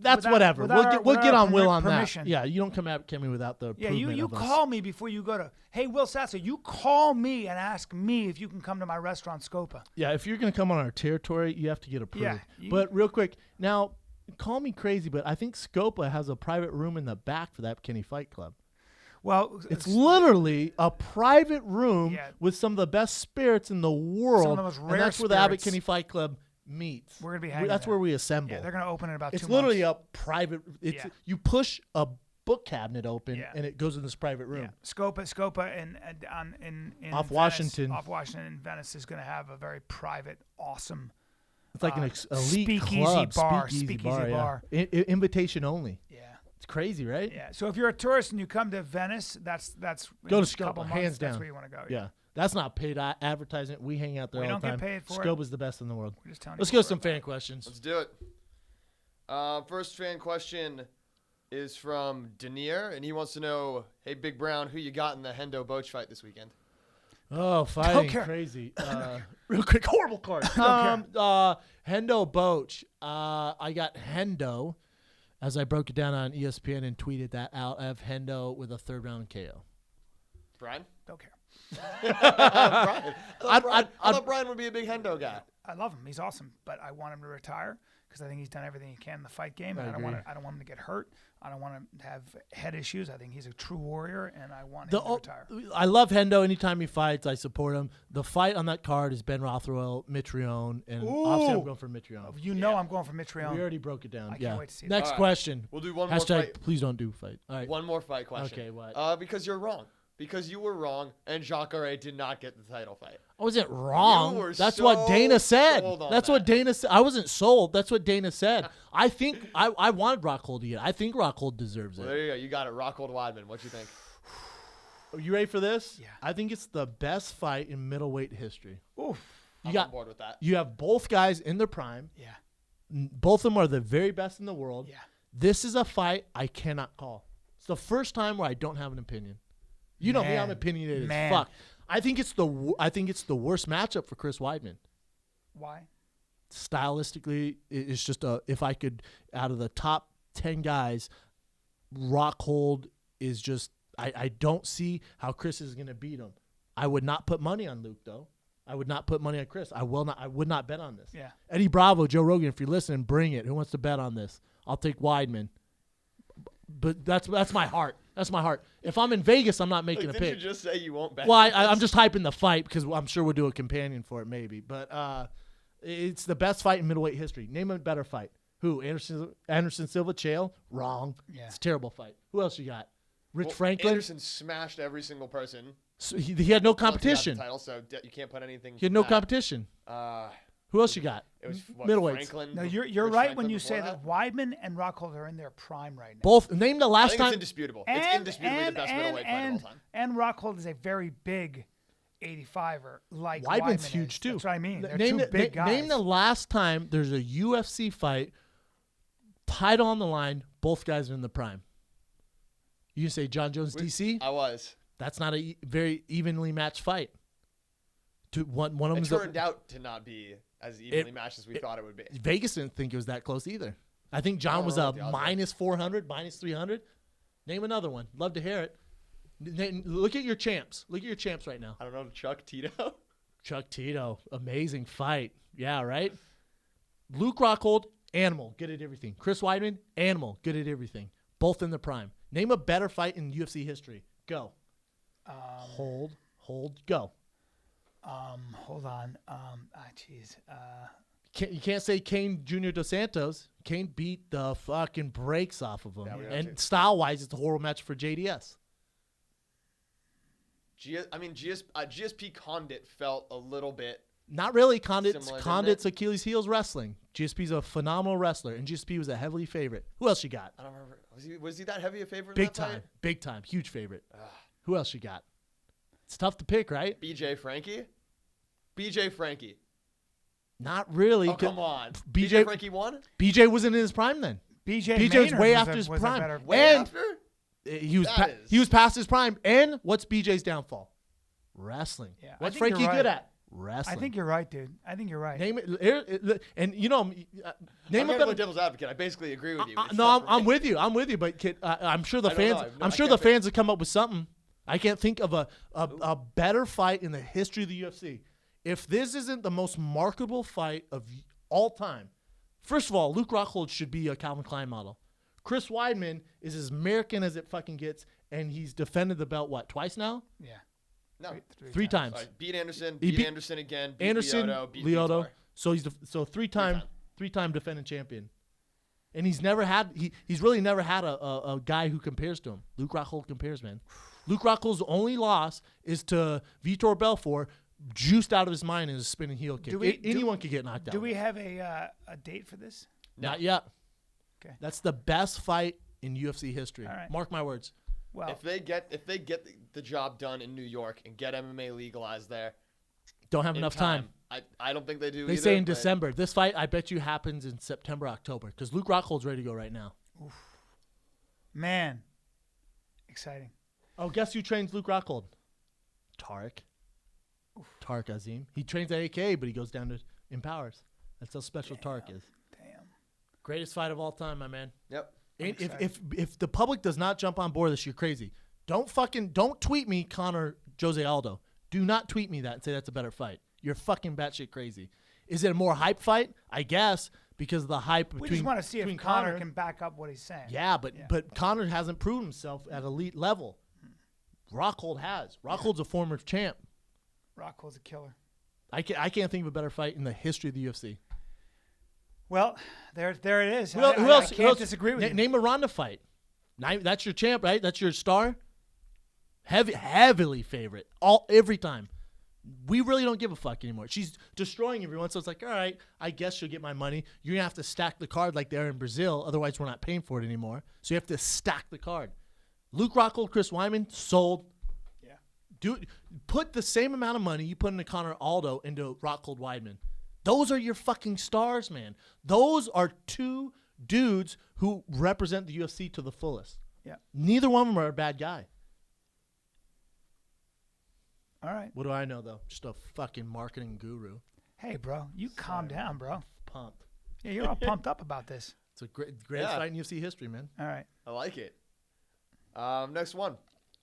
That's whatever. We'll get on Will on that. Yeah, you don't come at me without the. Yeah, you call me before you go to. Hey, Will Sasso, you call me and ask me if you can come to my restaurant Scopa. Yeah, if you're gonna come on our territory, you have to get approved. Yeah, but real quick, now, call me crazy, but I think Scopa has a private room in the back for that Kinney Fight Club. Well, it's literally a private room with some of the best spirits in the world, some of the most rare and that's where the Abbott Kinney Fight Club meets. We're gonna be hanging That's there. where we assemble. Yeah, they're gonna open in about 2 months. It's literally a private. You push a book cabinet open, and it goes in this private room. Yeah. Scopa in off Venice, Washington. Off Washington in Venice is gonna have a very private, awesome. It's like an elite speakeasy club, bar. speakeasy bar. Yeah. Invitation only. Yeah. It's crazy, right? Yeah. So if you're a tourist and you come to Venice, that's go to Scopa, hands down. That's where you want to go. Yeah. That's not paid advertising. We hang out there all the time. We don't get paid for Scope is the best in the world. We're just telling Let's go to some fan questions. Let's do it. First fan question is from Denier, and he wants to know, hey, Big Brown, who you got in the Hendo Boach fight this weekend? Oh, fighting crazy. Real quick, horrible card. Hendo Boach. I got Hendo, as I broke it down on ESPN and tweeted that out. I have Hendo with a 3rd round KO. Brian? Don't care. Brian. I thought Brian would be a big Hendo guy. I love him. He's awesome, but I want him to retire because I think he's done everything he can in the fight game. I And agree. I don't want him to get hurt. I don't want him to have head issues. I think he's a true warrior, and I want him to retire. I love Hendo. Anytime he fights, I support him. The fight on that card is Ben Rothwell, Mitrione, and obviously I'm going for Mitrione. You know I'm going for We Mitrione. already broke it down. I can't wait to see Next All right. question. We'll do one Hashtag, more fight. please don't do fight. All right. One more fight question. Okay, what? Because you're wrong. Because you were wrong, and Jacare did not get the title fight. I wasn't wrong. were That's so what Dana said. sold on That's that. what Dana said. I wasn't sold. That's what Dana said. I think I wanted Rockhold to get it. I think Rockhold deserves Well, it. there you go. You got it. Rockhold Weidman. What you think? Are you ready for this? Yeah. I think it's the best fight in middleweight history. Oof. I'm got- on board with that. You have both guys in their prime. Yeah. Both of them are the very best in the world. Yeah. This is a fight I cannot call. It's the first time where I don't have an opinion. You know me, I'm Man. opinionated Man. as fuck. I think it's the worst matchup for Chris Weidman. Why? Stylistically, it's just if I could, out of the top 10 guys, Rockhold is just I don't see how Chris is going to beat him. I would not put money on Luke though. I would not put money on Chris. I would not bet on this. Yeah. Eddie Bravo, Joe Rogan, if you're listening, bring it. Who wants to bet on this? I'll take Weidman. But that's my heart. That's my heart. If I'm in Vegas, I'm not making a Didn't pick. you just say you won't bet? Well, I'm just hyping the fight because I'm sure we'll do a companion for it maybe. But it's the best fight in middleweight history. Name a better fight. Who? Anderson Silva, Chael? Wrong. Yeah. It's a terrible fight. Who else you got? Rich Well, Franklin? Anderson smashed every single person. So he had no once he got the competition. title, so you can't put anything. He had no back. competition. Who else you got? It was what, Middleweights. Franklin. No, you're Rich right Franklin when you before say that Weidman and Rockhold are in their prime right now. Both. Name the I last think time. it's indisputable. It's indisputably the best middleweight fight of all time. And Rockhold is a very big 85er. Like Weidman's Weidman huge is. too. That's what I mean. They're Name two the, big guys. Name the last time there's a UFC fight, title on the line, both guys are in the prime. You say John Jones, DC? I was. That's not a very evenly matched fight. One of It them turned out to not be as evenly matched as we thought it would be. Vegas didn't think it was that close either. I think John was a minus 400, minus 300. Name another one. Love to hear it. Look at your champs. Look at your champs right now. I don't know, Chuck Tito. Chuck Tito, amazing fight. Yeah, right? Luke Rockhold, animal, good at everything. Chris Weidman, animal, good at everything. Both in the prime. Name a better fight in UFC history. Go. Hold, go. Hold on. Jeez. You can't say Cain Jr. Dos Santos. Cain beat the fucking brakes off of him. Yeah, we have And to. style-wise, it's a horrible match for JDS. GSP Condit felt a little bit. Not really. Condit's Similar, didn't it? Achilles heels wrestling. GSP's a phenomenal wrestler, and GSP was a heavily favorite. Who else you got? I don't remember. Was he that heavy a favorite? Big in that time. Big time. Huge favorite. Who else you got? It's tough to pick, right? Fight? BJ Frankie. Not really. Oh, come on. BJ Frankie won? BJ wasn't in his prime then. BJ was Maynard way was after a- his was a prime. better- Way And- after? He was That is- he was past his prime. And what's BJ's downfall? Wrestling. Yeah, I What's think you're Frankie good right. at? Wrestling. I think you're right, dude. I think you're right. Name it, and you know, name I'm a going to better. play devil's advocate. I basically agree with you. It's No, tough for I'm me. with you. I'm with you. But kid, I'm sure the I don't know. fans. No, I'm I sure can't the think- fans would come up with something. I can't think of a better fight in the history of the UFC. If this isn't the most marketable fight of all time, first of all, Luke Rockhold should be a Calvin Klein model. Chris Weidman is as American as it fucking gets, and he's defended the belt twice now? Yeah. No. Three times. Sorry, beat Anderson, He beat beat Anderson again, beat Anderson, Lyoto, beat Lyoto. Vitor. So he's three-time defending champion, and he's really never had a guy who compares to him. Luke Rockhold compares, man. Luke Rockhold's only loss is to Vitor Belfort, juiced out of his mind in his spinning heel kick. Anyone could get knocked out. Do we have a date for this? Not yet. Okay. That's the best fight in UFC history. All right. Mark my words. Well, If they get the job done in New York and get MMA legalized there, Don't have in enough time. I don't think they do. They either, say in but December. This fight, I bet you, happens in September, October, because Luke Rockhold's ready to go right now. man, exciting. Oh, guess who trains Luke Rockhold? Tarek. Tarek Azim. He trains at AK, but he goes down to Empowers. That's how special Tarek is. Damn. Greatest fight of all time, my man. Yep. And if the public does not jump on board this, you're crazy. Don't tweet me Conor Jose Aldo. Do not tweet me that and say that's a better fight. You're fucking batshit crazy. Is it a more hype fight? I guess, because of the hype We between. just want to see if between Conor can back up what he's saying. Yeah, but Conor hasn't proven himself at elite level. Rockhold has. Rockhold's a former champ. Rockhold's a killer. I can't think of a better fight in the history of the UFC. Well, there it is. Who else? I can't disagree with you. Name a Ronda fight. That's your champ, right? That's your star. Heavily favorite every time. We really don't give a fuck anymore. She's destroying everyone, so it's like, all right, I guess she'll get my money. You're gonna have to stack the card like they are in Brazil, otherwise we're not paying for it anymore. So you have to stack the card. Luke Rockhold, Chris Weidman, sold. Yeah. Put the same amount of money you put into Conor Aldo into Rockhold Weidman. Those are your fucking stars, man. Those are two dudes who represent the UFC to the fullest. Yeah. Neither one of them are a bad guy. All right. What do I know, though? Just a fucking marketing guru. Hey, bro, you calm down, bro. Pumped. Yeah, you're all pumped up about this. It's a great fight in UFC history, man. All right. I like it. Next one.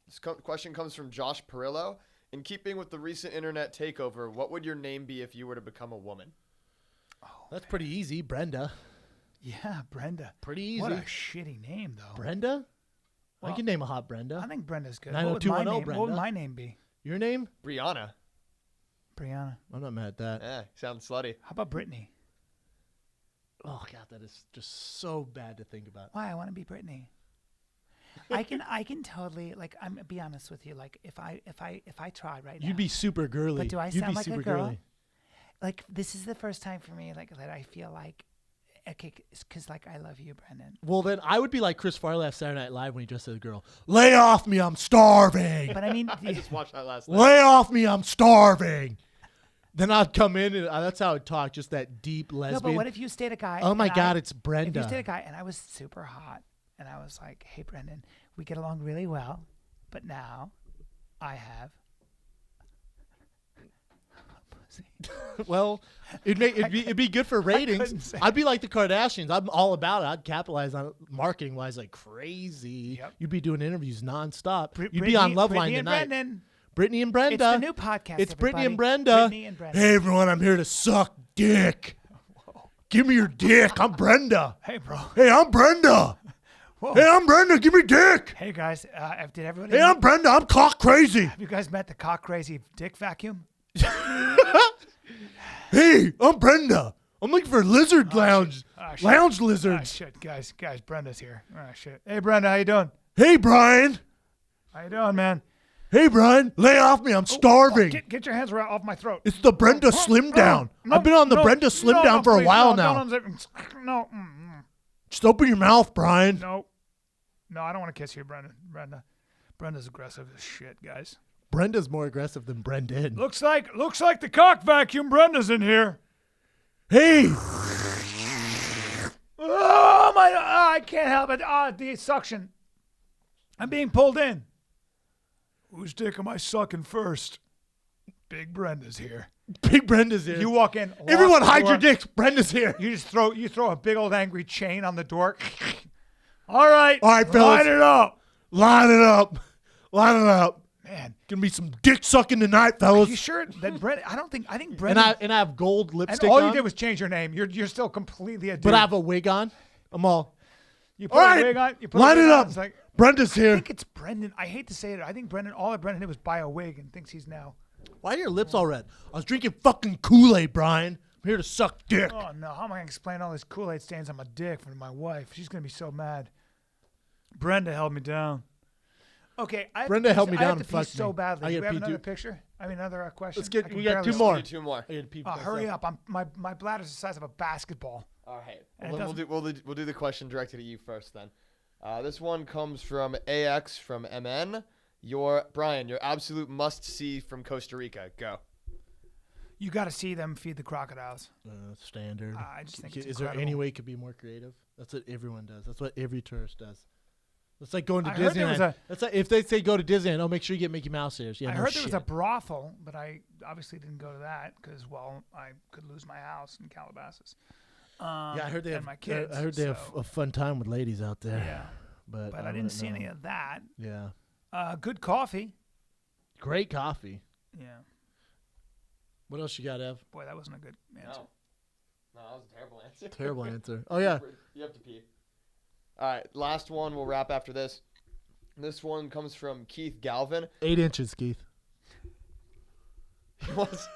This question comes from Josh Perillo. In keeping with the recent internet takeover, what would your name be if you were to become a woman? Oh, that's pretty easy. Brenda. Yeah, Brenda. Pretty easy. What a shitty name, though. Brenda? Well, I can name a hot Brenda. I think Brenda's good. 90210 What would my name be? Your name? Brianna. Brianna. I'm not mad at that. Yeah, sounds slutty. How about Brittany? Oh God, that is just so bad to think about. Why? I want to be Brittany. I can totally I'm be honest with you. Like if I tried right now, You'd be super girly. But do I You'd sound be like super a girl? girly. Like this is the first time for me that I feel like okay, because I love you, Brendan. Well, then I would be like Chris Farley at Saturday Night Live when he dressed as a girl. Lay off me, I'm starving. But I mean, I just watched that last night. Lay off me, I'm starving. Then I'd come in and that's how I'd talk, just that deep lesbian. no, but what if you stayed a guy? Oh my and God, it's Brenda. If you stayed a guy and I was super hot and I was like, hey, Brendan, we get along really well, but now I have Well, it'd be good for ratings. I'd be like the Kardashians. I'm all about it. I'd capitalize on it marketing wise like crazy. Yep. You'd be doing interviews nonstop. You'd be Brittany- on Loveline Brittany and tonight. Brendan. Brittany and Brenda. It's the new podcast. It's Brittany and everybody. Brenda. Brittany and Brenda. Hey everyone, I'm here to suck dick. Give me your dick. I'm Brenda. Hey, bro. Hey, I'm Brenda. Whoa. Hey, I'm Brenda. Give me dick. Hey, guys. Did everybody? Hey, I'm Brenda. I'm cock crazy. Have you guys met the cock crazy dick vacuum? Hey, I'm Brenda. I'm looking for lizard lounge. Shit. Lounge Ah, lizards. shit, guys, Brenda's here. Ah, shit. Hey, Brenda, how you doing? Hey, Bryan. How you doing, man? Hey, Bryan. Lay off me. I'm starving. Get your hands off my throat. It's the Brenda Slim Down. No, I've been on the no, Brenda Slim no, Down no, for a please, while no, now. don't unzip- No, Just open your mouth, Bryan. no, I don't want to kiss you, Brenda's aggressive as shit, guys. Brenda's more aggressive than Brendan. Looks like the cock vacuum. Brenda's in here. Hey. Oh my! I can't help it. The suction. I'm being pulled in. Whose dick am I sucking first? Big Brenda's here. Big Brenda's here. You walk in. Everyone lock the hide your door. dicks. Brenda's here. You just throw a big old angry chain on the door. All right, fellas. line it up. Line it up. Line it up. Man, Gonna be some dick sucking tonight, fellas. you sure that Brenda? I think Brenda. And I have gold and lipstick all on. you did was change your name. You're still completely a dude. But I have a wig on. I'm all. You put All a right. wig on. You put a Line wig it on, up. It's like, Brenda's I here. think it's Brendan. I hate to say it. I think Brendan. All that Brendan did was buy a wig and thinks he's now. Why are your lips all red? I was drinking fucking Kool-Aid, Bryan. I'm here to suck dick. Oh no! How am I gonna explain all these Kool-Aid stains on my dick from my wife? She's gonna be so mad. Brenda held me down. Okay, Brenda held me I down have and to pee fucked so me. badly. I Do gotta we have pee another too. picture? Another question. Let's get. I can We got barely two more. Do two more. I gotta pee hurry myself. up! My bladder's the size of a basketball. All right. And Well, it we'll do the question directed at you first then. This one comes from AX from MN. Bryan, your absolute must-see from Costa Rica. Go. You got to see them feed the crocodiles. Standard. I just think it's Is there any incredible. way it could be more creative? That's what everyone does. That's what every tourist does. It's like going to I heard there was Disneyland. a- That's like if they say go to Disneyland, oh, make sure you get Mickey Mouse ears. Yeah, I no heard there was a shit. brothel, but I obviously didn't go to that because, well, I could lose my house in Calabasas. Yeah, I heard they and have. my kids. I heard they have so- a fun time with ladies out there. Yeah, but I didn't see any of that. Yeah, Good coffee. great coffee. Yeah. What else you got, Ev? Boy, that wasn't a good answer. No, that was a terrible answer. Terrible answer. Oh, yeah. You have to pee. All right, last one. We'll wrap after this. This one comes from Keith Galvin. 8 inches, Keith.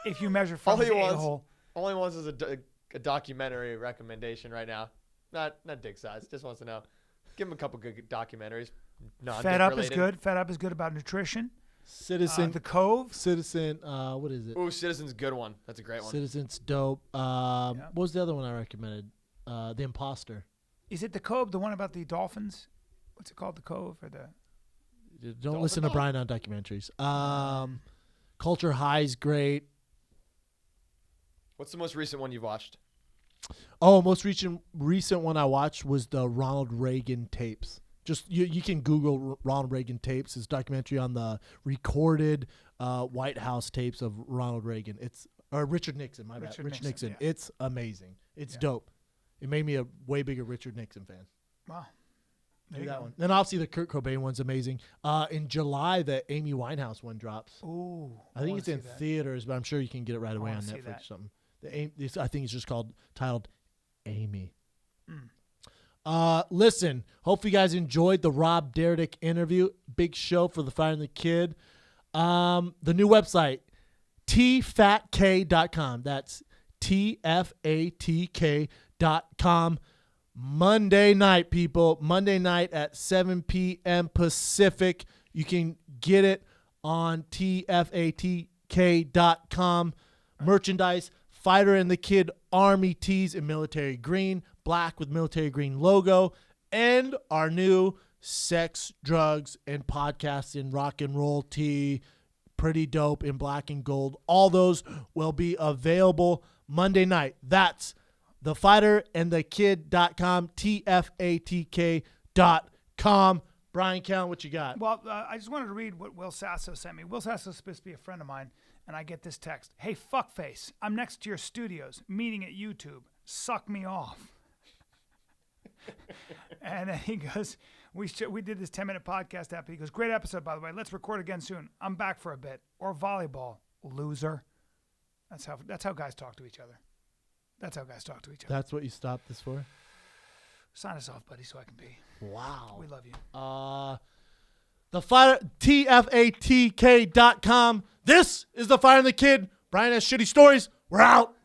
If you measure from his a-hole. All he wants is a documentary recommendation right now. Not dick size. Just wants to know. Give him a couple good documentaries. Fed Up is good. Fed Up is good about nutrition. Citizen. The Cove. Citizen. What is it? Ooh, Citizen's a good one. That's a great one. Citizen's dope. What was the other one I recommended? The Imposter. Is it The Cove, the one about the dolphins? What's it called? The Cove or the? Don't listen to Bryan on documentaries. Culture High's great. What's the most recent one you've watched? Oh, most recent one I watched was the Ronald Reagan tapes. Just you can Google Ronald Reagan tapes. It's a documentary on the recorded White House tapes of Ronald Reagan. Or Richard Nixon. My bad. Richard Nixon. Yeah. It's amazing. It's dope. It made me a way bigger Richard Nixon fan. Wow. Do that one. Then obviously the Kurt Cobain one's amazing. In July, the Amy Winehouse one drops. Ooh. I think it's in theaters, but I'm sure you can get it right away on Netflix or something. I think it's just titled Amy. Listen, hope you guys enjoyed the Rob Dyrdek interview. Big show for the Fire and the Kid. The new website, tfatk.com. That's tfatk.com. Monday night, people. Monday night at 7 p.m. Pacific. You can get it on tfatk.com. Merchandise, Fighter and the Kid Army tees in military green, black with military green logo, and our new Sex, Drugs, and Podcasts in rock and roll tee. Pretty dope in black and gold. All those will be available Monday night. That's thefighterandthekid.com, tfatk.com. Bryan, Callen, what you got? Well, I just wanted to read what Will Sasso sent me. Will Sasso is supposed to be a friend of mine, and I get this text. Hey, fuckface, I'm next to your studios, meeting at YouTube. Suck me off. And he goes, we did this 10-minute podcast app. He goes, great episode, by the way. Let's record again soon. I'm back for a bit. Or volleyball, loser. That's how guys talk to each other. That's how guys talk to each other. That's what you stopped this for? Sign us off, buddy, so I can pee. Wow. We love you. The Fighter, tfatk.com. This is The Fire and the Kid. Bryan has shitty stories. We're out.